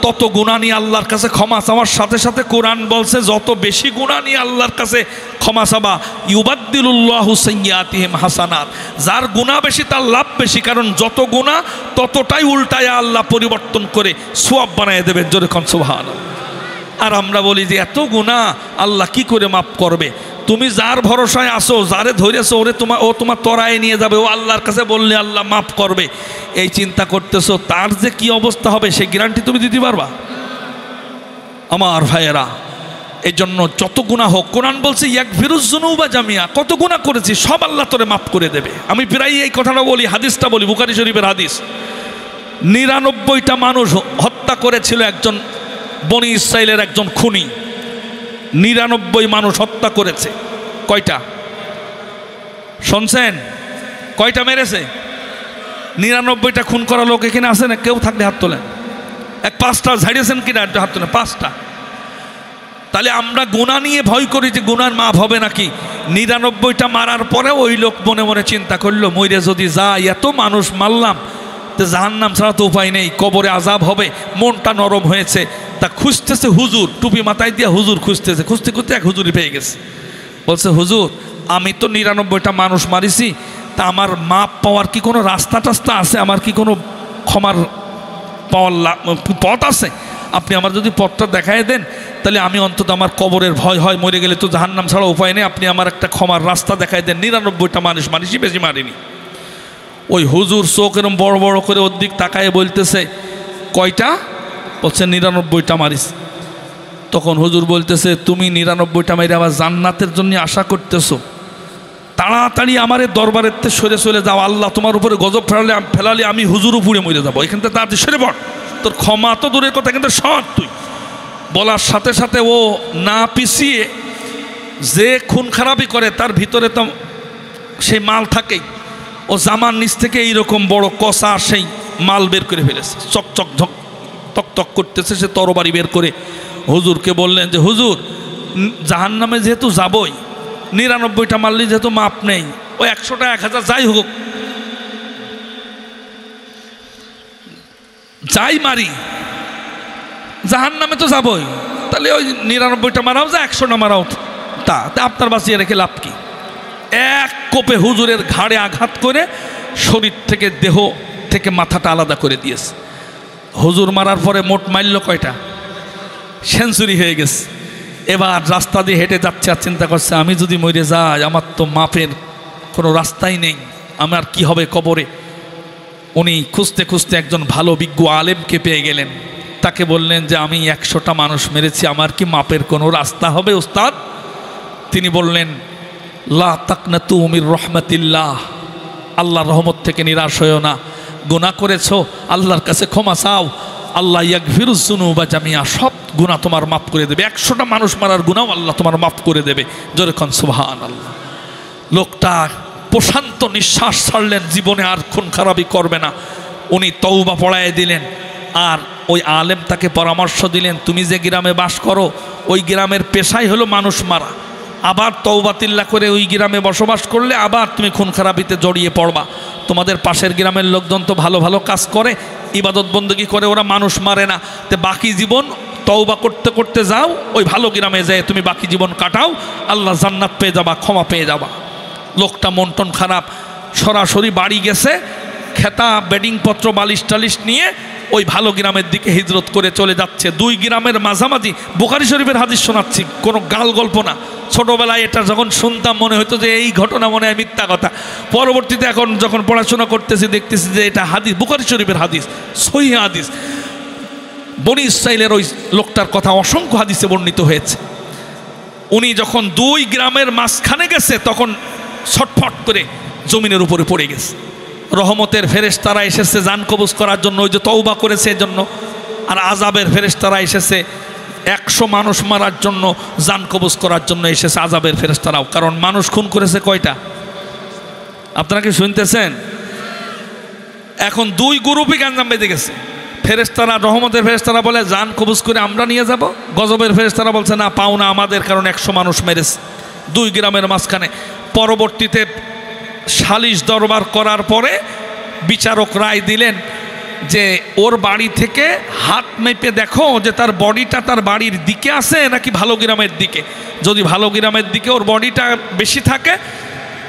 S1: তত গুনাহ নিয়ে আল্লাহর কাছে ক্ষমা চাওয়ার সাথে সাথে কোরআন বলছে যত বেশি গুনাহ নিয়ে আল্লাহর কাছে ক্ষমা চাবা ইউবাদদিলুল্লাহু সাইয়্যাতিহিম হাসানাত, যার গুনাহ বেশি তার লাভ বেশি, কারণ যত গুনাহ ততটাই উল্টায় আল্লাহ পরিবর্তন করে সওয়াব বানিয়ে দেবে। জোরে কোন সুবহানাল্লাহ। আর আমরা বলি যে এত গুনাহ আল্লাহ কি করে মাফ করবে? তুমি যার ভরসায় আসো, যারে ধরেছো ও তোমার তরায় নিয়ে যাবে, ও আল্লাহর কাছে বললে আল্লাহ মাফ করবে, এই চিন্তা করতেছো, তার যে কি অবস্থা হবে সে গ্যারান্টি তুমি দিতে পারবা? আমার ভাইয়েরা, এই জন্য যত গুনাহ হোক, কোরআন বলছে ইয়াগফিরুজ যুনুবা জামিয়া, কত গুনাহ করেছি সব আল্লাহ তোরে মাফ করে দেবে। আমি প্রায় এই কথাটা বলি, হাদিসটা বলি, বুখারী শরীফের হাদিস। 99টা মানুষ হত্যা করেছিল একজন বনি ইসরাইলের একজন খুনি, 99 মানুষ হত্যা করেছে। কয়টা শুনছেন? কয়টা মেরেছে? 99টা খুন করা লোক এখানে আছে না? কেউ থাকলে হাত তোলেন। 5টা ঝাড়িয়েছেন কিনা? হাত তোলেন। 5টা। তাহলে আমরা গুনাহ নিয়ে ভয় করি যে গুনার মাফ হবে নাকি? 99টা মারার পরে ওই লোক মনে মনে চিন্তা করলো মইরে যদি যাই, এত মানুষ মারলাম, তো জাহান্নাম ছাড়া তো উপায় নেই, কবরে আযাব হবে। মনটা নরম হয়েছে, তা খুঁজতেছে হুজুর, টুপি মাথায় দিয়ে হুজুর খুঁজতেছে, খুঁজতে খুঁজতে এক হুজুরই পেয়ে গেছে। বলছে হুজুর আমি তো 99টা মানুষ মারিছি, তা আমার মাপ পাওয়ার কি কোনো রাস্তা টাস্তা আছে? আমার কি কোনো ক্ষমার পাওয়ার পথ আছে? আপনি আমার যদি পথটা দেখায় দেন তাহলে আমি অন্তত, আমার কবরের ভয় হয়, মরে গেলে তো জাহান্নাম ছাড়া উপায় নেই, আপনি আমার একটা ক্ষমার রাস্তা দেখায় দেন। 99টা মানুষ মারিছি, বেশি মারিনি। ওই হুজুর চোখ এরম বড় বড় করে ওর দিক তাকায় বলতেছে কয়টা? বলছে 99টা মারিস। তখন হুজুর বলতেছে তুমি 99টা মারি আবার জান্নাতের জন্য আশা করতেছো? তাড়াতাড়ি আমার দরবারের থেকে সরে চলে যাও, আল্লাহ তোমার উপরে গজব ফেলালে আমি হুজুর উপরে মরে যাবো, এখান থেকে তাড়াতাড়ি সরে পড়, তোর ক্ষমা তো দূরের কথা, কিন্তু সর তুই। বলার সাথে সাথে ও না পিছিয়ে, যে খুন খারাপি করে তার ভিতরে তো সেই মাল থাকেই, ও জামার নিচ থেকে এইরকম বড় কষা সেই মাল বের করে ফেলেছে, চকচক ঝক তক তক করতেছে। সে তরবারি বের করে হুজুরকে বললেন যে হুজুর জাহান্নামে যেহেতু যাবই, 99টা মারলি যেহেতু মাপ নেই, ওই 100টা 1000 যাই হোক, যাই মারি জাহান্নামে তো যাবই, তাহলে ওই 99টা মারাও যা 100টা মারাও, তা আপনার বাঁচিয়ে রেখে লাভ কি? এক কোপে হুজুরের ঘাড়ে আঘাত করে শরীর থেকে, দেহ থেকে মাথাটা আলাদা করে দিয়েছে। হুজুর মারার পরে মোট মারল কয়টা? সেঞ্চুরি হয়ে গেছে। এবার রাস্তা দিয়ে হেঁটে যাচ্ছে আর চিন্তা করছে আমি যদি মরে যাই, আমার তো মাপের কোনো রাস্তাই নেই, আমার কি হবে কবরে। উনি খুঁজতে খুঁজতে একজন ভালো বিজ্ঞ আলেমকে পেয়ে গেলেন, তাকে বললেন যে আমি 100টা মানুষ মেরেছি, আমার কি মাপের কোনো রাস্তা হবে উস্তাদ? তিনি বললেন লা তাকনাতু মির রহমাতিল্লাহ, আল্লাহর রহমত থেকে নিরাশ হয়েও না, গুনাহ করেছো আল্লাহর কাছে ক্ষমা চাও, আল্লাহ ইয়াগফিরুজ যুনুবা জামিয়া, সব গুনাহ তোমার মাফ করে দেবে। 100টা মানুষ মারার গুনাহ আল্লাহ তোমার মাফ করে দেবে। জোরে কোন সুবহানাল্লাহ। লোকটা প্রশান্ত নিঃশ্বাস ছাড়লেন, জীবনে আর খুন খারাপি করবে না। উনি তওবা পড়ায় দিলেন, আর ওই আলেম তাকে পরামর্শ দিলেন তুমি যে গ্রামে বাস করো ওই গ্রামের পেশাই হলো মানুষ মারা, আবার তওবাতিল্লাহ করে ওই গ্রামে বসবাস করলে আবার তুমি খুন খারাপিতে জড়িয়ে পড়বা। তোমাদের পাশের গ্রামের লোকজন তো ভালো ভালো কাজ করে, ইবাদত বন্দেগী করে, ওরা মানুষ মারে না, তো বাকি জীবন তওবা করতে করতে যাও, ওই ভালো গ্রামে যায় তুমি বাকি জীবন কাটাও, আল্লাহ জান্নাত পেয়ে যাবা, ক্ষমা পেয়ে যাবা। লোকটা মন টন খারাপ, সরাসরি বাড়ি গেছে, খেতা বেডিংপত্র বালিশ টালিশ নিয়ে ওই ভালো গ্রামের দিকে হিজরত করে চলে যাচ্ছে। 2 গ্রামের মাঝামাঝি, বুখারী শরীফের হাদিস শোনাচ্ছি, কোনো গাল গল্প না। ছোটোবেলায় এটা যখন শুনতাম মনে হতো যে এই ঘটনা মনে হয় মিথ্যা কথা, পরবর্তীতে এখন যখন পড়াশোনা করতেছি দেখতেছি যে এটা হাদিস, বুখারী শরীফের হাদিস, সহিহ হাদিস। বনি ইসরাইলের ওই লোকটার কথা অসংখ্য হাদিসে বর্ণিত হয়েছে। উনি যখন 2 গ্রামের মাঝখানে গেছে তখন ছটফট করে জমিনের উপরে পড়ে গেছে। রহমতের ফেরেশতারা এসেছে জান কবজ করার জন্য, ওই যে তওবা করেছে এর জন্য। আর আযাবের ফেরেশতারা এসেছে 100 মানুষ মারার জন্য, জান কবজ করার জন্য এসেছে আযাবের ফেরেশতারাও। কারণ মানুষ খুন করেছে কয়টা? আপনারা কি শুনতেছেন? এখন 2 গ্রুপই গাঞ্জাম বেঁধে গেছে। ফেরেশতারা, রহমতের ফেরেশতারা বলে জান কবজ করে আমরা নিয়ে যাব। গজবের ফেরেশতারা বলছে না, পাও না আমাদের, কারণ 100 মানুষ মেরেছে 2 গ্রামের মাঝখানে। পরবর্তীতে সালিশ দরবার করার পরে বিচারক রায় দিলেন যে ওর বাড়ি থেকে হাত মেপে দেখো যে তার বডিটা তার বাড়ির দিকে আছে নাকি ভালো গ্রামের দিকে। যদি ভালো গ্রামের দিকে ওর বডিটা বেশি থাকে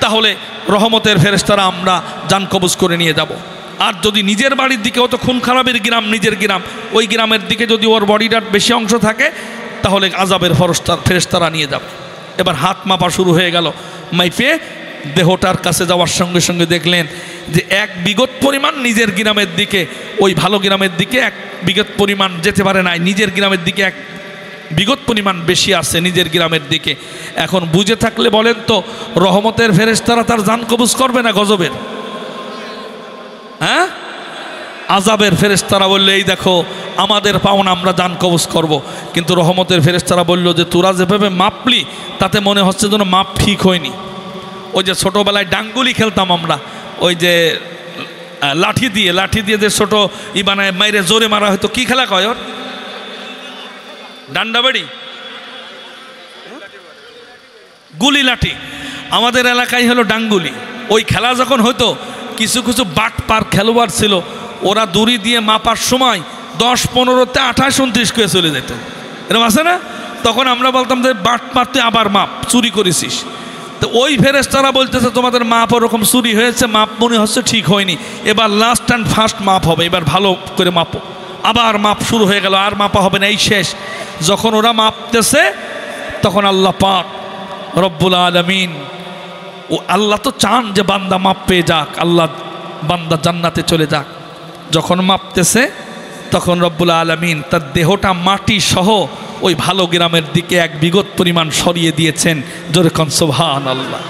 S1: তাহলে রহমতের ফেরেশতারা আমরা জান কবজ করে নিয়ে যাব। আর যদি নিজের বাড়ির দিকে, ও তো খুন খারাপের গ্রাম, নিজের গ্রাম, ওই গ্রামের দিকে যদি ওর বডিটার বেশি অংশ থাকে তাহলে আযাবের ফেরেশতারা নিয়ে যাবে। এবার হাত মাপা শুরু হয়ে গেল। মাইপে দেহটার কাছে যাওয়ার সঙ্গে সঙ্গে দেখলেন যে 1 বিঘত পরিমাণ নিজের গ্রামের দিকে, ওই ভালো গ্রামের দিকে 1 বিঘত পরিমাণ যেতে পারে নাই, নিজের গ্রামের দিকে 1 বিঘত পরিমাণ বেশি আছে নিজের গ্রামের দিকে। এখন বুঝে থাকলে বলেন তো রহমতের ফেরেশতারা তার জান কবজ করবে না গজবের? হ্যাঁ, আযাবের ফেরেশতারা বললে এই দেখো আমাদের পাওনা, আমরা জান কবজ করব। কিন্তু রহমতের ফেরেশতারা বলল যে তোরা যেভাবে মাপলি তাতে মনে হচ্ছে যেন মাপ ঠিক হয়নি। ওই যে ছোটোবেলায় ডাঙ্গুলি খেলতাম আমরা, ওই যে লাঠি দিয়ে যে ছোটো বানায় মাইরে জোরে মারা হয়তো, কি খেলা কয় ওর? ডান্ডা বাড়ি, গুলি লাঠি। আমাদের এলাকায় হলো ডাঙ্গুলি। ওই খেলা যখন হতো কিছু কিছু বাটপার খেলোয়াড় ছিল, ওরা দড়ি দিয়ে মাপার সময় 10, 15তে 28, 29 করে চলে যেত, এরকম আছে না? তখন আমরা বলতাম যে বাটপার তুই আবার মাপ, চুরি করেছিস। তো ওই ফেরেশতারা বলতেছে তোমাদের মাপ ওরকম চুরি হয়েছে, মাপ মনে হচ্ছে ঠিক হয়নি, এবার লাস্ট অ্যান্ড ফার্স্ট মাপ হবে, এবার ভালো করে মাপো। আবার মাপ শুরু হয়ে গেল, আর মাপা হবে না, এই শেষ। যখন ওরা মাপতেছে তখন আল্লাহ পাক রব্বুল আলামিন, ও আল্লাহ তো চান যে বান্দা মাপ পেয়ে যাক, আল্লাহ বান্দা জান্নাতে চলে যাক। যখন মাপতেছে তখন রব্বুল আলামিন তার দেহটা মাটি সহ ওই ভালো গ্রামের দিকে 1 বিঘত পরিমাণ সরিয়ে দিয়েছেন। জোরে কোন সুবহানাল্লাহ।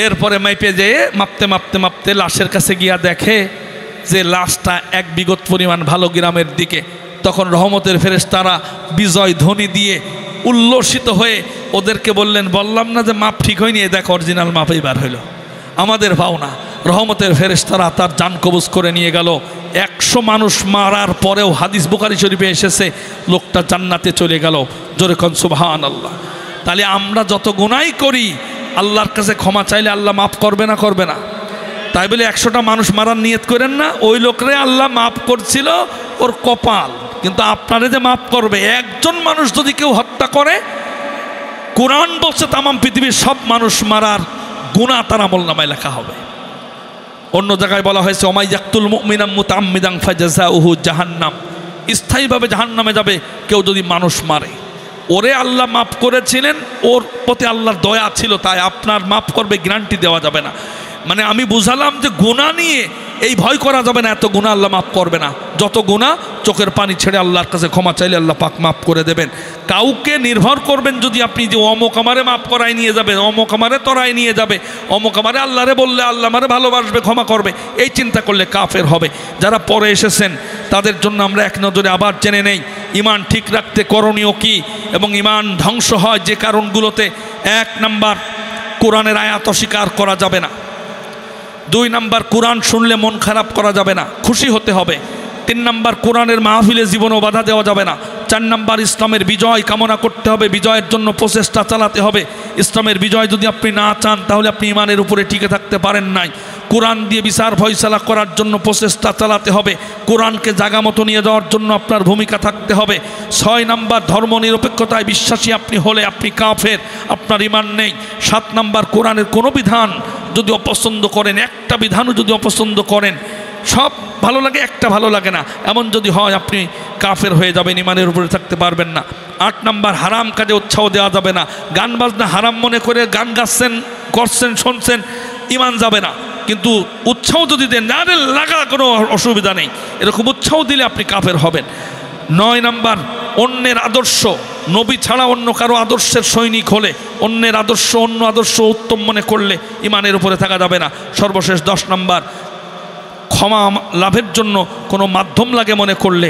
S1: এরপরে মাইপে যেয়ে মাপতে মাপতে মাপতে লাশের কাছে গিয়া দেখে যে লাশটা 1 বিঘত পরিমাণ ভালো গ্রামের দিকে। তখন রহমতের ফেরেশতারা বিজয় ধ্বনি দিয়ে উল্লসিত হয়ে ওদেরকে বললেন, বললাম না যে মাপ ঠিক হয়নি, দেখ অরিজিনাল মাপ এবার হইল, আমাদের পাওনা। রহমতের ফেরেশতারা তার জান কবজ করে নিয়ে গেল। 100 মানুষ মারার পরেও হাদিস বুখারী শরীফে এসেছে লোকটা জান্নাতে চলে গেল। জোরে কোন সুবহানাল্লাহ। তাহলে আমরা যত গুনাহ করি আল্লাহর কাছে ক্ষমা চাইলে আল্লাহ মাফ করবে না? করবে না? তাই বলে 100টা মানুষ মারার নিয়ত করেন না। ওই লোকরে আল্লাহ মাফ করছিল, ওর কপাল। কিন্তু আপনারে যে মাফ করবে, একজন মানুষ যদি কেউ হত্যা করে, কোরআন বলছে তামাম পৃথিবীর সব মানুষ মারার গুনাহ তার আমলনামায় লেখা হবে। অন্য জায়গায় বলা হয়েছে ওমাই ইয়াকতুল মুমিনাম মুতাআম্মিদান ফাজাযাউহু জাহান্নাম, স্থায়ীভাবে জাহান্নামে যাবে কেউ যদি মানুষ মারে। ওরে আল্লাহ মাফ করেছিলেন, ওর প্রতি আল্লাহর দয়া ছিল, তাই আপনার মাফ করবে গ্যারান্টি দেওয়া যাবে না। মানে আমি বুঝালাম যে গুনাহ নিয়ে এই ভয় করা যাবে না, এত গুনাহ আল্লাহ মাফ করবে না। যত গুনাহ চোখের পানি ছেড়ে আল্লাহর কাছে ক্ষমা চাইলে আল্লাহ পাক মাফ করে দেবেন। কাউকে নির্ভর করবেন যদি আপনি যে অমুক আমারে মাফ করায় নিয়ে যাবে, অমুক আমারে তরায় নিয়ে যাবে, অমুক আমারে আল্লাহরে বললে আল্লাহ আমারে ভালোবাসবে, ক্ষমা করবে, এই চিন্তা করলে কাফের হবে। যারা পরে এসেছেন তাদের জন্য আমরা এক নজরে আবার জেনে নেই ঈমান ঠিক রাখতে করণীয় কি, এবং ঈমান ধ্বংস হয় যে কারণগুলোতে। 1 নাম্বার, কোরআনের আয়াত অস্বীকার করা যাবে না। 2 নাম্বার, কোরআন শুনলে মন খারাপ করা যাবে না, খুশি হতে হবে। 3 নাম্বার, কোরআনের মাহফিলে জীবনও বাধা দেওয়া যাবে না। 4 নাম্বার, ইসলামের বিজয় কামনা করতে হবে, বিজয়ের জন্য প্রচেষ্টা চালাতে হবে। ইসলামের বিজয় যদি আপনি না চান তাহলে আপনি ঈমানের উপরে টিকে থাকতে পারেন নাই। কোরআন দিয়ে বিচার ফয়সালা করার জন্য প্রচেষ্টা চালাতে হবে, কোরআনকে জায়গা মতো নিয়ে যাওয়ার জন্য আপনার ভূমিকা থাকতে হবে। 6 নাম্বার, ধর্মনিরপেক্ষতায় বিশ্বাসী আপনি হলে আপনি কাফের, আপনার ঈমান নেই। 7 নাম্বার, কোরআনের কোনো বিধান যদি অপছন্দ করেন, একটা বিধানও যদি অপছন্দ করেন, সব ভালো লাগে একটা ভালো লাগে না, এমন যদি হয় আপনি কাফের হয়ে যাবেন, ঈমানের উপরে থাকতে পারবেন না। 8 নাম্বার, হারাম কাজে উৎসাহ দেওয়া যাবে না। গান বাজনা হারাম মনে করে গান গাচ্ছেন, করছেন, শুনছেন, ঈমান যাবে না। কিন্তু উৎসাহ যদি দেন, না রে লাগা, কোনো অসুবিধা নেই, এরকম উৎসাহ দিলে আপনি কাফের হবেন। 9 নাম্বার, অন্যের আদর্শ, নবী ছাড়া অন্য কারো আদর্শের সৈনিক হলে, অন্যের আদর্শ অন্য আদর্শ উত্তম মনে করলে ঈমানের উপরে থাকা যাবে না। সর্বশেষ 10 নাম্বার, ক্ষমা লাভের জন্য কোনো মাধ্যম লাগে মনে করলে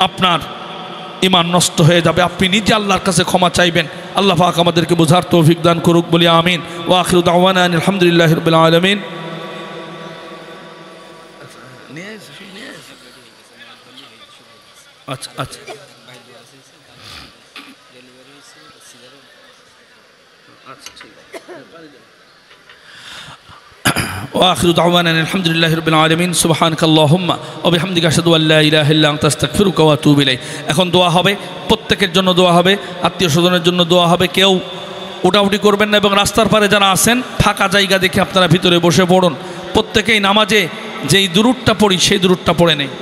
S1: আপনার ঈমান নষ্ট হয়ে যাবে, আপনি নিজে আল্লাহর কাছে ক্ষমা চাইবেন। আল্লাহ পাক আমাদেরকে বোঝার তৌফিক দান করুক, বলি আমিন। ওয়া আখিরু দাওয়ানা আলহামদুলিল্লাহি রাব্বিল আলামিন। আচ্ছা আচ্ছা, وآخر دعوانا الحمد لله رب العالمين سبحانك اللهم وبحمدك أشهد أن لا إله إلا أنت أستغفرك وأتوب إليك। এখন দোয়া হবে, প্রত্যেকের জন্য দোয়া হবে, আত্মীয় স্বজনের জন্য দোয়া হবে। কেউ উঠাউঠি করবেন না, এবং রাস্তার পারে যারা আছেন ফাঁকা জায়গা দেখে আপনারা ভিতরে বসে পড়ুন। প্রত্যেকেই নামাজে যেই দুরূদটা পড়ি সেই দুরূদটা পড়ে নেই।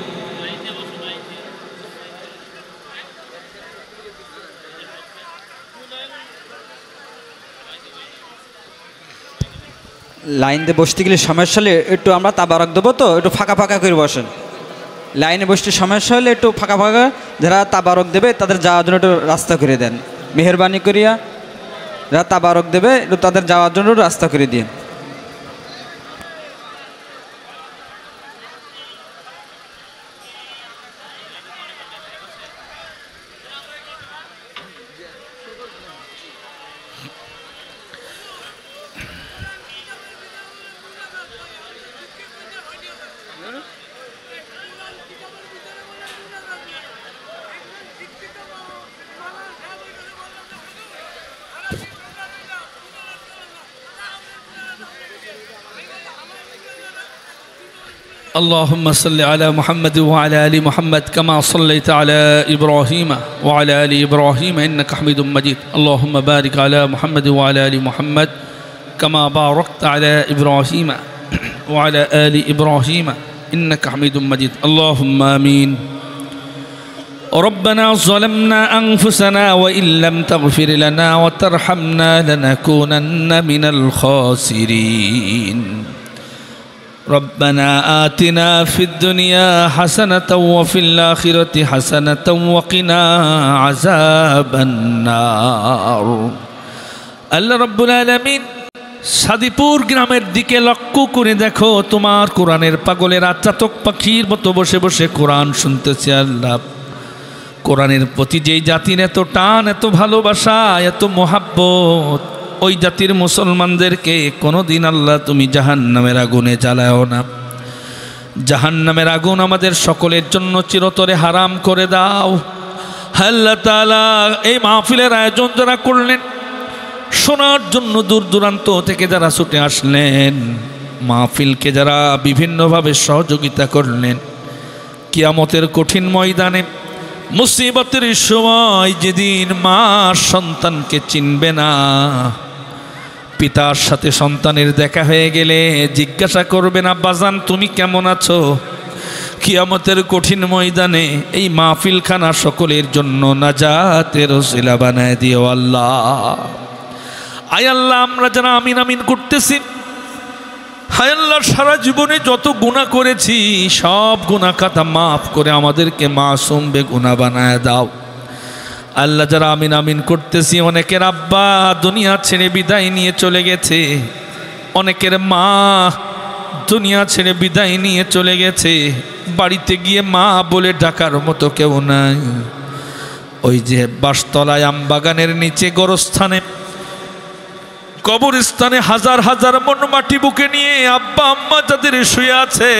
S2: লাইন দিয়ে বসতে গেলে সমস্যা হলে একটু আমরা তাবারক দেবো, তো একটু ফাঁকা ফাঁকা করে বসেন। লাইনে বসতে সমস্যা হলে একটু ফাঁকা ফাঁকা, যারা তাবারক দেবে তাদের যাওয়ার জন্য একটু রাস্তা করে দেন, মেহেরবানি করিয়া। যারা তাবারক দেবে একটু তাদের যাওয়ার জন্য রাস্তা করে দিন।
S1: اللهم صل على محمد وعلى آل محمد كما صليت على إبراهيم وعلى آل إبراهيم إنك حميد مجيد. اللهم بارك على محمد وعلى آل محمد كما باركت على إبراهيم وعلى آل إبراهيم إنك حميد مجيد. اللهم آمين. ربنا ظلمنا أنفسنا وإن لم تغفر لنا وترحمنا لنكونن من الخاسرين. ربنا آتنا في الدنيا حسنة وفي الآخرة حسنة وقنا عذاب النار. আল্লাহ রাব্বুল আলামিন, সাদিপুর গ্রামের দিকে লক্ষ্য করে দেখো, তোমার কোরআনের পাগলেরা চাতক পাখির মতো বসে বসে কোরআন শুনতেছে। আল্লাহ, কোরআনের প্রতি যেই জাতির এত টান, এত ভালোবাসা, এত মোহাব্বত, ওই জাতির মুসলমানদেরকে কোনোদিন আল্লাহ তুমি জাহান্নামের আগুনে জ্বালাও না। জাহান্নামের আগুন আমাদের সকলের জন্য চিরতরে হারাম করে দাও। আল্লাহ তাআলা, এই মাহফিলের আয়োজন যারা করলেন, শোনার জন্য দূর দূরান্ত থেকে যারা ছুটে আসলেন, মাহফিলকে যারা বিভিন্নভাবে সহযোগিতা করলেন, কিয়ামতের কঠিন ময়দানে, মুসিবতের সময়, যেদিন মা সন্তানকে চিনবে না, পিতার সাথে সন্তানের দেখা হয়ে গেলে জিজ্ঞাসা করবে না, বাজান তুমি কেমন আছো? কিয়ামতের কঠিন ময়দানে এই মাহফিলখানা সকলের জন্য নাজাতের ওসিলা বানায় দিও আল্লাহ। আয় আল্লাহ, আমরা যারা আমিন আমিন করতেছি, হায় আল্লাহ, সারা জীবনে যত গুনাহ করেছি সব গুনাহ খাতা মাফ করে আমাদেরকে মাসুম বেগুনাহ বানায় দাও। আল্লাহ, যারা আমিন আমিন করতেছি, অনেকের আব্বা দুনিয়া ছেড়ে বিদায় নিয়ে চলে গেছে, অনেকের মা দুনিয়া ছেড়ে বিদায় নিয়ে চলে গেছে, বাড়িতে গিয়ে মা বলে ডাকার মতো কেউ নাই। ওই যে বাসতলায়, আমবাগানের নিচে, গোরস্থানে, কবরস্থানে হাজার হাজার মন মাটি বুকে নিয়ে আব্বা আম্মা যাদের শুয়ে আছে,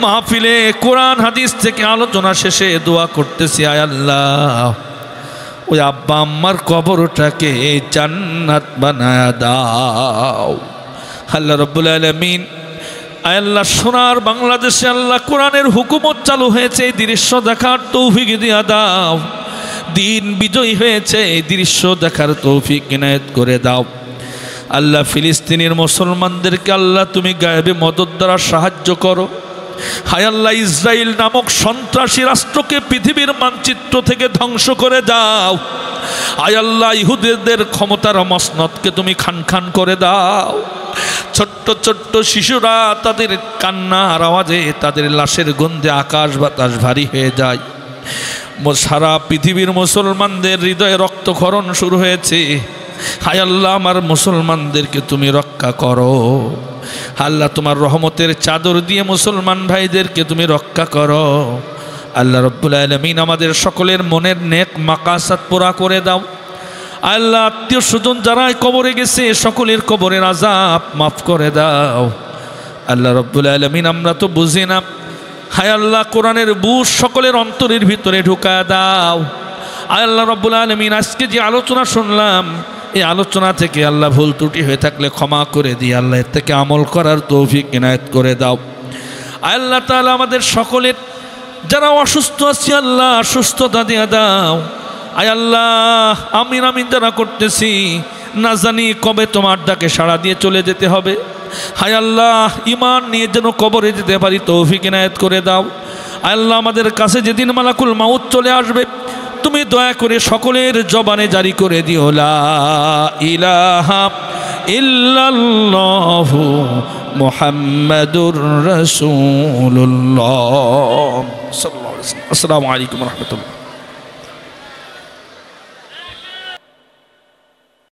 S1: মাহফিলে কোরআন হাদিস থেকে আলোচনা শেষে দোয়া করতেছি, আয় আল্লাহ, ওই আব্বা আম্মার কবরটাকে জান্নাত বানায়া দাও। আল্লাহ রাব্বুল আলামিন, আয় আল্লাহ সোনার বাংলাদেশে আল্লাহ কোরআনের হুকুমত চালু হয়েছে, এই দৃশ্য দেখার তৌফিক দিয়া দাও। দিন বিজয়ী হয়েছে, এই দৃশ্য দেখার তৌফিক ইনায়েত করে দাও। আল্লাহ ফিলিস্তিনের মুসলমানদেরকে আল্লাহ তুমি গায়েবে মদদ দ্বারা সাহায্য করো। হায় আল্লাহ ইসরায়েল নামক সন্ত্রাসী রাষ্ট্রকে পৃথিবীর মানচিত্র থেকে ধ্বংস করে দাও। আয় আল্লাহ ইহুদিদের ক্ষমতার মসনদকে তুমি খান খান করে দাও। ছোট্ট ছোট্ট শিশুরা তাদের কান্নার আওয়াজে, তাদের লাশের গন্ধে আকাশ বাতাস ভারী হয়ে যায়। সারা পৃথিবীর মুসলমানদের হৃদয়ে রক্তক্ষরণ শুরু হয়েছে। হায় আল্লাহ আমার মুসলমানদেরকে তুমি রক্ষা করো। আল্লাহ তোমার রহমতের চাদর দিয়ে মুসলমান ভাইদেরকে তুমি রক্ষা করো। আল্লাহ রব্বুল আলামিন আমাদের সকলের মনের নেক মাকাসাত পুরা করে দাও। আল্লাহ আত্মীয় স্বজন যারা কবরে গেছে সকলের কবরের আযাব মাফ করে দাও। আল্লাহ রব্বুল আলামিন আমরা তো বুঝি না, হায় আল্লাহ কোরআনের বুঝ সকলের অন্তরের ভিতরে ঢুকা দাও। আল্লাহ রব্বুল আলামিন আজকে যে আলোচনা শুনলাম, এই আলোচনা থেকে আল্লাহ ভুল ত্রুটি হয়ে থাকলে ক্ষমা করে দিয়ে আল্লাহ এর থেকে আমল করার তৌফিক ইনায়েত করে দাও। আল্লাহ তাআলা আমাদের সকলের যারা অসুস্থ আছে আল্লাহ সুস্থতা দিয়ে দাও। আয় আল্লাহ আমিন আমিন যারা করতেছি, না জানি কবে তোমার ডাকে সাড়া দিয়ে চলে যেতে হবে। হায় আল্লাহ ঈমান নিয়ে যেন কবরে যেতে পারি তৌফিক ইনায়েত করে দাও। আয় আল্লাহ আমাদের কাছে যেদিন মালাকুল মাউত চলে আসবে, তুমি দয়া করে সকলের জবানে জারি করে দিও লা ইলাহা ইল্লাল্লাহু মুহাম্মাদুর রাসূলুল্লাহ সাল্লাল্লাহু আলাইহি ওয়াসাল্লাম। আসসালামু আলাইকুম ওয়া রাহমাতুল্লাহ।